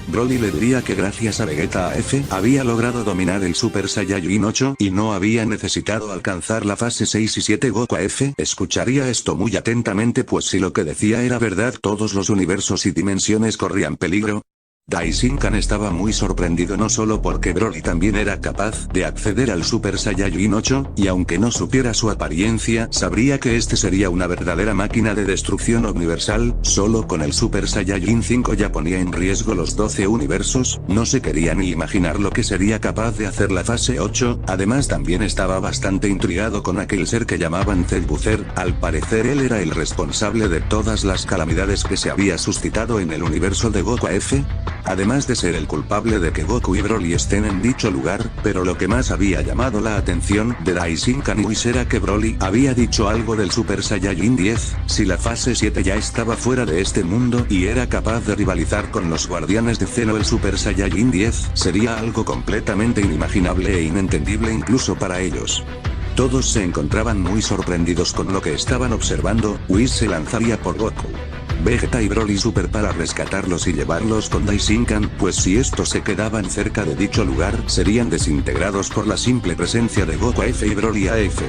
Broly le diría que gracias a Vegeta AF había logrado dominar el Super Saiyajin 8 y no había necesitado alcanzar la fase 6 y 7. Goku AF escucharía esto muy atentamente, pues si lo que decía era verdad, todos los universos y dimensiones corrían peligro. Daishinkan estaba muy sorprendido no solo porque Broly también era capaz de acceder al Super Saiyajin 8, y aunque no supiera su apariencia, sabría que este sería una verdadera máquina de destrucción universal. Solo con el Super Saiyajin 5 ya ponía en riesgo los 12 universos, no se quería ni imaginar lo que sería capaz de hacer la fase 8, además también estaba bastante intrigado con aquel ser que llamaban Zellbuzer, al parecer él era el responsable de todas las calamidades que se había suscitado en el universo de Goku F. Además de ser el culpable de que Goku y Broly estén en dicho lugar, pero lo que más había llamado la atención de Daishinkan y Whis era que Broly había dicho algo del Super Saiyajin 10, si la fase 7 ya estaba fuera de este mundo y era capaz de rivalizar con los guardianes de Zeno, el Super Saiyajin 10 sería algo completamente inimaginable e inentendible incluso para ellos. Todos se encontraban muy sorprendidos con lo que estaban observando. Whis se lanzaría por Goku, Vegeta y Broly Super para rescatarlos y llevarlos con Daishinkan, pues si estos se quedaban cerca de dicho lugar serían desintegrados por la simple presencia de Goku F y Broly AF.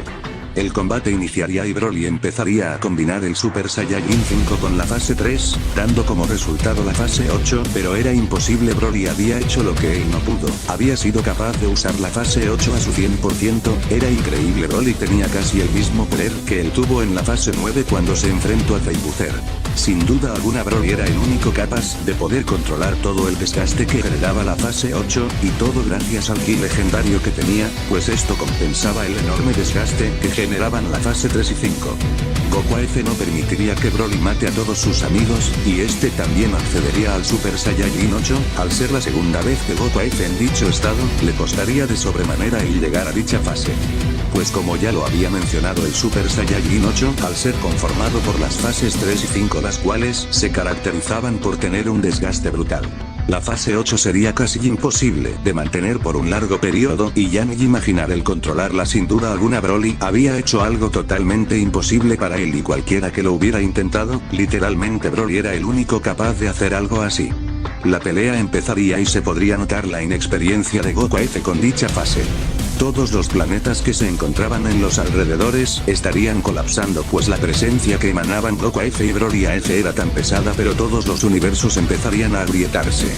El combate iniciaría y Broly empezaría a combinar el Super Saiyajin 5 con la fase 3, dando como resultado la fase 8, pero era imposible. Broly había hecho lo que él no pudo, había sido capaz de usar la fase 8 a su 100%, era increíble. Broly tenía casi el mismo poder que él tuvo en la fase 9 cuando se enfrentó a Zellbuzer. Sin duda alguna Broly era el único capaz de poder controlar todo el desgaste que generaba la fase 8, y todo gracias al ki legendario que tenía, pues esto compensaba el enorme desgaste que generaban la fase 3 y 5. Goku F no permitiría que Broly mate a todos sus amigos, y este también accedería al Super Saiyajin 8, al ser la segunda vez que Goku F en dicho estado, le costaría de sobremanera el llegar a dicha fase. Pues como ya lo había mencionado, el Super Saiyajin 8, al ser conformado por las fases 3 y 5, las cuales se caracterizaban por tener un desgaste brutal, la fase 8 sería casi imposible de mantener por un largo periodo, y ya ni imaginar el controlarla. Sin duda alguna Broly había hecho algo totalmente imposible para él, y cualquiera que lo hubiera intentado, literalmente Broly era el único capaz de hacer algo así. La pelea empezaría y se podría notar la inexperiencia de Goku F con dicha fase. Todos los planetas que se encontraban en los alrededores estarían colapsando, pues la presencia que emanaban Goku F y Broly AF era tan pesada, pero todos los universos empezarían a agrietarse.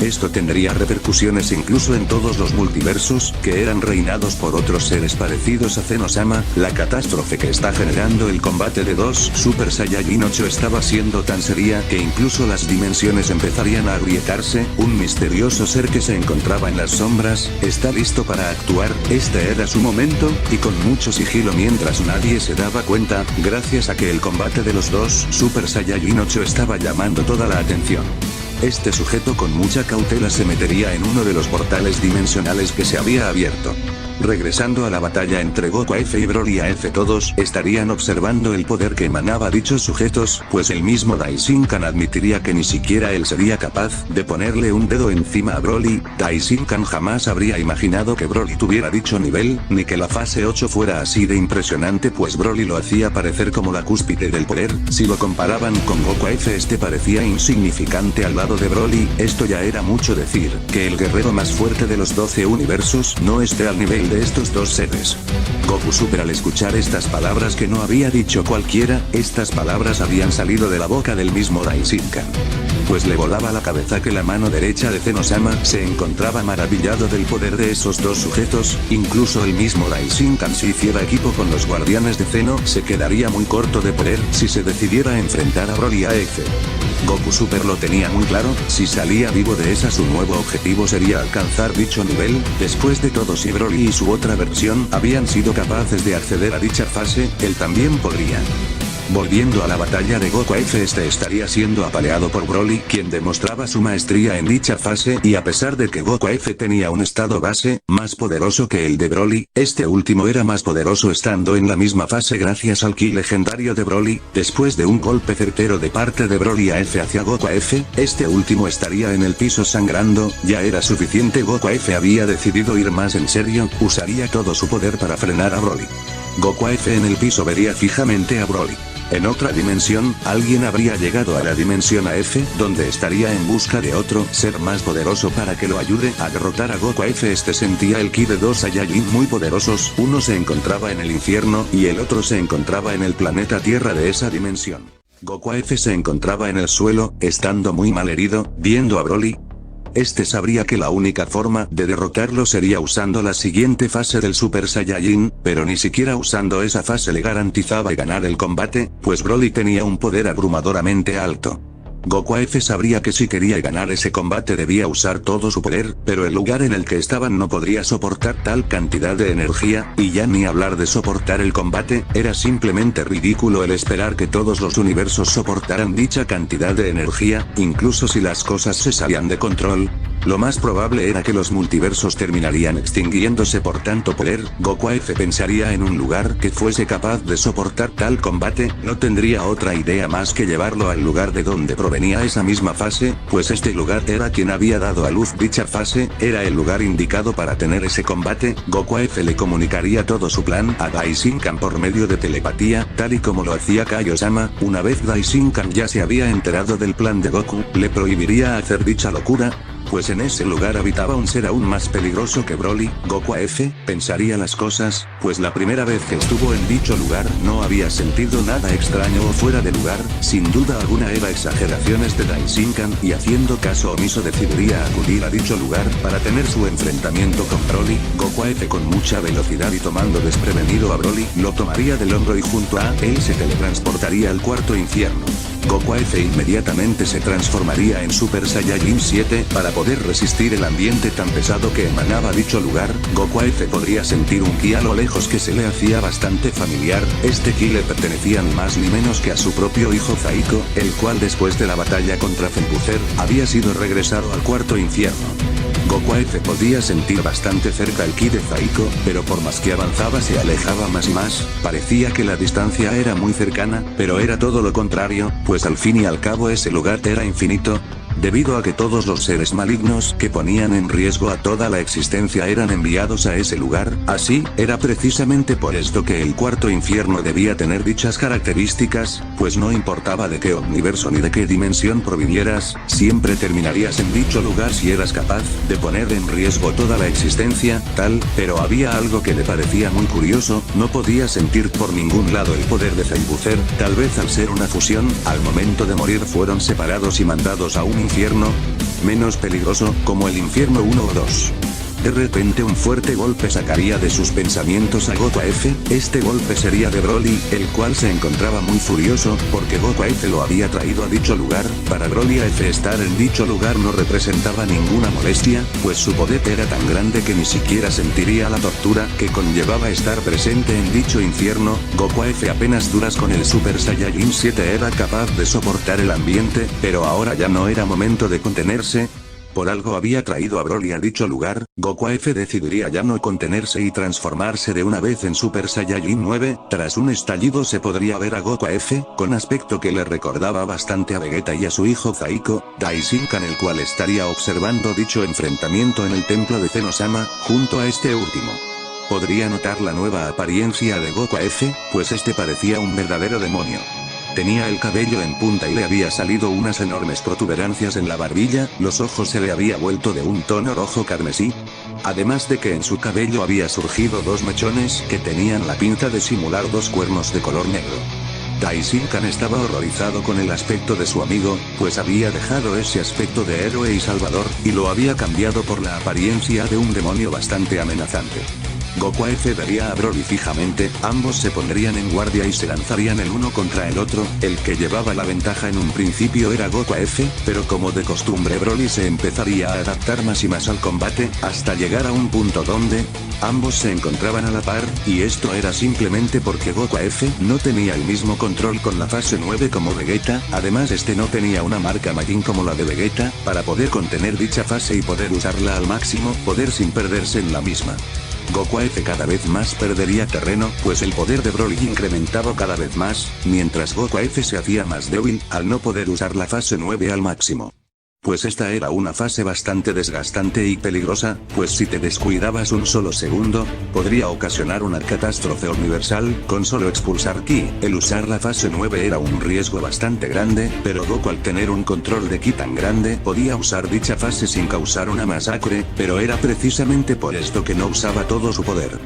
Esto tendría repercusiones incluso en todos los multiversos, que eran reinados por otros seres parecidos a Zeno-sama. La catástrofe que está generando el combate de dos Super Saiyajin 8 estaba siendo tan seria que incluso las dimensiones empezarían a agrietarse. Un misterioso ser que se encontraba en las sombras está listo para actuar. Este era su momento, y con mucho sigilo, mientras nadie se daba cuenta, gracias a que el combate de los dos Super Saiyajin 8 estaba llamando toda la atención. Este sujeto con mucha cautela se metería en uno de los portales dimensionales que se había abierto. Regresando a la batalla entre Goku F y Broly AF, todos estarían observando el poder que emanaba dichos sujetos, pues el mismo Daishinkan admitiría que ni siquiera él sería capaz de ponerle un dedo encima a Broly. Daishinkan jamás habría imaginado que Broly tuviera dicho nivel, ni que la fase 8 fuera así de impresionante, pues Broly lo hacía parecer como la cúspide del poder. Si lo comparaban con Goku F, este parecía insignificante al lado de Broly. Esto ya era mucho decir, que el guerrero más fuerte de los 12 universos no esté al nivel de estos dos seres. Goku Super, al escuchar estas palabras que no había dicho cualquiera, estas palabras habían salido de la boca del mismo Daishinkan, pues le volaba la cabeza que la mano derecha de Zeno-sama se encontraba maravillado del poder de esos dos sujetos. Incluso el mismo Daishinkan, si hiciera equipo con los guardianes de Zeno, se quedaría muy corto de poder si se decidiera a enfrentar a Broly AF. Goku Super lo tenía muy claro, si salía vivo de esa, su nuevo objetivo sería alcanzar dicho nivel. Después de todo, si Broly y su otra versión habían sido capaces de acceder a dicha fase, él también podría. Volviendo a la batalla de Goku F, este estaría siendo apaleado por Broly, quien demostraba su maestría en dicha fase, y a pesar de que Goku F tenía un estado base más poderoso que el de Broly, este último era más poderoso estando en la misma fase gracias al ki legendario de Broly. Después de un golpe certero de parte de Broly AF hacia Goku F, este último estaría en el piso sangrando. Ya era suficiente. Goku F había decidido ir más en serio, usaría todo su poder para frenar a Broly. Goku F en el piso vería fijamente a Broly. En otra dimensión, alguien habría llegado a la dimensión AF, donde estaría en busca de otro ser más poderoso para que lo ayude a derrotar a Goku F. Este sentía el ki de dos Saiyajin muy poderosos, uno se encontraba en el infierno, y el otro se encontraba en el planeta Tierra de esa dimensión. Goku F se encontraba en el suelo, estando muy mal herido, viendo a Broly. Este sabría que la única forma de derrotarlo sería usando la siguiente fase del Super Saiyajin, pero ni siquiera usando esa fase le garantizaba ganar el combate, pues Broly tenía un poder abrumadoramente alto. Goku F sabría que si quería ganar ese combate debía usar todo su poder, pero el lugar en el que estaban no podría soportar tal cantidad de energía, y ya ni hablar de soportar el combate, era simplemente ridículo el esperar que todos los universos soportaran dicha cantidad de energía, incluso si las cosas se salían de control. Lo más probable era que los multiversos terminarían extinguiéndose por tanto poder. Goku F pensaría en un lugar que fuese capaz de soportar tal combate, no tendría otra idea más que llevarlo al lugar de donde provenía esa misma fase, pues este lugar era quien había dado a luz dicha fase, era el lugar indicado para tener ese combate. Goku F le comunicaría todo su plan a Daishinkan por medio de telepatía, tal y como lo hacía Kaiosama. Una vez Daishinkan ya se había enterado del plan de Goku, le prohibiría hacer dicha locura, pues en ese lugar habitaba un ser aún más peligroso que Broly. Goku F pensaría las cosas, pues la primera vez que estuvo en dicho lugar no había sentido nada extraño o fuera de lugar, sin duda alguna era exageraciones de Daishinkan, y haciendo caso omiso decidiría acudir a dicho lugar para tener su enfrentamiento con Broly. Goku F con mucha velocidad y tomando desprevenido a Broly, lo tomaría del hombro y junto a él se teletransportaría al cuarto infierno. Goku F inmediatamente se transformaría en Super Saiyajin 7 para poder resistir el ambiente tan pesado que emanaba dicho lugar. Goku F podría sentir un ki a lo lejos que se le hacía bastante familiar. Este ki le pertenecía ni más ni menos que a su propio hijo Zaiko, el cual después de la batalla contra Felbucer, había sido regresado al cuarto infierno. Goku F podía sentir bastante cerca el ki de Zaiko, pero por más que avanzaba se alejaba más y más, parecía que la distancia era muy cercana, pero era todo lo contrario, pues al fin y al cabo ese lugar era infinito, debido a que todos los seres malignos que ponían en riesgo a toda la existencia eran enviados a ese lugar. Así, era precisamente por esto que el cuarto infierno debía tener dichas características, pues no importaba de qué universo ni de qué dimensión provinieras, siempre terminarías en dicho lugar si eras capaz de poner en riesgo toda la existencia, pero había algo que le parecía muy curioso, no podía sentir por ningún lado el poder de Felbucer, tal vez al ser una fusión, al momento de morir fueron separados y mandados a un infierno menos peligroso, como el infierno 1 o 2. De repente un fuerte golpe sacaría de sus pensamientos a Goku F, este golpe sería de Broly, el cual se encontraba muy furioso, porque Goku F lo había traído a dicho lugar. Para Broly F estar en dicho lugar no representaba ninguna molestia, pues su poder era tan grande que ni siquiera sentiría la tortura que conllevaba estar presente en dicho infierno. Goku F apenas duras con el Super Saiyajin 7 era capaz de soportar el ambiente, pero ahora ya no era momento de contenerse. Por algo había traído a Broly a dicho lugar. Goku F decidiría ya no contenerse y transformarse de una vez en Super Saiyajin 9, tras un estallido se podría ver a Goku F, con aspecto que le recordaba bastante a Vegeta y a su hijo Zaiko, Daishinkan el cual estaría observando dicho enfrentamiento en el templo de Zenosama, junto a este último. Podría notar la nueva apariencia de Goku F, pues este parecía un verdadero demonio. Tenía el cabello en punta y le había salido unas enormes protuberancias en la barbilla, los ojos se le había vuelto de un tono rojo carmesí. Además de que en su cabello había surgido dos mechones que tenían la pinta de simular dos cuernos de color negro. Daishinkan estaba horrorizado con el aspecto de su amigo, pues había dejado ese aspecto de héroe y salvador, y lo había cambiado por la apariencia de un demonio bastante amenazante. Goku F vería a Broly fijamente, ambos se pondrían en guardia y se lanzarían el uno contra el otro. El que llevaba la ventaja en un principio era Goku F, pero como de costumbre Broly se empezaría a adaptar más y más al combate, hasta llegar a un punto donde ambos se encontraban a la par, y esto era simplemente porque Goku F no tenía el mismo control con la fase 9 como Vegeta, además este no tenía una marca Majin como la de Vegeta, para poder contener dicha fase y poder usarla al máximo, poder sin perderse en la misma. Goku F cada vez más perdería terreno, pues el poder de Broly incrementaba cada vez más, mientras Goku F se hacía más débil, al no poder usar la fase 9 al máximo. pues esta era una fase bastante desgastante y peligrosa, pues si te descuidabas un solo segundo, podría ocasionar una catástrofe universal, con solo expulsar ki. El usar la fase 9 era un riesgo bastante grande, pero Goku al tener un control de ki tan grande podía usar dicha fase sin causar una masacre, pero era precisamente por esto que no usaba todo su poder.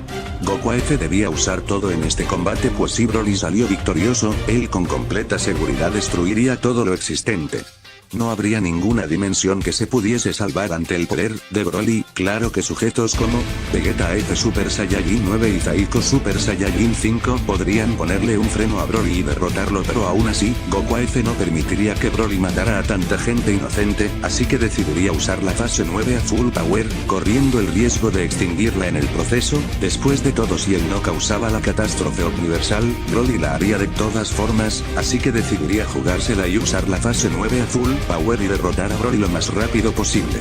Goku F debía usar todo en este combate, pues si Broly salió victorioso, él con completa seguridad destruiría todo lo existente. No habría ninguna dimensión que se pudiese salvar ante el poder de Broly. Claro que sujetos como Vegeta F Super Saiyajin 9 y Zaiko Super Saiyajin 5 podrían ponerle un freno a Broly y derrotarlo, pero aún así, Goku F no permitiría que Broly matara a tanta gente inocente, así que decidiría usar la fase 9 a full power, corriendo el riesgo de extinguirla en el proceso. Después de todo, si él no causaba la catástrofe universal, Broly la haría de todas formas, así que decidiría jugársela y usar la fase 9 a full power y derrotar a Broly lo más rápido posible.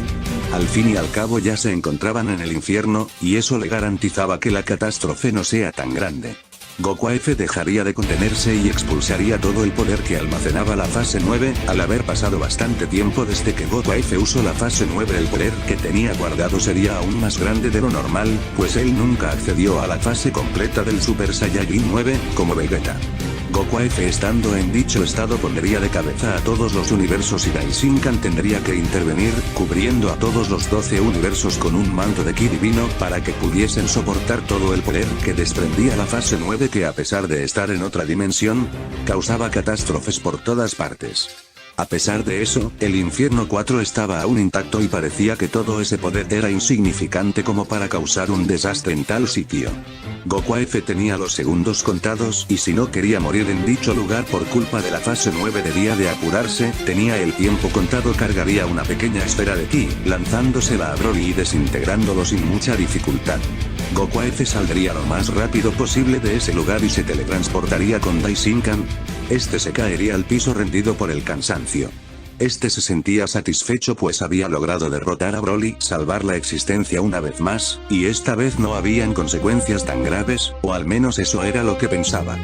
Al fin y al cabo ya se encontraban en el infierno, y eso le garantizaba que la catástrofe no sea tan grande. Goku F dejaría de contenerse y expulsaría todo el poder que almacenaba la fase 9, al haber pasado bastante tiempo desde que Goku F usó la fase 9 el poder que tenía guardado sería aún más grande de lo normal, pues él nunca accedió a la fase completa del Super Saiyajin 9, como Vegeta. Goku F estando en dicho estado pondría de cabeza a todos los universos y Daishinkan tendría que intervenir, cubriendo a todos los 12 universos con un manto de ki divino para que pudiesen soportar todo el poder que desprendía la fase 9, que a pesar de estar en otra dimensión, causaba catástrofes por todas partes. A pesar de eso, el infierno 4 estaba aún intacto y parecía que todo ese poder era insignificante como para causar un desastre en tal sitio. Goku F tenía los segundos contados y si no quería morir en dicho lugar por culpa de la fase 9 debía de apurarse, tenía el tiempo contado, cargaría una pequeña esfera de ki, lanzándosela a Broly y desintegrándolo sin mucha dificultad. Goku F saldría lo más rápido posible de ese lugar y se teletransportaría con Daishinkan. Este se caería al piso rendido por el cansancio. Este se sentía satisfecho pues había logrado derrotar a Broly, salvar la existencia una vez más, y esta vez no habían consecuencias tan graves, o al menos eso era lo que pensaba.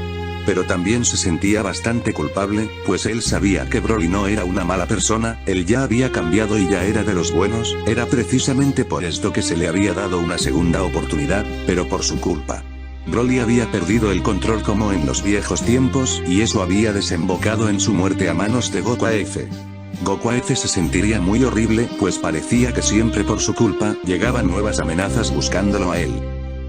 Pero también se sentía bastante culpable, pues él sabía que Broly no era una mala persona, él ya había cambiado y ya era de los buenos, era precisamente por esto que se le había dado una segunda oportunidad, pero por su culpa. Broly había perdido el control como en los viejos tiempos y eso había desembocado en su muerte a manos de Goku F. Goku F se sentiría muy horrible pues parecía que siempre por su culpa llegaban nuevas amenazas buscándolo a él.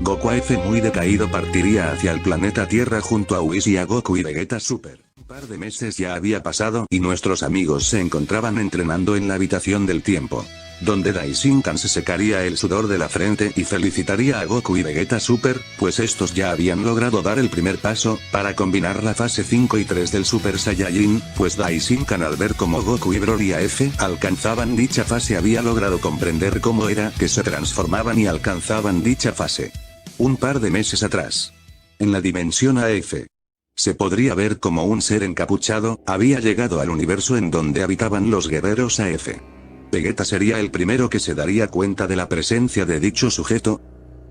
Goku F muy decaído partiría hacia el planeta Tierra junto a Whis y a Goku y Vegeta Super. Un par de meses ya había pasado y nuestros amigos se encontraban entrenando en la habitación del tiempo, donde Daishinkan se secaría el sudor de la frente y felicitaría a Goku y Vegeta Super, pues estos ya habían logrado dar el primer paso, para combinar la fase 5 y 3 del Super Saiyajin, pues Daishinkan al ver cómo Goku y Broly F alcanzaban dicha fase había logrado comprender cómo era que se transformaban y alcanzaban dicha fase. Un par de meses atrás, en la dimensión AF, se podría ver como un ser encapuchado había llegado al universo en donde habitaban los guerreros AF. Vegeta sería el primero que se daría cuenta de la presencia de dicho sujeto.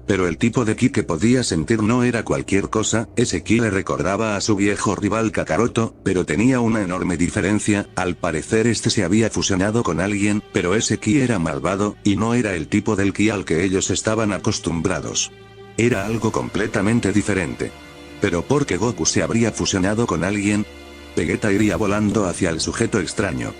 Pero el tipo de ki que podía sentir no era cualquier cosa, ese ki le recordaba a su viejo rival Kakaroto, pero tenía una enorme diferencia, al parecer este se había fusionado con alguien, pero ese ki era malvado, y no era el tipo del ki al que ellos estaban acostumbrados. Era algo completamente diferente. Pero ¿por qué Goku se habría fusionado con alguien? Vegeta iría volando hacia el sujeto extraño.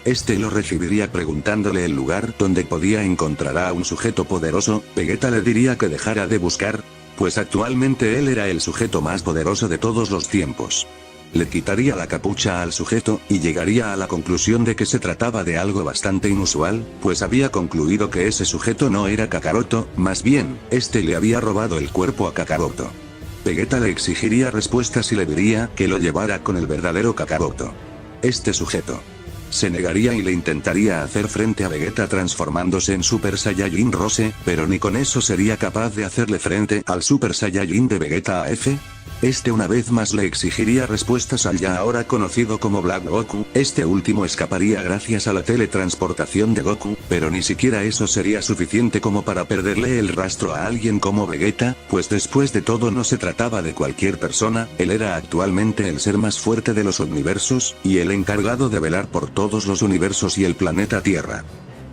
Este lo recibiría preguntándole el lugar donde podía encontrar a un sujeto poderoso. Vegeta le diría que dejara de buscar, pues actualmente él era el sujeto más poderoso de todos los tiempos. Le quitaría la capucha al sujeto, y llegaría a la conclusión de que se trataba de algo bastante inusual, pues había concluido que ese sujeto no era Kakaroto, más bien, este le había robado el cuerpo a Kakaroto. Vegeta le exigiría respuestas y le diría que lo llevara con el verdadero Kakaroto. Este sujeto se negaría y le intentaría hacer frente a Vegeta transformándose en Super Saiyajin Rose, pero ni con eso sería capaz de hacerle frente al Super Saiyajin de Vegeta AF. Este una vez más le exigiría respuestas al ya ahora conocido como Black Goku. Este último escaparía gracias a la teletransportación de Goku, pero ni siquiera eso sería suficiente como para perderle el rastro a alguien como Vegeta, pues después de todo no se trataba de cualquier persona, él era actualmente el ser más fuerte de los universos, y el encargado de velar por todos los universos y el planeta Tierra.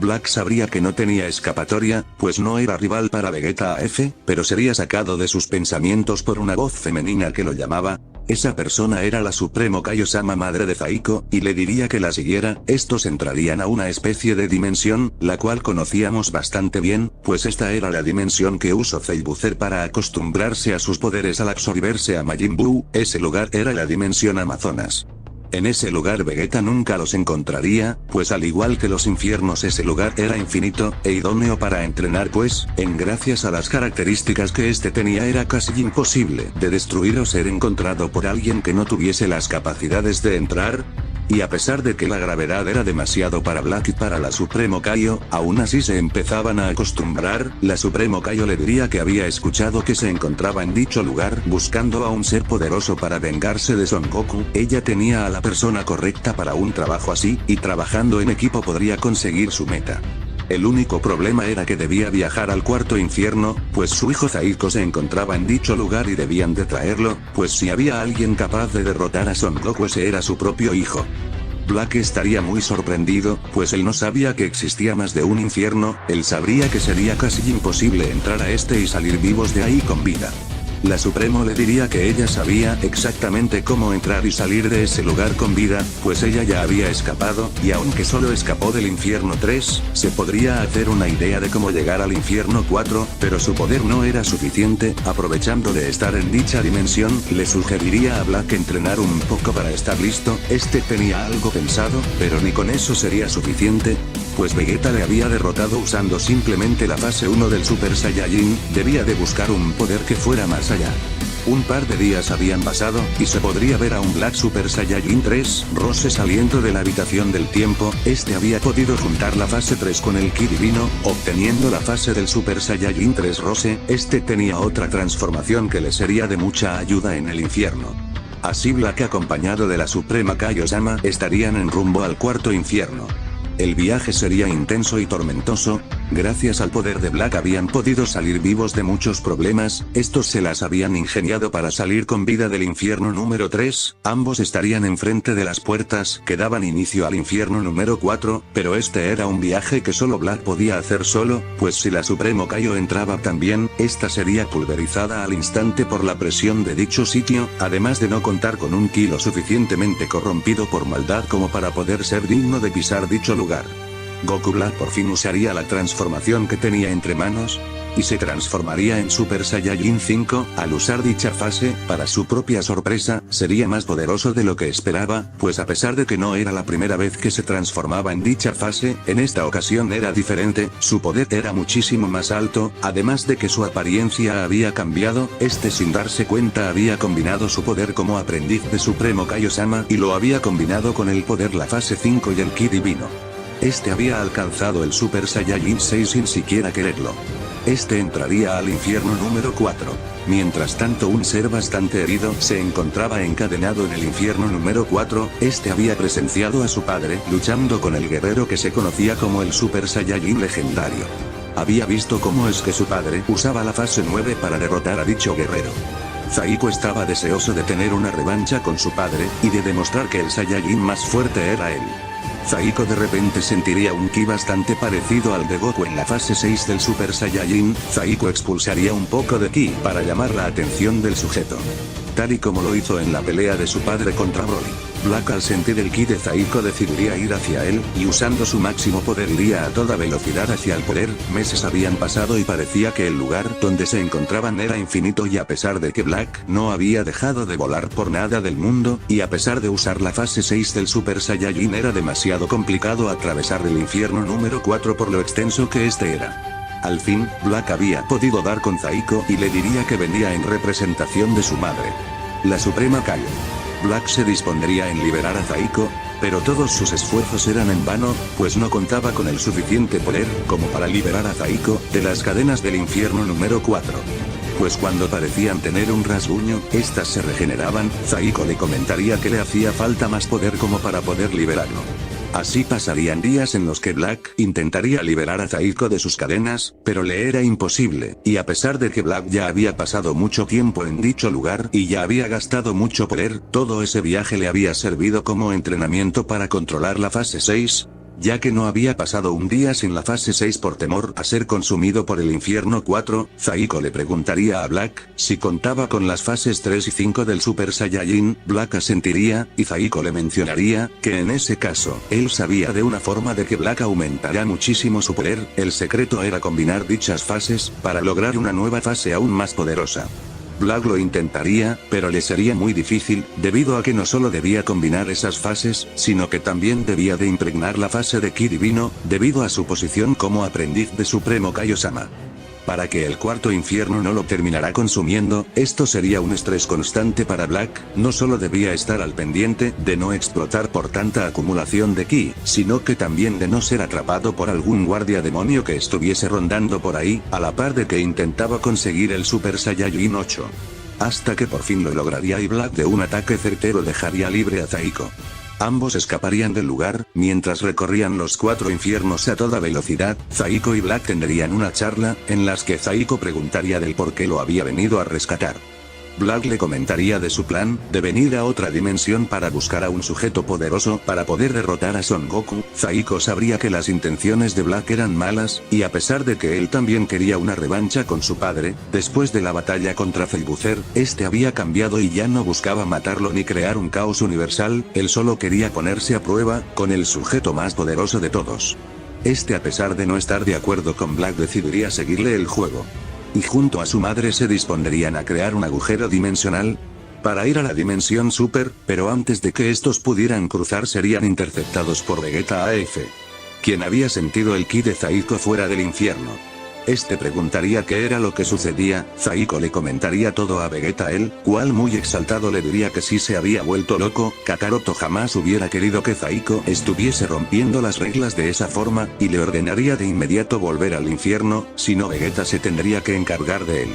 Black sabría que no tenía escapatoria, pues no era rival para Vegeta AF, pero sería sacado de sus pensamientos por una voz femenina que lo llamaba. Esa persona era la Supremo Kaiosama, madre de Zaiko, y le diría que la siguiera. Estos entrarían a una especie de dimensión, la cual conocíamos bastante bien, pues esta era la dimensión que usó Zabucer para acostumbrarse a sus poderes al absorberse a Majin Buu. Ese lugar era la dimensión Amazonas. En ese lugar Vegeta nunca los encontraría, pues al igual que los infiernos ese lugar era infinito, e idóneo para entrenar, pues, gracias a las características que este tenía era casi imposible de destruir o ser encontrado por alguien que no tuviese las capacidades de entrar. Y a pesar de que la gravedad era demasiado para Black y para la Supremo Kaio, aún así se empezaban a acostumbrar. La Supremo Kaio le diría que había escuchado que se encontraba en dicho lugar buscando a un ser poderoso para vengarse de Son Goku. Ella tenía a la persona correcta para un trabajo así, y trabajando en equipo podría conseguir su meta. El único problema era que debía viajar al cuarto infierno, pues su hijo Zaiko se encontraba en dicho lugar y debían de traerlo, pues si había alguien capaz de derrotar a Son Goku ese era su propio hijo. Black estaría muy sorprendido, pues él no sabía que existía más de un infierno. Él sabría que sería casi imposible entrar a este y salir vivos de ahí con vida. La Supremo le diría que ella sabía exactamente cómo entrar y salir de ese lugar con vida, pues ella ya había escapado, y aunque solo escapó del infierno 3, se podría hacer una idea de cómo llegar al infierno 4, pero su poder no era suficiente. Aprovechando de estar en dicha dimensión, le sugeriría a Black entrenar un poco para estar listo. Este tenía algo pensado, pero ni con eso sería suficiente, pues Vegeta le había derrotado usando simplemente la fase 1 del Super Saiyajin. Debía de buscar un poder que fuera más allá. Un par de días habían pasado, y se podría ver a un Black Super Saiyajin 3, Rose saliendo de la habitación del tiempo. Este había podido juntar la fase 3 con el Ki divino, obteniendo la fase del Super Saiyajin 3 Rose. Este tenía otra transformación que le sería de mucha ayuda en el infierno. Así Black acompañado de la Suprema Kaiosama estarían en rumbo al cuarto infierno. El viaje sería intenso y tormentoso. Gracias al poder de Black habían podido salir vivos de muchos problemas. Estos se las habían ingeniado para salir con vida del infierno número 3. Ambos estarían enfrente de las puertas que daban inicio al infierno número 4, pero este era un viaje que solo Black podía hacer solo, pues si la Supremo Kaio entraba también, esta sería pulverizada al instante por la presión de dicho sitio, además de no contar con un ki lo suficientemente corrompido por maldad como para poder ser digno de pisar dicho lugar. Goku Black por fin usaría la transformación que tenía entre manos, y se transformaría en Super Saiyajin 5, al usar dicha fase, para su propia sorpresa, sería más poderoso de lo que esperaba, pues a pesar de que no era la primera vez que se transformaba en dicha fase, en esta ocasión era diferente. Su poder era muchísimo más alto, además de que su apariencia había cambiado. Este sin darse cuenta había combinado su poder como aprendiz de Supremo Kaiosama, y lo había combinado con el poder la fase 5 y el Ki divino. Este había alcanzado el Super Saiyajin 6 sin siquiera quererlo. Este entraría al infierno número 4. Mientras tanto un ser bastante herido se encontraba encadenado en el infierno número 4, este había presenciado a su padre luchando con el guerrero que se conocía como el Super Saiyajin legendario. Había visto cómo es que su padre usaba la fase 9 para derrotar a dicho guerrero. Zaiko estaba deseoso de tener una revancha con su padre, y de demostrar que el Saiyajin más fuerte era él. Zaiko de repente sentiría un ki bastante parecido al de Goku en la fase 6 del Super Saiyajin. Zaiko expulsaría un poco de ki para llamar la atención del sujeto, tal y como lo hizo en la pelea de su padre contra Broly. Black al sentir el ki de Zaiko decidiría ir hacia él, y usando su máximo poder iría a toda velocidad hacia el poder. Meses habían pasado y parecía que el lugar donde se encontraban era infinito, y a pesar de que Black no había dejado de volar por nada del mundo, y a pesar de usar la fase 6 del Super Saiyajin era demasiado complicado atravesar el infierno número 4 por lo extenso que este era. Al fin, Black había podido dar con Zaiko y le diría que venía en representación de su madre, la Suprema Kaio. Black se dispondría en liberar a Zaiko, pero todos sus esfuerzos eran en vano, pues no contaba con el suficiente poder como para liberar a Zaiko de las cadenas del infierno número 4. pues cuando parecían tener un rasguño, estas se regeneraban. Zaiko le comentaría que le hacía falta más poder como para poder liberarlo. Así pasarían días en los que Black intentaría liberar a Zaiko de sus cadenas, pero le era imposible, y a pesar de que Black ya había pasado mucho tiempo en dicho lugar y ya había gastado mucho poder, todo ese viaje le había servido como entrenamiento para controlar la fase 6, ya que no había pasado un día sin la fase 6 por temor a ser consumido por el infierno 4, Zaiko le preguntaría a Black si contaba con las fases 3 y 5 del Super Saiyajin. Black asentiría, y Zaiko le mencionaría que en ese caso, él sabía de una forma de que Black aumentaría muchísimo su poder. El secreto era combinar dichas fases para lograr una nueva fase aún más poderosa. Black lo intentaría, pero le sería muy difícil, debido a que no solo debía combinar esas fases, sino que también debía de impregnar la fase de Ki divino, debido a su posición como aprendiz de Supremo Kaiosama. Para que el cuarto infierno no lo terminara consumiendo, esto sería un estrés constante para Black. No solo debía estar al pendiente de no explotar por tanta acumulación de Ki, sino que también de no ser atrapado por algún guardia demonio que estuviese rondando por ahí, a la par de que intentaba conseguir el Super Saiyajin 8. Hasta que por fin lo lograría y Black de un ataque certero dejaría libre a Zaiko. Ambos escaparían del lugar, mientras recorrían los 4 infiernos a toda velocidad. Zaiko y Black tendrían una charla, en las que Zaiko preguntaría del por qué lo había venido a rescatar. Black le comentaría de su plan, de venir a otra dimensión para buscar a un sujeto poderoso para poder derrotar a Son Goku. Zaiko sabría que las intenciones de Black eran malas, y a pesar de que él también quería una revancha con su padre, después de la batalla contra Felbucer, este había cambiado y ya no buscaba matarlo ni crear un caos universal, él solo quería ponerse a prueba, con el sujeto más poderoso de todos. Este, a pesar de no estar de acuerdo con Black, decidiría seguirle el juego. Y junto a su madre se dispondrían a crear un agujero dimensional para ir a la dimensión Super, pero antes de que estos pudieran cruzar serían interceptados por Vegeta AF, quien había sentido el ki de Zaiko fuera del infierno. Este preguntaría qué era lo que sucedía. Zaiko le comentaría todo a Vegeta, el cual muy exaltado le diría que sí se había vuelto loco. Kakaroto jamás hubiera querido que Zaiko estuviese rompiendo las reglas de esa forma, y le ordenaría de inmediato volver al infierno, si no Vegeta se tendría que encargar de él.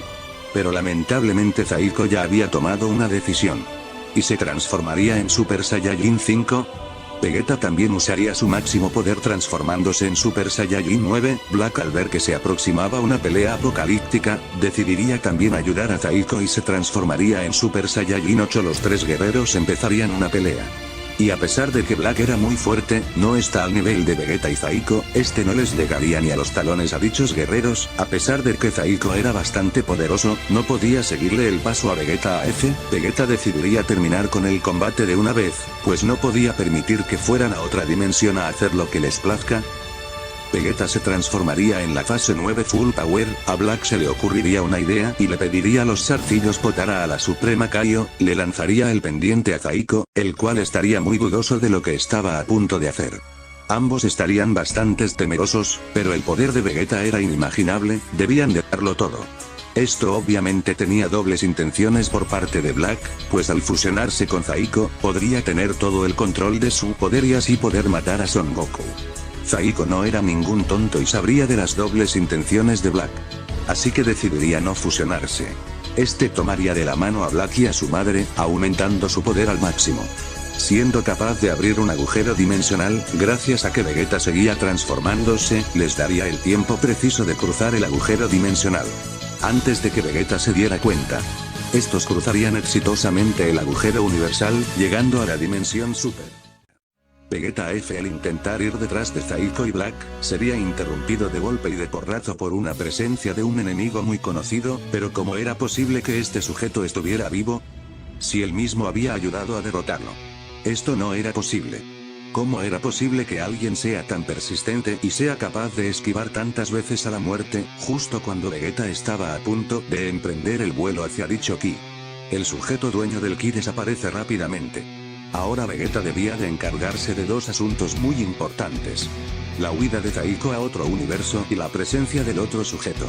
Pero lamentablemente Zaiko ya había tomado una decisión. Y se transformaría en Super Saiyajin 5. Vegeta también usaría su máximo poder transformándose en Super Saiyajin 9, Black al ver que se aproximaba una pelea apocalíptica, decidiría también ayudar a Zaiko y se transformaría en Super Saiyajin 8. Los 3 guerreros empezarían una pelea. Y a pesar de que Black era muy fuerte, no está al nivel de Vegeta y Zaiko, este no les llegaría ni a los talones a dichos guerreros. A pesar de que Zaiko era bastante poderoso, no podía seguirle el paso a Vegeta AF. Vegeta decidiría terminar con el combate de una vez, pues no podía permitir que fueran a otra dimensión a hacer lo que les plazca. Vegeta se transformaría en la fase 9 Full Power. A Black se le ocurriría una idea y le pediría a los zarcillos Potara a la Suprema Kaio, le lanzaría el pendiente a Zaiko, el cual estaría muy dudoso de lo que estaba a punto de hacer. Ambos estarían bastante temerosos, pero el poder de Vegeta era inimaginable, debían de darlo todo. Esto obviamente tenía dobles intenciones por parte de Black, pues al fusionarse con Zaiko, podría tener todo el control de su poder y así poder matar a Son Goku. Zaiko no era ningún tonto y sabría de las dobles intenciones de Black. Así que decidiría no fusionarse. Este tomaría de la mano a Black y a su madre, aumentando su poder al máximo, siendo capaz de abrir un agujero dimensional. Gracias a que Vegeta seguía transformándose, les daría el tiempo preciso de cruzar el agujero dimensional. Antes de que Vegeta se diera cuenta, estos cruzarían exitosamente el agujero universal, llegando a la dimensión Super. Vegeta AF al intentar ir detrás de Zaiko y Black, sería interrumpido de golpe y de porrazo por una presencia de un enemigo muy conocido, pero ¿cómo era posible que este sujeto estuviera vivo? Si él mismo había ayudado a derrotarlo. Esto no era posible. ¿Cómo era posible que alguien sea tan persistente y sea capaz de esquivar tantas veces a la muerte, justo cuando Vegeta estaba a punto de emprender el vuelo hacia dicho ki? El sujeto dueño del ki desaparece rápidamente. Ahora Vegeta debía de encargarse de 2 asuntos muy importantes: la huida de Zaiko a otro universo y la presencia del otro sujeto.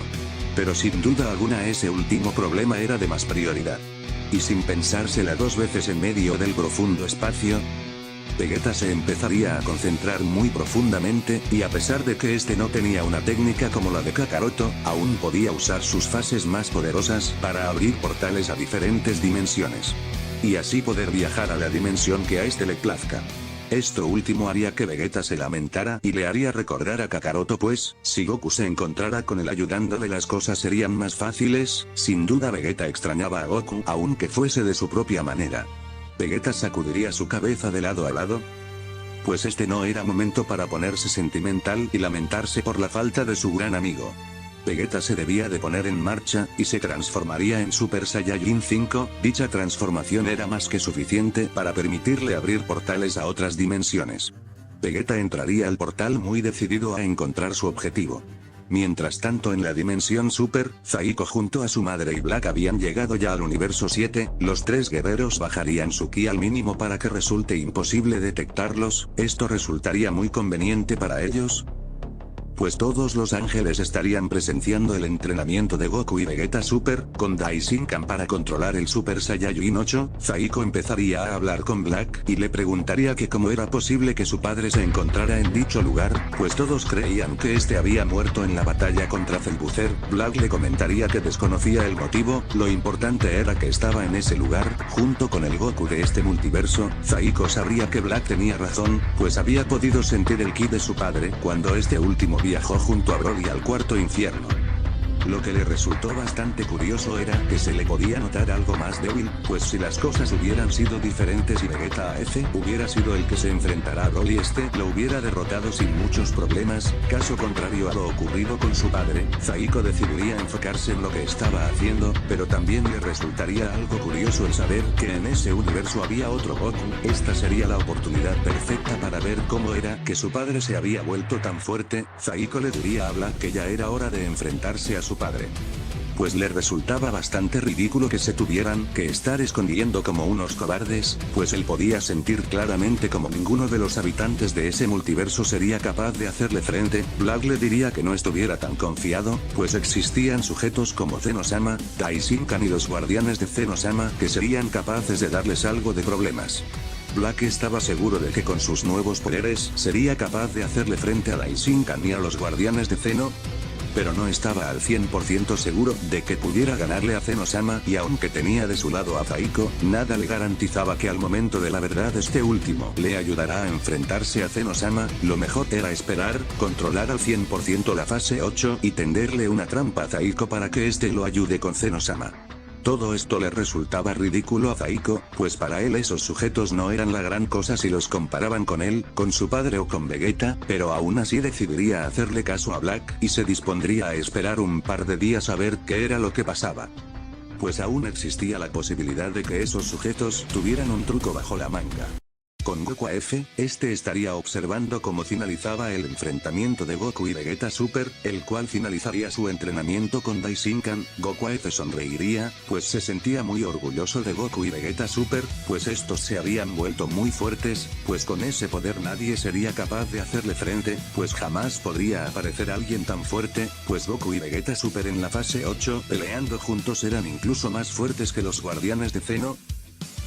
Pero sin duda alguna ese último problema era de más prioridad. Y sin pensársela 2 veces en medio del profundo espacio, Vegeta se empezaría a concentrar muy profundamente, y a pesar de que este no tenía una técnica como la de Kakaroto, aún podía usar sus fases más poderosas para abrir portales a diferentes dimensiones. Y así poder viajar a la dimensión que a este le plazca. Esto último haría que Vegeta se lamentara y le haría recordar a Kakaroto, pues, si Goku se encontrara con él ayudándole las cosas serían más fáciles. Sin duda Vegeta extrañaba a Goku aunque fuese de su propia manera. ¿Vegeta sacudiría su cabeza de lado a lado? Pues este no era momento para ponerse sentimental y lamentarse por la falta de su gran amigo. Vegeta se debía de poner en marcha, y se transformaría en Super Saiyajin 5, dicha transformación era más que suficiente para permitirle abrir portales a otras dimensiones. Vegeta entraría al portal muy decidido a encontrar su objetivo. Mientras tanto en la dimensión Super, Zaiko junto a su madre y Black habían llegado ya al universo 7, los tres guerreros bajarían su ki al mínimo para que resulte imposible detectarlos. Esto resultaría muy conveniente para ellos, pues todos los ángeles estarían presenciando el entrenamiento de Goku y Vegeta Super, con Daishinkan para controlar el Super Saiyajin 8, Zaiko empezaría a hablar con Black, y le preguntaría que cómo era posible que su padre se encontrara en dicho lugar, pues todos creían que este había muerto en la batalla contra Cellbuzzer. Black le comentaría que desconocía el motivo, lo importante era que estaba en ese lugar, junto con el Goku de este multiverso. Zaiko sabría que Black tenía razón, pues había podido sentir el ki de su padre, cuando este último viajó junto a Broly al cuarto infierno. Lo que le resultó bastante curioso era que se le podía notar algo más débil, pues si las cosas hubieran sido diferentes y Vegeta AF hubiera sido el que se enfrentara a Broly, este lo hubiera derrotado sin muchos problemas. Caso contrario a lo ocurrido con su padre, Zaiko decidiría enfocarse en lo que estaba haciendo, pero también le resultaría algo curioso el saber que en ese universo había otro Goku. Esta sería la oportunidad perfecta para ver cómo era que su padre se había vuelto tan fuerte. Zaiko le diría a Black que ya era hora de enfrentarse a su padre, pues le resultaba bastante ridículo que se tuvieran que estar escondiendo como unos cobardes, pues él podía sentir claramente como ninguno de los habitantes de ese multiverso sería capaz de hacerle frente. Black le diría que no estuviera tan confiado, pues existían sujetos como Zeno-sama, Daishinkan y los guardianes de Zeno-sama que serían capaces de darles algo de problemas. Black estaba seguro de que con sus nuevos poderes sería capaz de hacerle frente a Daishinkan y a los guardianes de Zeno, pero no estaba al 100% seguro de que pudiera ganarle a Zeno-sama, y aunque tenía de su lado a Zaiko, nada le garantizaba que al momento de la verdad este último le ayudará a enfrentarse a Zeno-sama. Lo mejor era esperar, controlar al 100% la fase 8 y tenderle una trampa a Zaiko para que este lo ayude con Zeno-sama. Todo esto le resultaba ridículo a Zaiko, pues para él esos sujetos no eran la gran cosa si los comparaban con él, con su padre o con Vegeta, pero aún así decidiría hacerle caso a Black, y se dispondría a esperar un par de días a ver qué era lo que pasaba. Pues aún existía la posibilidad de que esos sujetos tuvieran un truco bajo la manga. Con Goku AF, este estaría observando cómo finalizaba el enfrentamiento de Goku y Vegeta Super, el cual finalizaría su entrenamiento con Daishinkan. Goku AF sonreiría, pues se sentía muy orgulloso de Goku y Vegeta Super, pues estos se habían vuelto muy fuertes, pues con ese poder nadie sería capaz de hacerle frente, pues jamás podría aparecer alguien tan fuerte, pues Goku y Vegeta Super en la fase 8 peleando juntos eran incluso más fuertes que los guardianes de Zeno.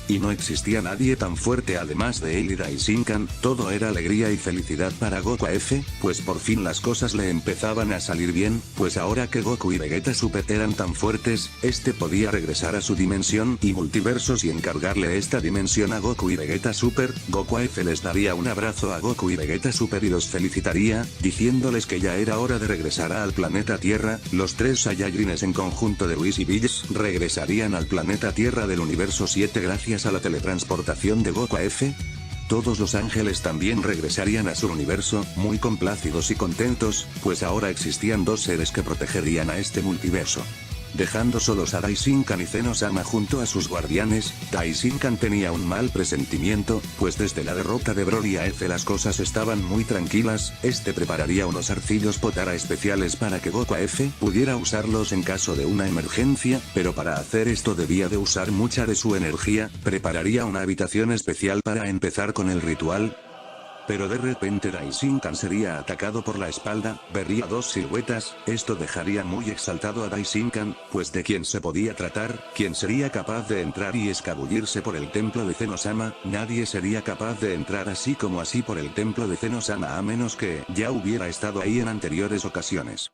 Y no existía nadie tan fuerte además de él y Daishinkan. Todo era alegría y felicidad para Goku AF, pues por fin las cosas le empezaban a salir bien, pues ahora que Goku y Vegeta Super eran tan fuertes, este podía regresar a su dimensión y multiversos y encargarle esta dimensión a Goku y Vegeta Super. Goku AF les daría un abrazo a Goku y Vegeta Super y los felicitaría, diciéndoles que ya era hora de regresar al planeta Tierra. Los tres Saiyajines en conjunto de Whis y Bills regresarían al planeta Tierra del universo 7 gracias a la teletransportación de Goku AF. Todos los ángeles también regresarían a su universo, muy complacidos y contentos, pues ahora existían dos seres que protegerían a este multiverso. Dejando solos a Daishinkan y Zeno-sama junto a sus guardianes, Daishinkan tenía un mal presentimiento, pues desde la derrota de Broly AF las cosas estaban muy tranquilas. Este prepararía unos arcillos Potara especiales para que Goku AF pudiera usarlos en caso de una emergencia, pero para hacer esto debía de usar mucha de su energía. Prepararía una habitación especial para empezar con el ritual. Pero de repente Daishinkan sería atacado por la espalda, vería dos siluetas, esto dejaría muy exaltado a Daishinkan, pues de quién se podía tratar, quién sería capaz de entrar y escabullirse por el templo de Zenosama, nadie sería capaz de entrar así como así por el templo de Zenosama a menos que ya hubiera estado ahí en anteriores ocasiones.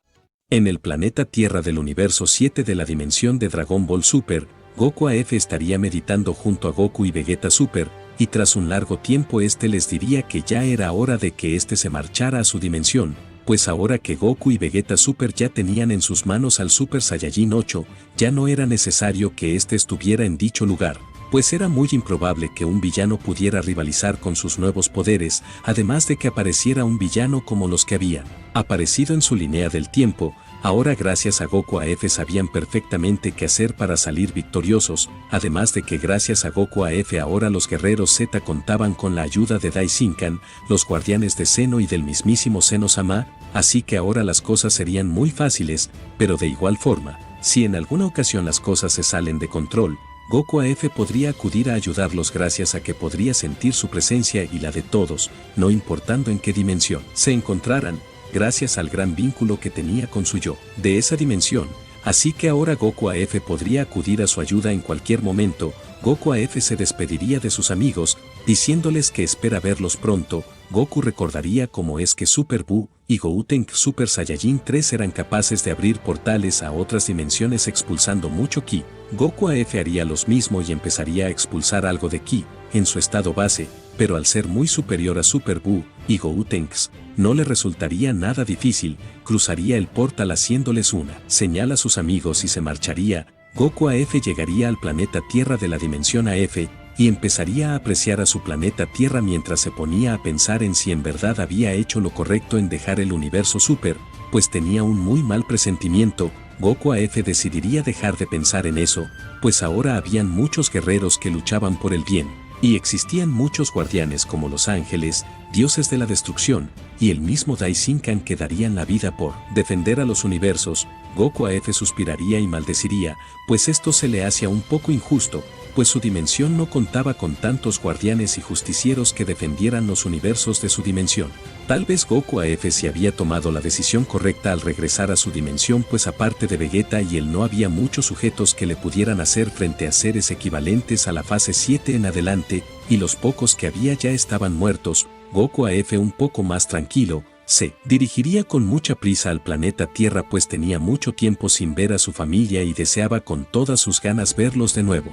En el planeta Tierra del universo 7 de la dimensión de Dragon Ball Super, Goku AF estaría meditando junto a Goku y Vegeta Super, y tras un largo tiempo este les diría que ya era hora de que este se marchara a su dimensión, pues ahora que Goku y Vegeta Super ya tenían en sus manos al Super Saiyajin 8, ya no era necesario que este estuviera en dicho lugar, pues era muy improbable que un villano pudiera rivalizar con sus nuevos poderes, además de que apareciera un villano como los que habían aparecido en su línea del tiempo. Ahora gracias a Goku AF sabían perfectamente qué hacer para salir victoriosos, además de que gracias a Goku AF ahora los guerreros Z contaban con la ayuda de Daishinkan, los guardianes de Zeno y del mismísimo Zeno-sama, así que ahora las cosas serían muy fáciles, pero de igual forma, si en alguna ocasión las cosas se salen de control, Goku AF podría acudir a ayudarlos gracias a que podría sentir su presencia y la de todos, no importando en qué dimensión se encontraran, gracias al gran vínculo que tenía con su yo de esa dimensión, así que ahora Goku AF podría acudir a su ayuda en cualquier momento. Goku AF se despediría de sus amigos, diciéndoles que espera verlos pronto. Goku recordaría cómo es que Super Buu y Gotenks Super Saiyajin 3 eran capaces de abrir portales a otras dimensiones expulsando mucho ki. Goku AF haría lo mismo y empezaría a expulsar algo de ki en su estado base, pero al ser muy superior a Super Buu y Gotenks, no le resultaría nada difícil, cruzaría el portal haciéndoles una señal a sus amigos y se marcharía. Goku AF llegaría al planeta Tierra de la dimensión AF, y empezaría a apreciar a su planeta Tierra mientras se ponía a pensar en si en verdad había hecho lo correcto en dejar el universo Super, pues tenía un muy mal presentimiento. Goku AF decidiría dejar de pensar en eso, pues ahora habían muchos guerreros que luchaban por el bien, y existían muchos guardianes como los ángeles, dioses de la destrucción, y el mismo Daishinkan que darían la vida por defender a los universos. Goku AF suspiraría y maldeciría, pues esto se le hacía un poco injusto, pues su dimensión no contaba con tantos guardianes y justicieros que defendieran los universos de su dimensión. Tal vez Goku AF sí había tomado la decisión correcta al regresar a su dimensión, pues aparte de Vegeta y él no había muchos sujetos que le pudieran hacer frente a seres equivalentes a la fase 7 en adelante, y los pocos que había ya estaban muertos. Goku AF un poco más tranquilo, se dirigiría con mucha prisa al planeta Tierra pues tenía mucho tiempo sin ver a su familia y deseaba con todas sus ganas verlos de nuevo.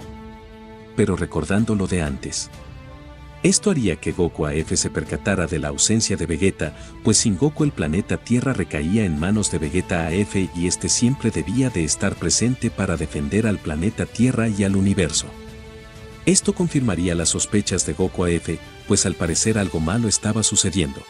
Pero recordando lo de antes. Esto haría que Goku AF se percatara de la ausencia de Vegeta, pues sin Goku el planeta Tierra recaía en manos de Vegeta AF y este siempre debía de estar presente para defender al planeta Tierra y al universo. Esto confirmaría las sospechas de Goku AF, pues al parecer algo malo estaba sucediendo.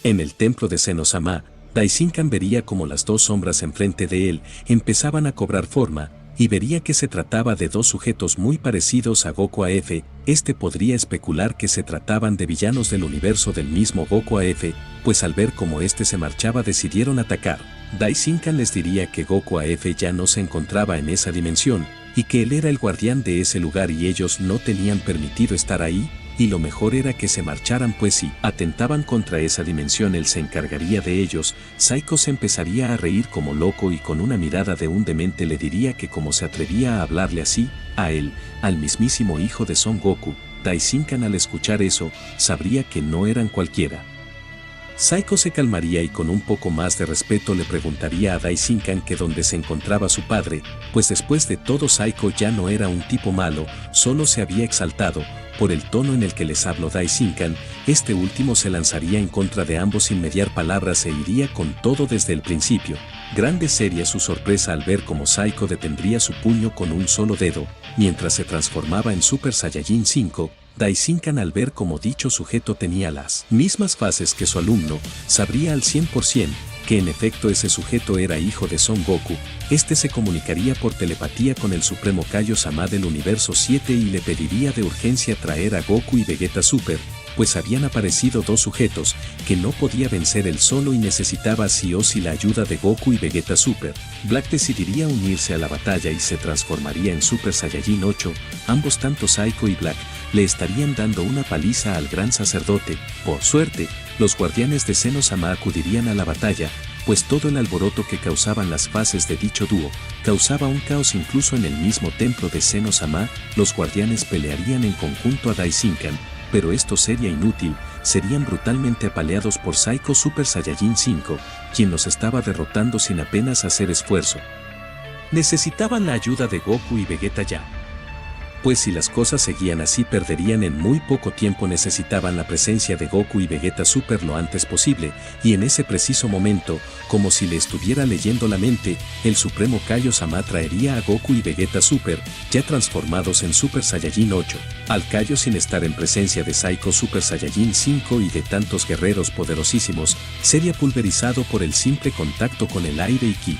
En el templo de Zeno-sama, Daishinkan vería como las dos sombras enfrente de él empezaban a cobrar forma, y vería que se trataba de dos sujetos muy parecidos a Goku AF. Este podría especular que se trataban de villanos del universo del mismo Goku AF, pues al ver cómo este se marchaba decidieron atacar. Daishinkan les diría que Goku AF ya no se encontraba en esa dimensión, y que él era el guardián de ese lugar y ellos no tenían permitido estar ahí, y lo mejor era que se marcharan pues si atentaban contra esa dimensión él se encargaría de ellos. Saiko se empezaría a reír como loco y con una mirada de un demente le diría que como se atrevía a hablarle así, a él, al mismísimo hijo de Son Goku. Daishinkan al escuchar eso, sabría que no eran cualquiera. Saiko se calmaría y con un poco más de respeto le preguntaría a Daishinkan que dónde se encontraba su padre, pues después de todo Saiko ya no era un tipo malo, solo se había exaltado. Por el tono en el que les habló Daishinkan, este último se lanzaría en contra de ambos sin mediar palabras e iría con todo desde el principio. Grande sería su sorpresa al ver cómo Saiko detendría su puño con un solo dedo, mientras se transformaba en Super Saiyajin 5. Daishinkan al ver cómo dicho sujeto tenía las mismas fases que su alumno, sabría al 100% que en efecto ese sujeto era hijo de Son Goku. Este se comunicaría por telepatía con el Supremo Kaio-sama del universo 7 y le pediría de urgencia traer a Goku y Vegeta Super, pues habían aparecido dos sujetos que no podía vencer él solo y necesitaba sí o sí la ayuda de Goku y Vegeta Super. Black decidiría unirse a la batalla y se transformaría en Super Saiyajin 8, ambos tanto Psycho y Black le estarían dando una paliza al gran sacerdote. Por suerte, los guardianes de Zeno-sama acudirían a la batalla, pues todo el alboroto que causaban las fases de dicho dúo causaba un caos incluso en el mismo templo de Zeno-sama. Los guardianes pelearían en conjunto a Daishinkan, pero esto sería inútil, serían brutalmente apaleados por Psycho Super Saiyajin 5, quien los estaba derrotando sin apenas hacer esfuerzo. Necesitaban la ayuda de Goku y Vegeta ya, pues si las cosas seguían así perderían en muy poco tiempo. Necesitaban la presencia de Goku y Vegeta Super lo antes posible, y en ese preciso momento, como si le estuviera leyendo la mente, el Supremo Kaio-sama traería a Goku y Vegeta Super, ya transformados en Super Saiyajin 8, al Kaio sin estar en presencia de Psycho Super Saiyajin 5 y de tantos guerreros poderosísimos, sería pulverizado por el simple contacto con el aire y ki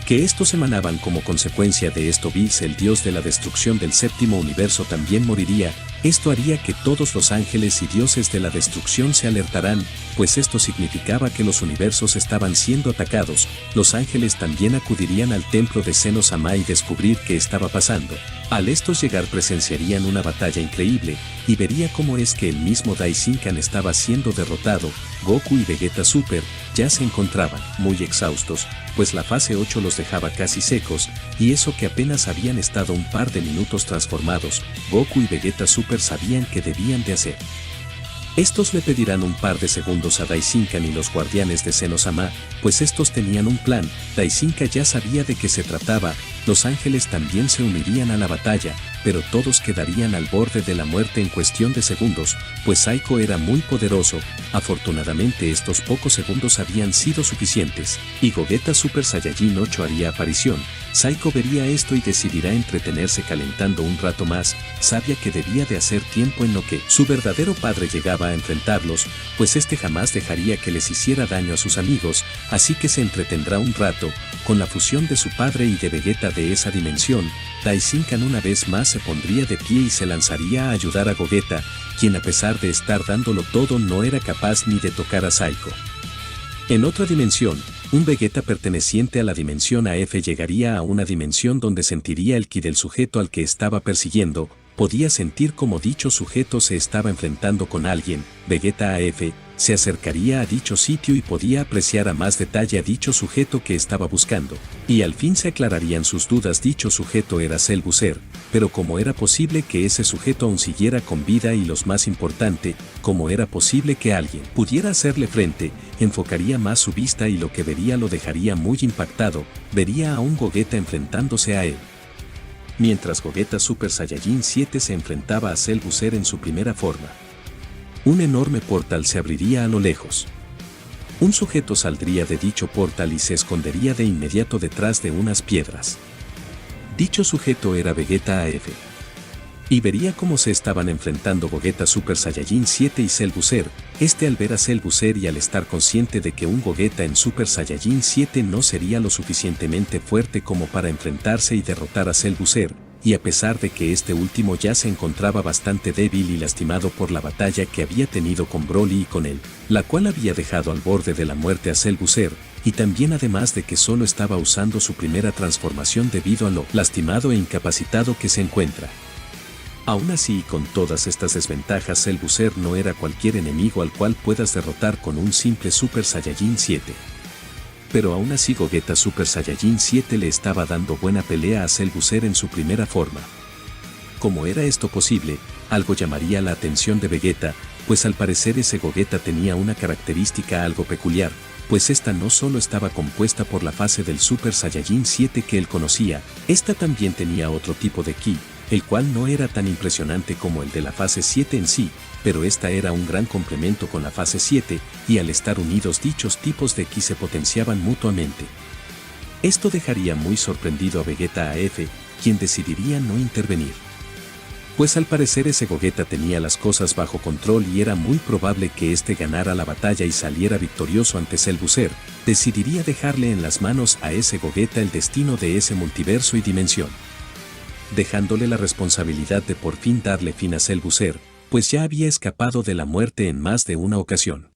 que estos emanaban. Como consecuencia de esto, Bills, el dios de la destrucción del séptimo universo, también moriría. Esto haría que todos los ángeles y dioses de la destrucción se alertarán, pues esto significaba que los universos estaban siendo atacados. Los ángeles también acudirían al templo de Zeno-sama y descubrir qué estaba pasando. Al estos llegar presenciarían una batalla increíble, y vería cómo es que el mismo Daishinkan estaba siendo derrotado. Goku y Vegeta Super ya se encontraban muy exhaustos, pues la fase 8 los dejaba casi secos, y eso que apenas habían estado un par de minutos transformados. Goku y Vegeta Super sabían qué debían de hacer. Estos le pedirán un par de segundos a Daishinkan y los guardianes de Zeno-sama, pues estos tenían un plan. Daishinkan ya sabía de qué se trataba. Los ángeles también se unirían a la batalla, pero todos quedarían al borde de la muerte en cuestión de segundos, pues Psycho era muy poderoso. Afortunadamente estos pocos segundos habían sido suficientes, y Gogeta Super Saiyajin 8 haría aparición. Psycho vería esto y decidirá entretenerse calentando un rato más. Sabía que debía de hacer tiempo en lo que su verdadero padre llegaba a enfrentarlos, pues este jamás dejaría que les hiciera daño a sus amigos, así que se entretendrá un rato. Con la fusión de su padre y de Vegeta de esa dimensión, Daishinkan una vez más se pondría de pie y se lanzaría a ayudar a Gogeta, quien a pesar de estar dándolo todo no era capaz ni de tocar a Psycho. En otra dimensión, un Vegeta perteneciente a la dimensión AF llegaría a una dimensión donde sentiría el ki del sujeto al que estaba persiguiendo. Podía sentir como dicho sujeto se estaba enfrentando con alguien. Vegeta AF se acercaría a dicho sitio y podía apreciar a más detalle a dicho sujeto que estaba buscando, y al fin se aclararían sus dudas. Dicho sujeto era Cell Buzzer, pero ¿cómo era posible que ese sujeto aún siguiera con vida? Y lo más importante, ¿cómo era posible que alguien pudiera hacerle frente? Enfocaría más su vista y lo que vería lo dejaría muy impactado. Vería a un Gogeta enfrentándose a él. Mientras Gogeta Super Saiyajin 7 se enfrentaba a Cell Buzzer en su primera forma, un enorme portal se abriría a lo lejos. Un sujeto saldría de dicho portal y se escondería de inmediato detrás de unas piedras. Dicho sujeto era Vegeta AF. Y vería cómo se estaban enfrentando Gogeta Super Saiyajin 7 y Cell Buzzer. Al ver a Cell Buzzer y al estar consciente de que un Gogeta en Super Saiyajin 7 no sería lo suficientemente fuerte como para enfrentarse y derrotar a Cell Buzzer, y a pesar de que este último ya se encontraba bastante débil y lastimado por la batalla que había tenido con Broly y con él, la cual había dejado al borde de la muerte a Cell Buzzer, y también además de que solo estaba usando su primera transformación debido a lo lastimado e incapacitado que se encuentra. Aún así, con todas estas desventajas, Cell Buzzer no era cualquier enemigo al cual puedas derrotar con un simple Super Saiyajin 7. Pero aún así Gogeta Super Saiyajin 7 le estaba dando buena pelea a Cell Buzzer en su primera forma. ¿Cómo era esto posible? Algo llamaría la atención de Vegeta, pues al parecer ese Gogeta tenía una característica algo peculiar, pues esta no solo estaba compuesta por la fase del Super Saiyajin 7 que él conocía, esta también tenía otro tipo de ki, el cual no era tan impresionante como el de la fase 7 en sí, pero esta era un gran complemento con la fase 7, y al estar unidos dichos tipos de ki se potenciaban mutuamente. Esto dejaría muy sorprendido a Vegeta AF, quien decidiría no intervenir. Pues al parecer ese Gogeta tenía las cosas bajo control y era muy probable que este ganara la batalla y saliera victorioso ante Cell Buzzer. Decidiría dejarle en las manos a ese Gogeta el destino de ese multiverso y dimensión, dejándole la responsabilidad de por fin darle fin a Cell Buzzer, pues ya había escapado de la muerte en más de una ocasión.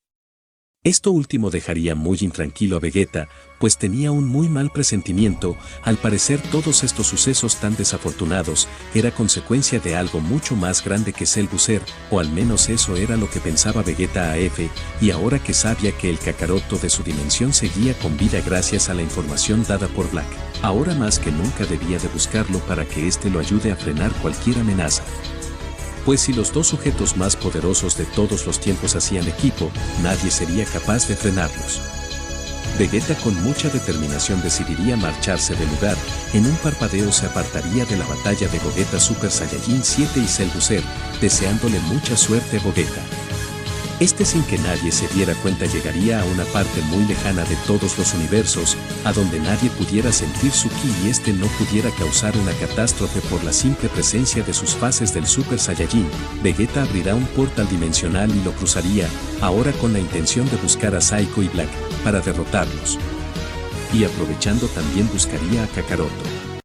Esto último dejaría muy intranquilo a Vegeta, pues tenía un muy mal presentimiento. Al parecer todos estos sucesos tan desafortunados era consecuencia de algo mucho más grande que Cell Buzzer, o al menos eso era lo que pensaba Vegeta AF, y ahora que sabía que el Kakaroto de su dimensión seguía con vida gracias a la información dada por Black, ahora más que nunca debía de buscarlo para que éste lo ayude a frenar cualquier amenaza. Pues si los dos sujetos más poderosos de todos los tiempos hacían equipo, nadie sería capaz de frenarlos. Vegeta con mucha determinación decidiría marcharse del lugar. En un parpadeo se apartaría de la batalla de Gogeta Super Saiyajin 7 y Cell Buzzer, deseándole mucha suerte a Gogeta. Este, sin que nadie se diera cuenta, llegaría a una parte muy lejana de todos los universos, a donde nadie pudiera sentir su ki y este no pudiera causar una catástrofe por la simple presencia de sus fases del Super Saiyajin. Vegeta abrirá un portal dimensional y lo cruzaría, ahora con la intención de buscar a Psycho y Black, para derrotarlos. Y aprovechando también buscaría a Kakaroto.